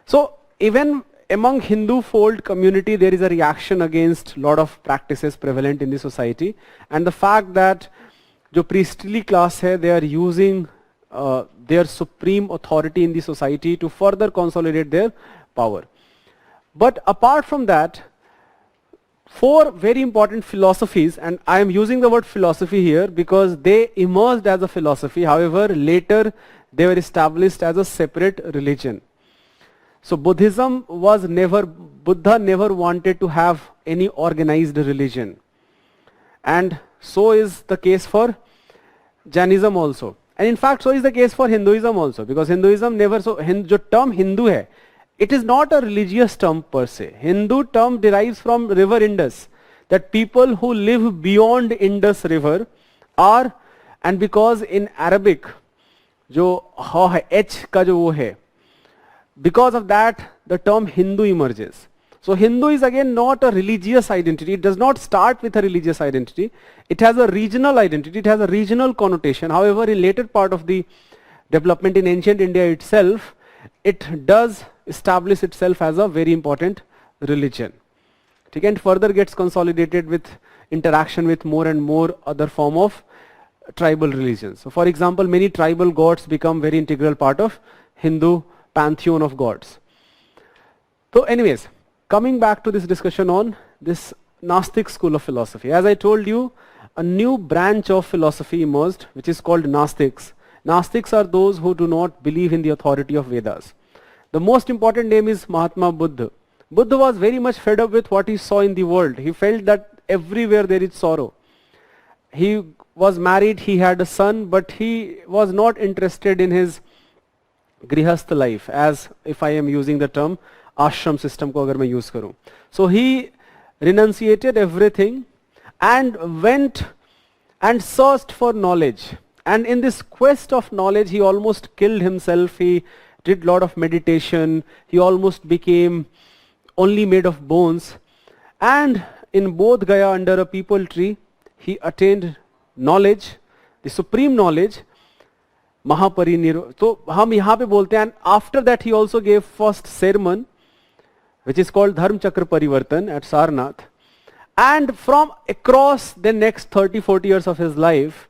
So even among Hindu fold community, there is a reaction against lot of practices prevalent in the society, and the fact that जो priestly class है, they are using their supreme authority in the society to further consolidate their power. But apart from that, four very important philosophies, and I am using the word philosophy here because they emerged as a philosophy, however later they were established as a separate religion. So Buddha never wanted to have any organized religion, and so is the case for Jainism also, and in fact so is the case for Hinduism also, because Hinduism never, so जो term Hindu है, it is not a religious term per se. Hindu term derives from river Indus, that people who live beyond Indus river are, and because in Arabic जो ha है, H का जो वो है, because of that the term Hindu emerges. So Hindu is again not a religious identity. It does not start with a religious identity. It has a regional identity. It has a regional connotation. However, in later part of the development in ancient India itself, it does establish itself as a very important religion. Okay, and further gets consolidated with interaction with more and more other form of tribal religions. So for example, many tribal gods become very integral part of Hindu pantheon of gods. So anyways, coming back to this discussion on this Gnostic school of philosophy. As I told you, a new branch of philosophy emerged which is called Gnostics. Gnostics are those who do not believe in the authority of Vedas. The most important name is Mahatma Buddha. Buddha was very much fed up with what he saw in the world. He felt that everywhere there is sorrow. He was married, he had a son, but he was not interested in his grihastha life, as if I am using the term ashram system ko agar main use karu. So he renunciated everything and went and searched for knowledge. And in this quest of knowledge, he almost killed himself. He did lot of meditation. He almost became only made of bones. And in Bodh Gaya, under a peepal tree, he attained knowledge, the supreme knowledge, Mahaparinirvana. So हम यहाँ पे बोलते हैं, and after that he also gave first sermon, which is called Dharm Chakra Parivartan at Sarnath. And from across the next 30-40 years of his life,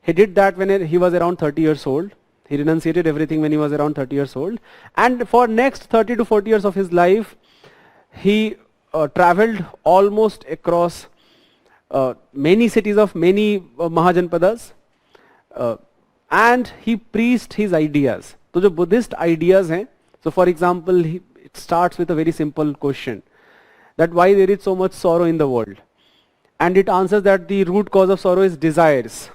he did that when he was around 30 years old. He renunciated everything when he was around 30 years old. And for next 30 to 40 years of his life, he traveled almost across many cities of many Mahajanpadas. And he preached his ideas. So the Buddhist ideas हैं, so for example, it starts with a very simple question, that why there is so much sorrow in the world. And it answers that the root cause of sorrow is desires.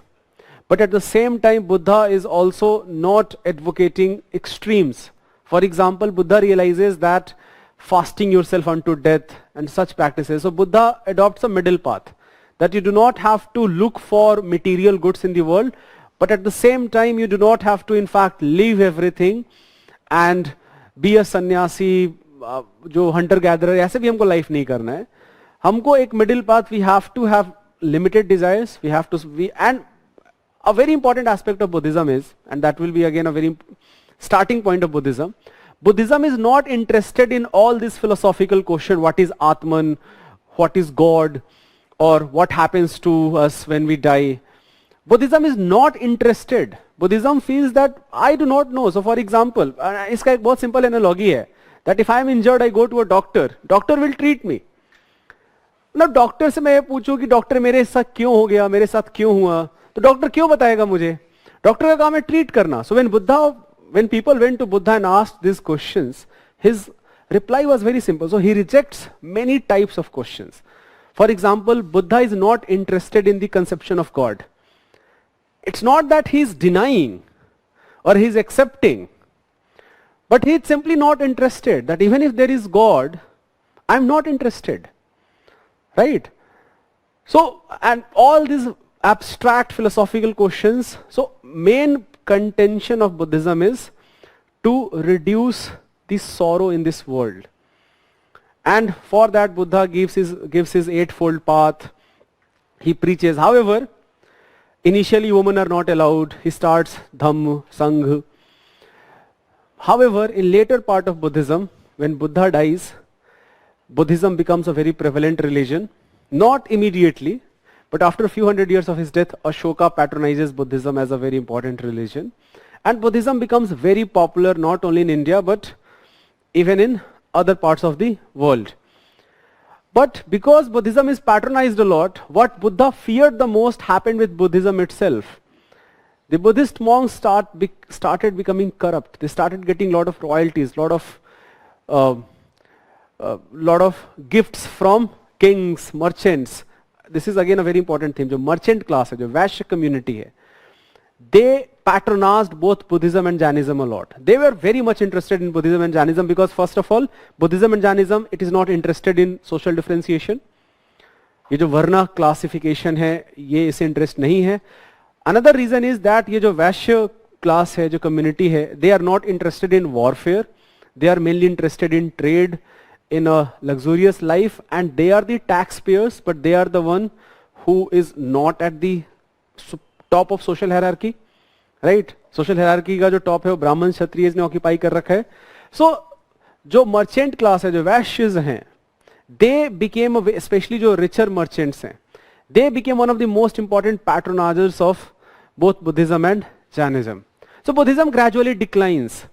But at the same time, Buddha is also not advocating extremes. For example, Buddha realizes that fasting yourself unto death and such practices. So Buddha adopts a middle path, that you do not have to look for material goods in the world, but at the same time you do not have to in fact leave everything and be a sannyasi, जो hunter gatherer ऐसे भी हमको life नहीं करना है. हमको एक middle path, we have to have limited desires, we have to and a very important aspect of Buddhism is, and that will be again a very starting point of Buddhism, Buddhism is not interested in all this philosophical question, what is Atman, what is God, or what happens to us when we die. Buddhism is not interested. Buddhism feels that I do not know. So for example, इसका एक बहुत simple analogy है, that if I am injured, I go to a doctor, doctor will treat me. ना doctor से मैं ये पूछूं कि डॉक्टर मेरे साथ क्यों हो गया, मेरे साथ क्यों हुआ, तो डॉक्टर क्यों बताएगा मुझे? डॉक्टर का काम है ट्रीट करना. सो when people went to Buddha and asked these questions, his reply was very simple. So he rejects many types of questions. For example, Buddha is not interested in the conception of God. It's not that he is denying or he is accepting, but he is simply not interested. That even if there is God, I am not interested. Right? So, and all these abstract philosophical questions, so main contention of Buddhism is to reduce the sorrow in this world. And for that Buddha gives his eightfold path. He preaches. However, initially women are not allowed. He starts Dhamma, Sangha. However, in later part of Buddhism, when Buddha dies, Buddhism becomes a very prevalent religion. Not immediately, but after a few hundred years of his death, Ashoka patronizes Buddhism as a very important religion. And Buddhism becomes very popular not only in India, but even in other parts of the world. But because Buddhism is patronized a lot, what Buddha feared the most happened with Buddhism itself. The Buddhist monks started becoming corrupt. They started getting a lot of royalties, lot of gifts from kings, merchants. This is again a very important theme. जो merchant class है, जो वैश्य community है, they patronized both Buddhism and Jainism a lot. They were very much interested in Buddhism and Jainism because first of all, Buddhism and Jainism, it is not interested in social differentiation. ये जो वर्णा classification है, ये इसे interest नहीं है. Another reason is that ये जो वैश्य class है, जो community है, they are not interested in warfare. They are mainly interested in trade, in a luxurious life, and they are the taxpayers, but they are the one who is not at the top of social hierarchy, right? Social hierarchy का जो top है वो ब्राह्मण क्षत्रिय ने occupy कर रखा है. So जो merchant class है, जो वैश्यज हैं, they became, especially जो richer merchants हैं, they became one of the most important patronizers of both Buddhism and Jainism. So Buddhism gradually declines.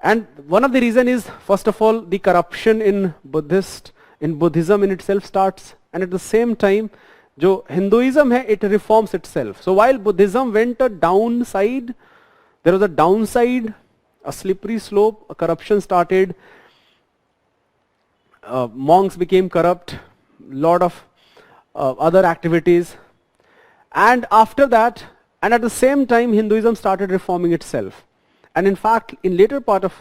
And one of the reason is, first of all, the corruption in Buddhism in itself starts, and at the same time, जो Hinduism है, it reforms itself. So while Buddhism went a downside, there was a downside, a slippery slope, a corruption started, monks became corrupt, lot of other activities, and after that, and at the same time, Hinduism started reforming itself. And in fact, in later part of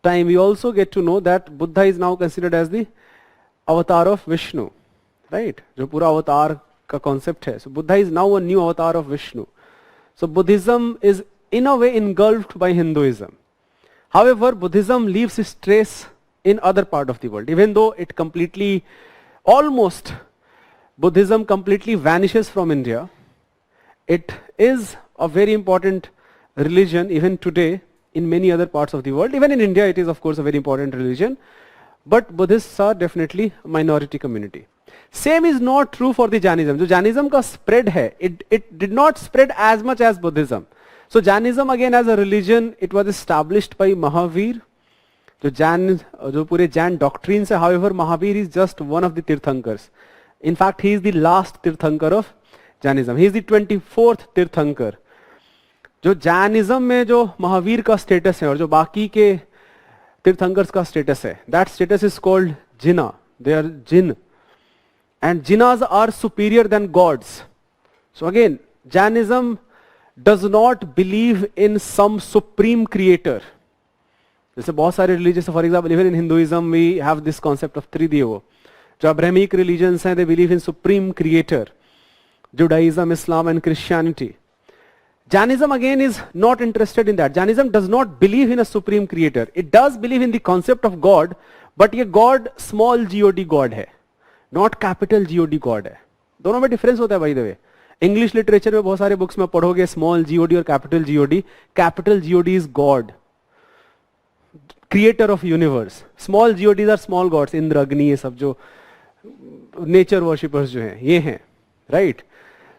time, we also get to know that Buddha is now considered as the avatar of Vishnu, right? जो पूरा अवतार का concept है. So Buddha is now a new avatar of Vishnu. So Buddhism is in a way engulfed by Hinduism. However, Buddhism leaves its trace in other part of the world, even though it completely, almost, Buddhism completely vanishes from India. It is a very important religion even today in many other parts of the world. Even in India, it is of course a very important religion, but Buddhists are definitely a minority community. Same is not true for the Jainism. जो Jainism का spread है, it did not spread as much as Buddhism. So Jainism again as a religion, it was established by Mahavir. जो पूरे Jain doctrines है, however, Mahavir is just one of the Tirthankars. In fact, he is the last Tirthankar of Jainism. He is the 24th Tirthankar. जो Jainism में जो महावीर का status है और जो बाकी के तीर्थंकर्स का स्टेटस है, that status is called Jina. They are Jin, and Jinas are superior than gods. So again, Jainism does not believe in some supreme creator. जैसे बहुत सारे religious, for example even in Hinduism we have this concept of Tridev. जो Abrahamic religions हैं, they believe in supreme creator. Judaism, Islam and Christianity. Jainism again is not interested in that. Jainism does not believe in a supreme creator. It does believe in the concept of God, but ये God small God God है, not capital God God है. दोनों में difference होता है by the way. English literature में बहुत सारे books में पढ़ोगे small God और capital God. Capital God is God, creator of universe. Small gods are small gods. Indra, Agni, ये सब जो nature worshippers जो हैं, ये हैं, right?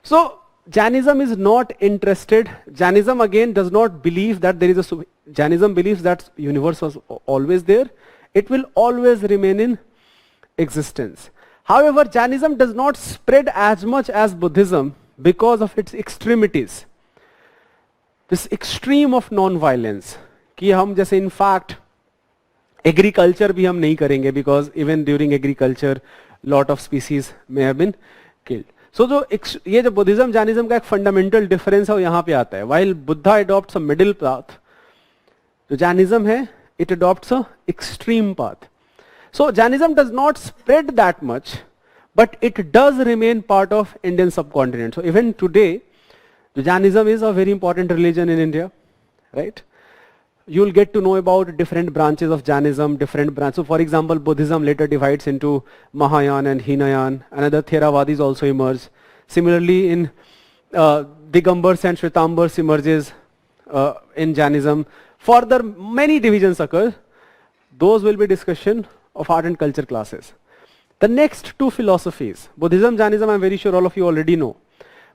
So Jainism is not interested. Jainism again does not believe that there is a. Jainism believes that universe was always there. It will always remain in existence. However, Jainism does not spread as much as Buddhism because of its extremities. This extreme of non-violence. कि हम जैसे in fact agriculture भी हम नहीं करेंगे because even during agriculture lot of species may have been killed. So ये जो Buddhism Jainism का एक फंडामेंटल डिफरेंस है वो यहाँ पे आता है. While Buddha adopts a middle path, जो जैनिज्म है it adopts a extreme path. So Jainism does not spread that much, but it does remain part of Indian subcontinent. So even today, Jainism is a very important religion in India, right? You will get to know about different branches of Jainism, different branches. So for example, Buddhism later divides into Mahayana and Hinayan. Another Theravadis also emerge. Similarly, in Digambars and Shvetambars emerges in Jainism. Further, many divisions occur. Those will be discussion of art and culture classes. The next two philosophies, Buddhism, Jainism, I'm very sure all of you already know.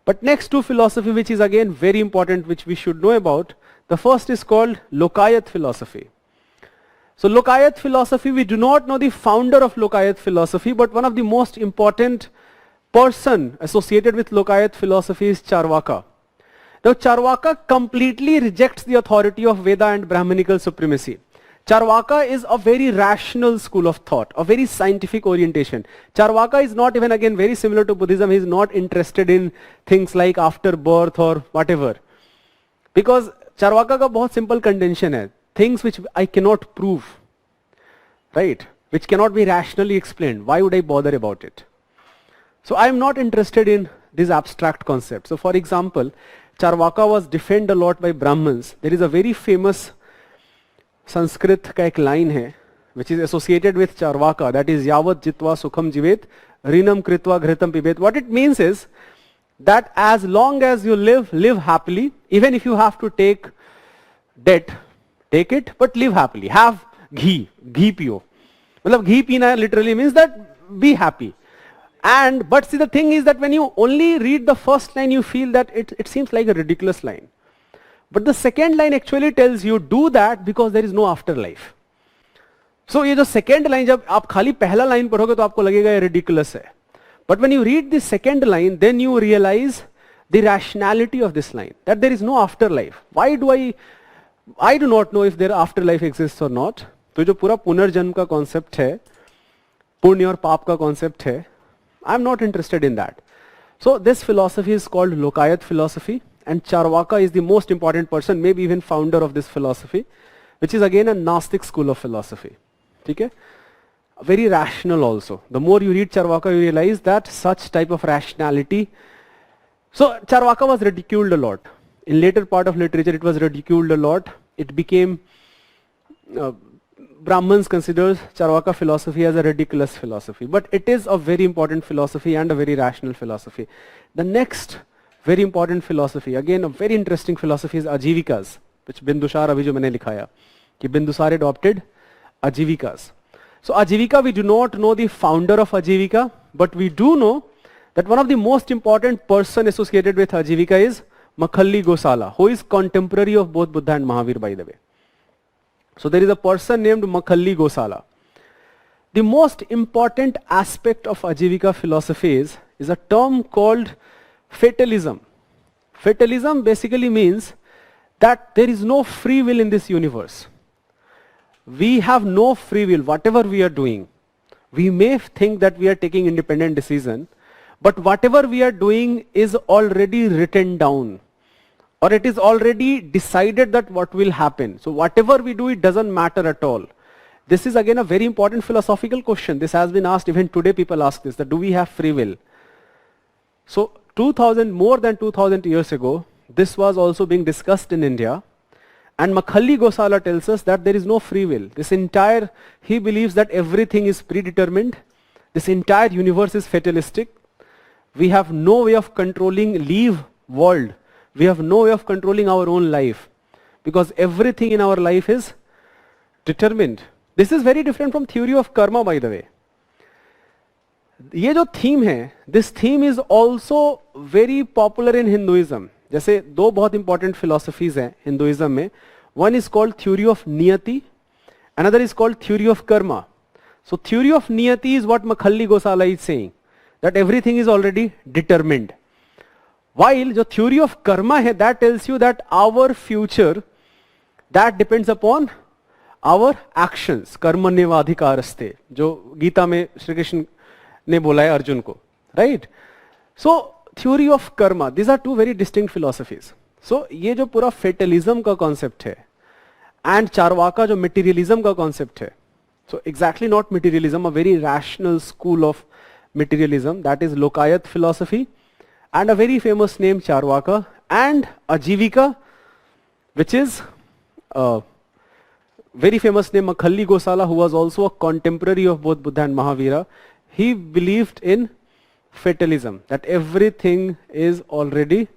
But next two philosophy, which is again very important, which we should know about. The first is called Lokayat philosophy. So Lokayat philosophy, we do not know the founder of Lokayat philosophy, but one of the most important person associated with Lokayat philosophy is Charvaka. Now Charvaka completely rejects the authority of Veda and Brahmanical supremacy. Charvaka is a very rational school of thought, a very scientific orientation. Charvaka is not even again very similar to Buddhism. He is not interested in things like after birth or whatever. Because Charvaka का बहुत simple contention है. Things which I cannot prove, right? Which cannot be rationally explained. Why would I bother about it? So I am not interested in this abstract concept. So for example, Charvaka was defended a lot by Brahmins. There is a very famous Sanskrit का एक line है, which is associated with Charvaka, that is Yavat Jitva Sukham Jivet Rinam Kritva Ghritam Pibet. What it means is that as long as you live happily, even if you have to take debt, take it, but live happily. Have ghee piyo. Matlab ghee pina literally means that be happy. But see, the thing is that when you only read the first line, you feel that it seems like a ridiculous line. But the second line actually tells you do that because there is no afterlife. So ये जो second line, जब आप खाली पहला line पढ़ोगे तो आपको लगेगा ये ridiculous है. But when you read the second line, then you realize the rationality of this line, that there is no afterlife. Why do I do not know if there afterlife exists or not. तो जो पूरा पुनर्जन्म का concept है, पुण्य और पाप का concept है, I am not interested in that. So this philosophy is called Lokayat philosophy, and Charvaka is the most important person, maybe even founder of this philosophy, which is again a Gnostic school of philosophy. Okay? Very rational also. The more you read Charvaka, you realize that such type of rationality. So Charvaka was ridiculed a lot. In later part of literature, it was ridiculed a lot. It became, Brahmins consider Charvaka philosophy as a ridiculous philosophy. But it is a very important philosophy and a very rational philosophy. The next very important philosophy, again a very interesting philosophy, is Ajivikas, which Bindusar abhi jo maine likhaya, ki Bindusar adopted Ajivikas. So Ajivika, we do not know the founder of Ajivika, but we do know that one of the most important person associated with Ajivika is Makhalli Gosala, who is contemporary of both Buddha and Mahavir, by the way. So there is a person named Makhalli Gosala. The most important aspect of Ajivika philosophy is a term called fatalism. Fatalism basically means that there is no free will in this universe. We have no free will, whatever we are doing. We may think that we are taking independent decision, but whatever we are doing is already written down, or it is already decided that what will happen. So whatever we do, it doesn't matter at all. This is again a very important philosophical question. This has been asked, even today people ask this, that do we have free will? So more than 2000 years ago, this was also being discussed in India. And Makhalli Gosala tells us that there is no free will. He believes that everything is predetermined. This entire universe is fatalistic. We have no way of controlling leave world. We have no way of controlling our own life. Because everything in our life is determined. This is very different from theory of karma, by the way. ये जो theme है, this theme is also very popular in Hinduism. जैसे दो बहुत important philosophies हैं Hinduism में. One is called theory of niyati, another is called theory of karma. So theory of niyati is what Makhalli Gosala is saying, that everything is already determined. While the theory of karma hai, that tells you that our future, that depends upon our actions. Karmanyeva adhikaraste, जो गीता में श्री कृष्ण ने बोला है अर्जुन को, right? So theory of karma, these are two very distinct philosophies. So ये जो पूरा fatalism का concept है, and चारवाका जो materialism का concept है, so exactly not materialism, a very rational school of materialism, that is Lokayat philosophy, and a very famous name Charvaka, and Ajivika, which is a very famous name Makhalli Gosala, who was also a contemporary of both Buddha and Mahavira. He believed in fatalism, that everything is already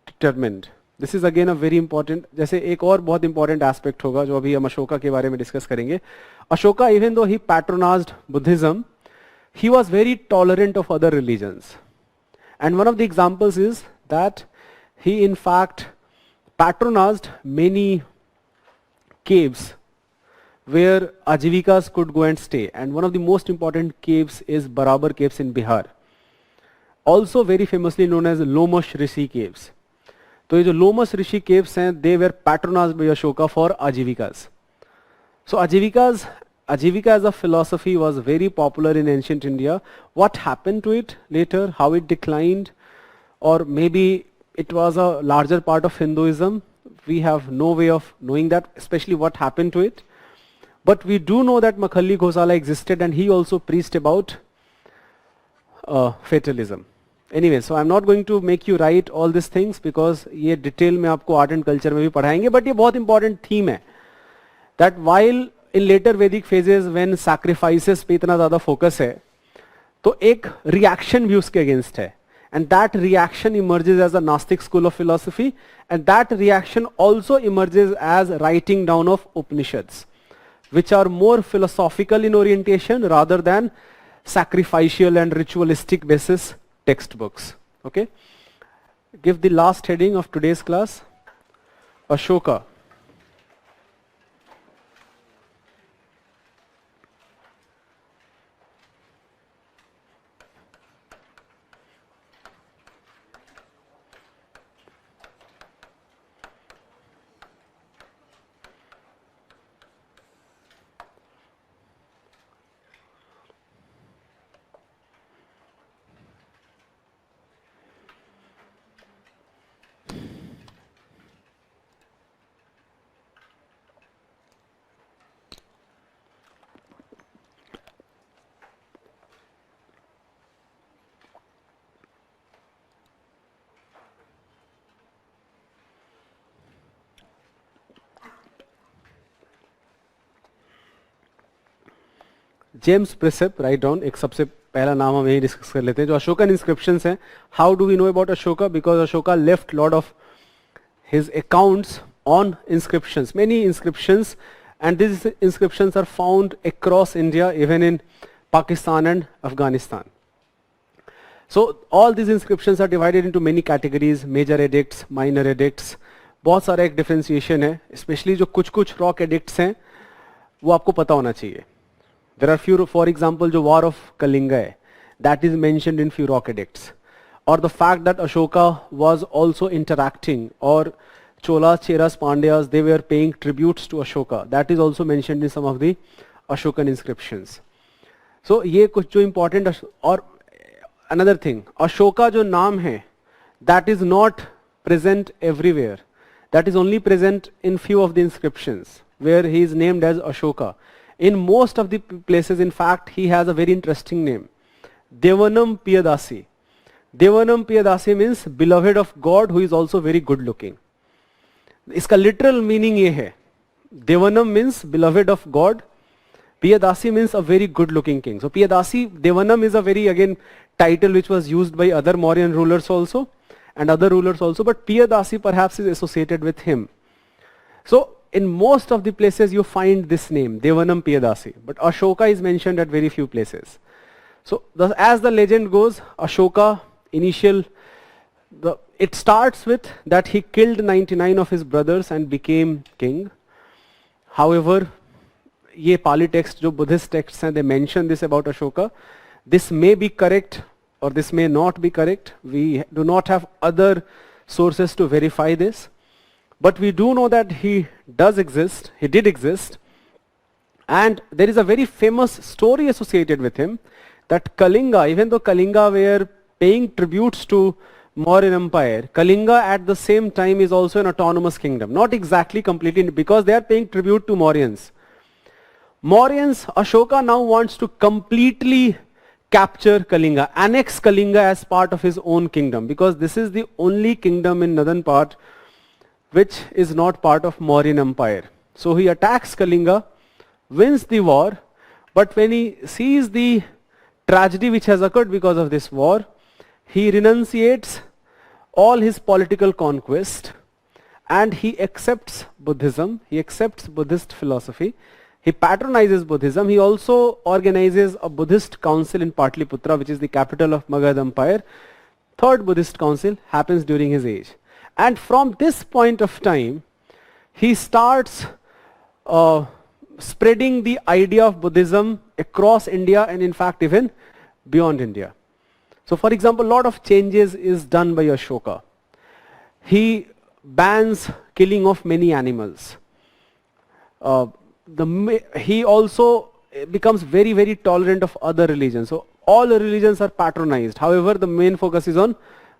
determined. This is again a very important, जैसे एक और बहुत important aspect होगा जो अभी हम अशोका के बारे में discuss करेंगे. Ashoka, even though he patronized Buddhism, he was very tolerant of other religions. And one of the examples is that he in fact patronized many caves where Ajivikas could go and stay. And one of the most important caves is Barabar caves in Bihar. Also very famously known as Lomash Rishi caves. So these Lomash Rishi caves, they were patronized by Ashoka for Ajivikas. So Ajivika as a philosophy was very popular in ancient India. What happened to it later, how it declined, or maybe it was a larger part of Hinduism, we have no way of knowing that, especially what happened to it. But we do know that Makhalli Gosala existed and he also preached about fatalism. Anyway, so I'm not going to make you write all these things because ये detail में आपको art and culture में भी पढ़ाएंगे, but ये बहुत important theme है. That while in later Vedic phases when sacrifices पे इतना ज़्यादा focus है, तो एक reaction भी उसके against है. And that reaction emerges as a Gnostic school of philosophy, and that reaction also emerges as writing down of Upanishads, which are more philosophical in orientation rather than sacrificial and ritualistic basis textbooks. Okay? Give the last heading of today's class, Ashoka. James Prinsep, write down, एक सबसे पहला नाम हम यही discuss कर लेते हैं. जो अशोकन इंस्क्रिप्शंस हैं, how do we know about Ashoka? Because Ashoka left lot of his accounts on inscriptions, many inscriptions, and this inscriptions are found across India, even in Pakistan and Afghanistan. So all these inscriptions are divided into many categories, major edicts, minor edicts. बहुत सारा एक differentiation है, especially जो कुछ rock edicts हैं, वो आपको पता होना चाहिए. There are few, for example, जो War of Kalinga है, that is mentioned in few rock edicts. Or the fact that Ashoka was also interacting, or Cholas, Cheras, Pandyas, they were paying tributes to Ashoka. That is also mentioned in some of the Ashokan inscriptions. So ये कुछ जो important, और another thing, Ashoka जो नाम है, that is not present everywhere. That is only present in few of the inscriptions where he is named as Ashoka. In most of the places, in fact, he has a very interesting name, Devanam Piyadasi. Devanam Piyadasi means beloved of God who is also very good looking. इसका literal meaning ये है. Devanam means beloved of God. Piyadasi means a very good looking king. So Piyadasi, Devanam is a very again title which was used by other Mauryan rulers also and other rulers also, but Piyadasi perhaps is associated with him. So in most of the places you find this name, Devanam Piyadasi, but Ashoka is mentioned at very few places. So as the legend goes, Ashoka it starts with that he killed 99 of his brothers and became king. However, ये Pali text जो Buddhist texts हैं, they mention this about Ashoka. This may be correct or this may not be correct. We do not have other sources to verify this. But we do know that he does exist, he did exist. And there is a very famous story associated with him that Kalinga, even though Kalinga were paying tributes to Mauryan Empire, Kalinga at the same time is also an autonomous kingdom. Not exactly completely, because they are paying tribute to Mauryans. Ashoka now wants to completely capture Kalinga, annex Kalinga as part of his own kingdom, because this is the only kingdom in northern part which is not part of Mauryan Empire. So he attacks Kalinga, wins the war, but when he sees the tragedy which has occurred because of this war, he renunciates all his political conquest and he accepts Buddhism, he accepts Buddhist philosophy, he patronizes Buddhism, he also organizes a Buddhist council in Patliputra, which is the capital of Magad Empire. Third Buddhist council happens during his age. And from this point of time, he starts spreading the idea of Buddhism across India and in fact even beyond India. So for example, a lot of changes is done by Ashoka. He bans killing of many animals. He also becomes very, very tolerant of other religions. So all religions are patronized. However, the main focus is on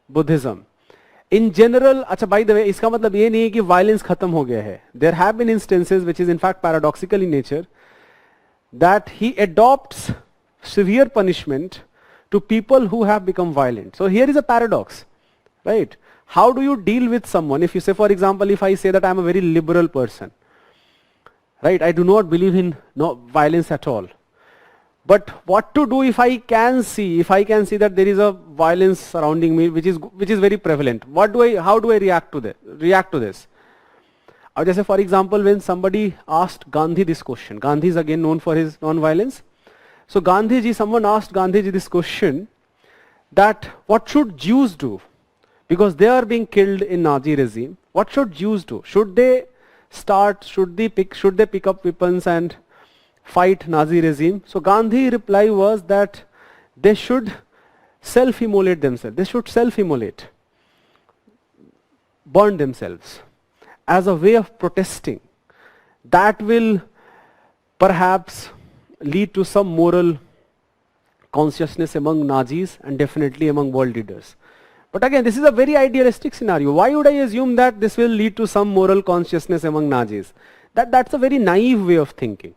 Buddhism. In general, अच्छा by the way, इसका मतलब ये नहीं है कि violence खत्म हो गया है. There have been instances, which is in fact paradoxical in nature, that he adopts severe punishment to people who have become violent. So here is a paradox, right? How do you deal with someone? If you say, for example, if I say that I am a very liberal person, right? I do not believe in violence at all. But what to do if I can see that there is a violence surrounding me which is very prevalent? How do I react to this? Or just say, for example, when somebody asked Gandhi this question, Gandhi is again known for his non-violence. So someone asked Gandhiji this question, that what should Jews do? Because they are being killed in Nazi regime. What should Jews do? Should they pick up weapons and fight Nazi regime? So Gandhi's reply was that they should self-immolate themselves. They should self-immolate, burn themselves as a way of protesting. That will perhaps lead to some moral consciousness among Nazis and definitely among world leaders. But again, this is a very idealistic scenario. Why would I assume that this will lead to some moral consciousness among Nazis? That's a very naive way of thinking.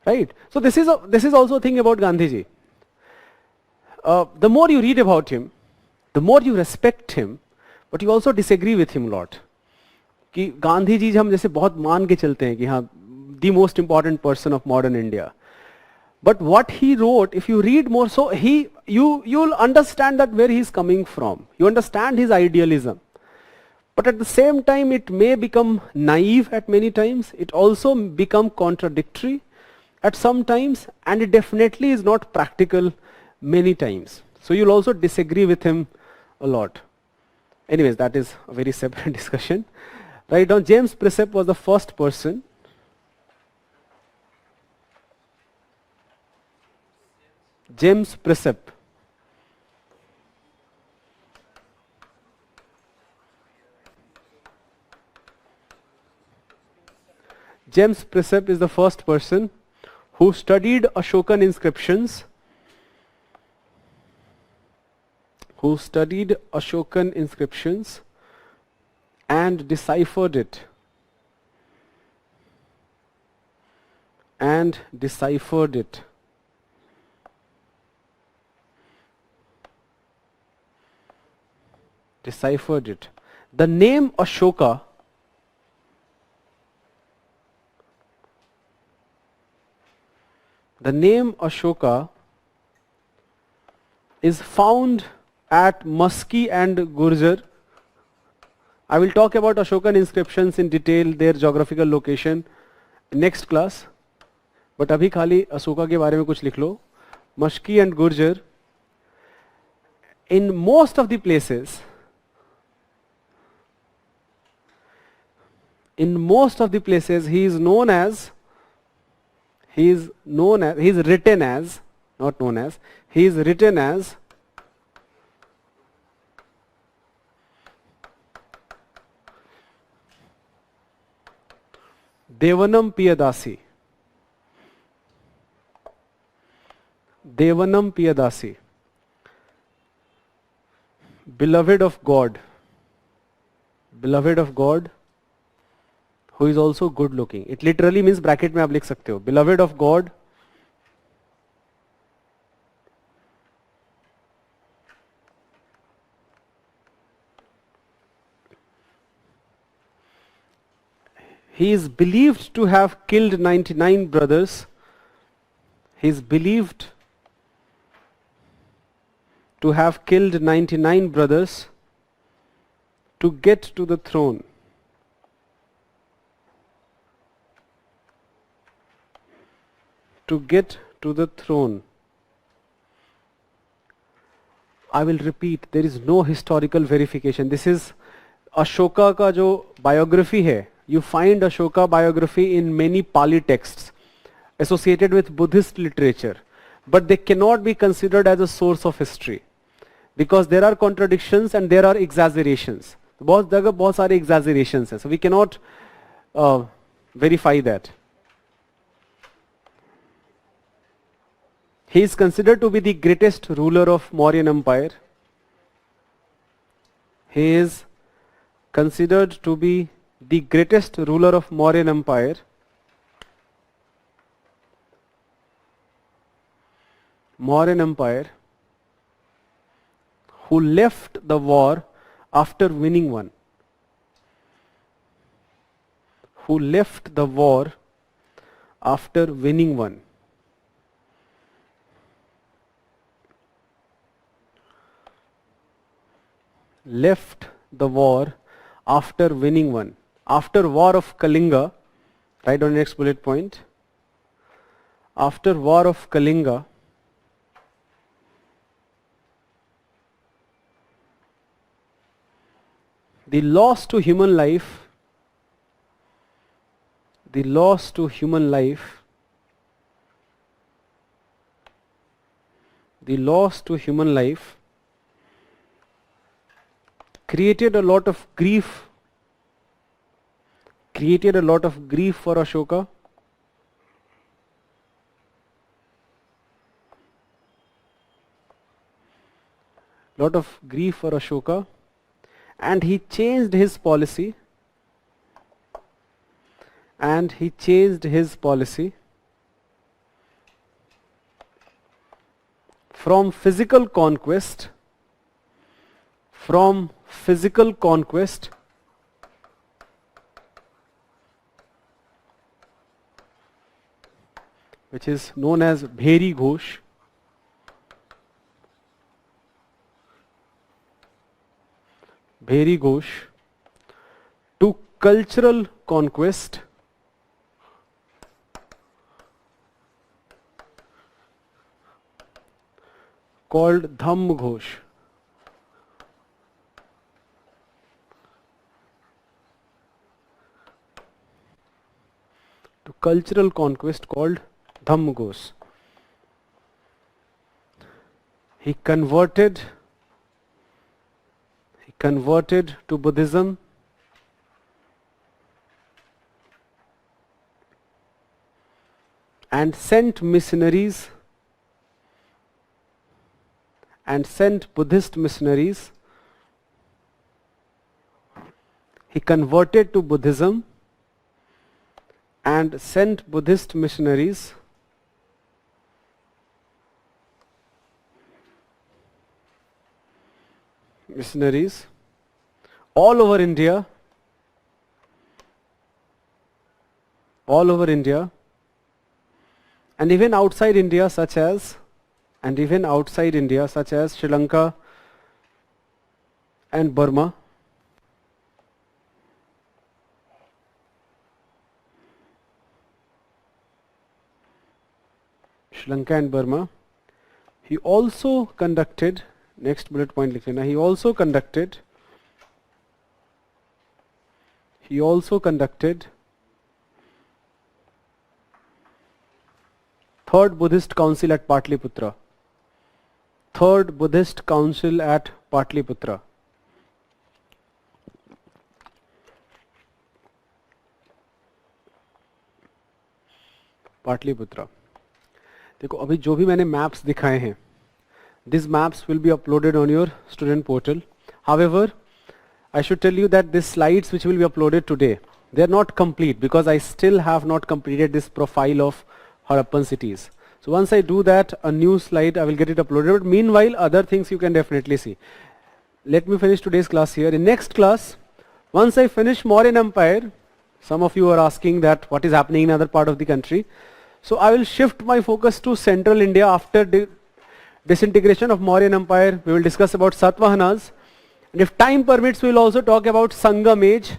Right? So this is also a thing about Gandhiji. The more you read about him, the more you respect him, but you also disagree with him a lot. कि गांधी जी हम जैसे बहुत मान के चलते हैं कि हाँ, the most important person of modern India. But what he wrote, if you read more, so you'll understand that where he's coming from. You understand his idealism. But at the same time, it may become naive at many times. It also become contradictory at some times, and it definitely is not practical many times. So you'll also disagree with him a lot. Anyways, that is a very separate discussion. Right now, James Precept was the first person. James Precept. James Precept is the first person who studied Ashokan inscriptions, and deciphered it. deciphered it. The name Ashoka is found at Musky and Gurjar. I will talk about Ashokan inscriptions in detail, their geographical location next class. But अभी खाली अशोका के बारे में कुछ लिख लो. Musky and Gurjar. In most of the places, he is written as, not known as, he is written as Devanam Piyadasi. Beloved of God, who is also good looking. It literally means bracket में आप लिख सकते हो. Beloved of God, he is believed to have killed 99 brothers. He is believed to have killed 99 brothers to get to the throne. I will repeat, there is no historical verification. This is Ashoka का जो biography है. You find Ashoka biography in many Pali texts associated with Buddhist literature, but they cannot be considered as a source of history because there are contradictions and there are exaggerations. बहुत जगह बहुत सारे exaggerations हैं, so we cannot verify that. He is considered to be the greatest ruler of Mauryan Empire. He is considered to be the greatest ruler of Mauryan Empire. Who left the war after winning one. Left the war after winning one. After war of Kalinga, write down next bullet point. After war of Kalinga, the loss to human life created a lot of grief for Ashoka. And he changed his policy. From physical conquest which is known as Bheri Ghosh, to cultural conquest called Dhamm Ghosh. He converted to Buddhism and sent Buddhist missionaries. He converted to Buddhism and sent Buddhist missionaries all over India, and even outside India such as Sri Lanka and Burma. Sri Lanka and Burma. He also conducted, next bullet point likh lena, he also conducted Third Buddhist Council at Patliputra. Third Buddhist Council at Patliputra. Pataliputra. देखो अभी जो भी मैंने maps दिखाए हैं, these maps will be uploaded on your student portal. However, I should tell you that these slides which will be uploaded today, they are not complete because I still have not completed this profile of Harappan cities. So once I do that, a new slide, I will get it uploaded. But meanwhile, other things you can definitely see. Let me finish today's class here. In next class, once I finish Mauryan Empire, some of you are asking that what is happening in other part of the country. So I will shift my focus to Central India after the disintegration of Mauryan Empire. We will discuss about Satavahanas. And if time permits, we will also talk about Sangam age,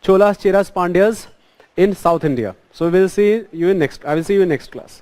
Cholas, Cheras, Pandyas in South India. So we will see you in next, I will see you in next class.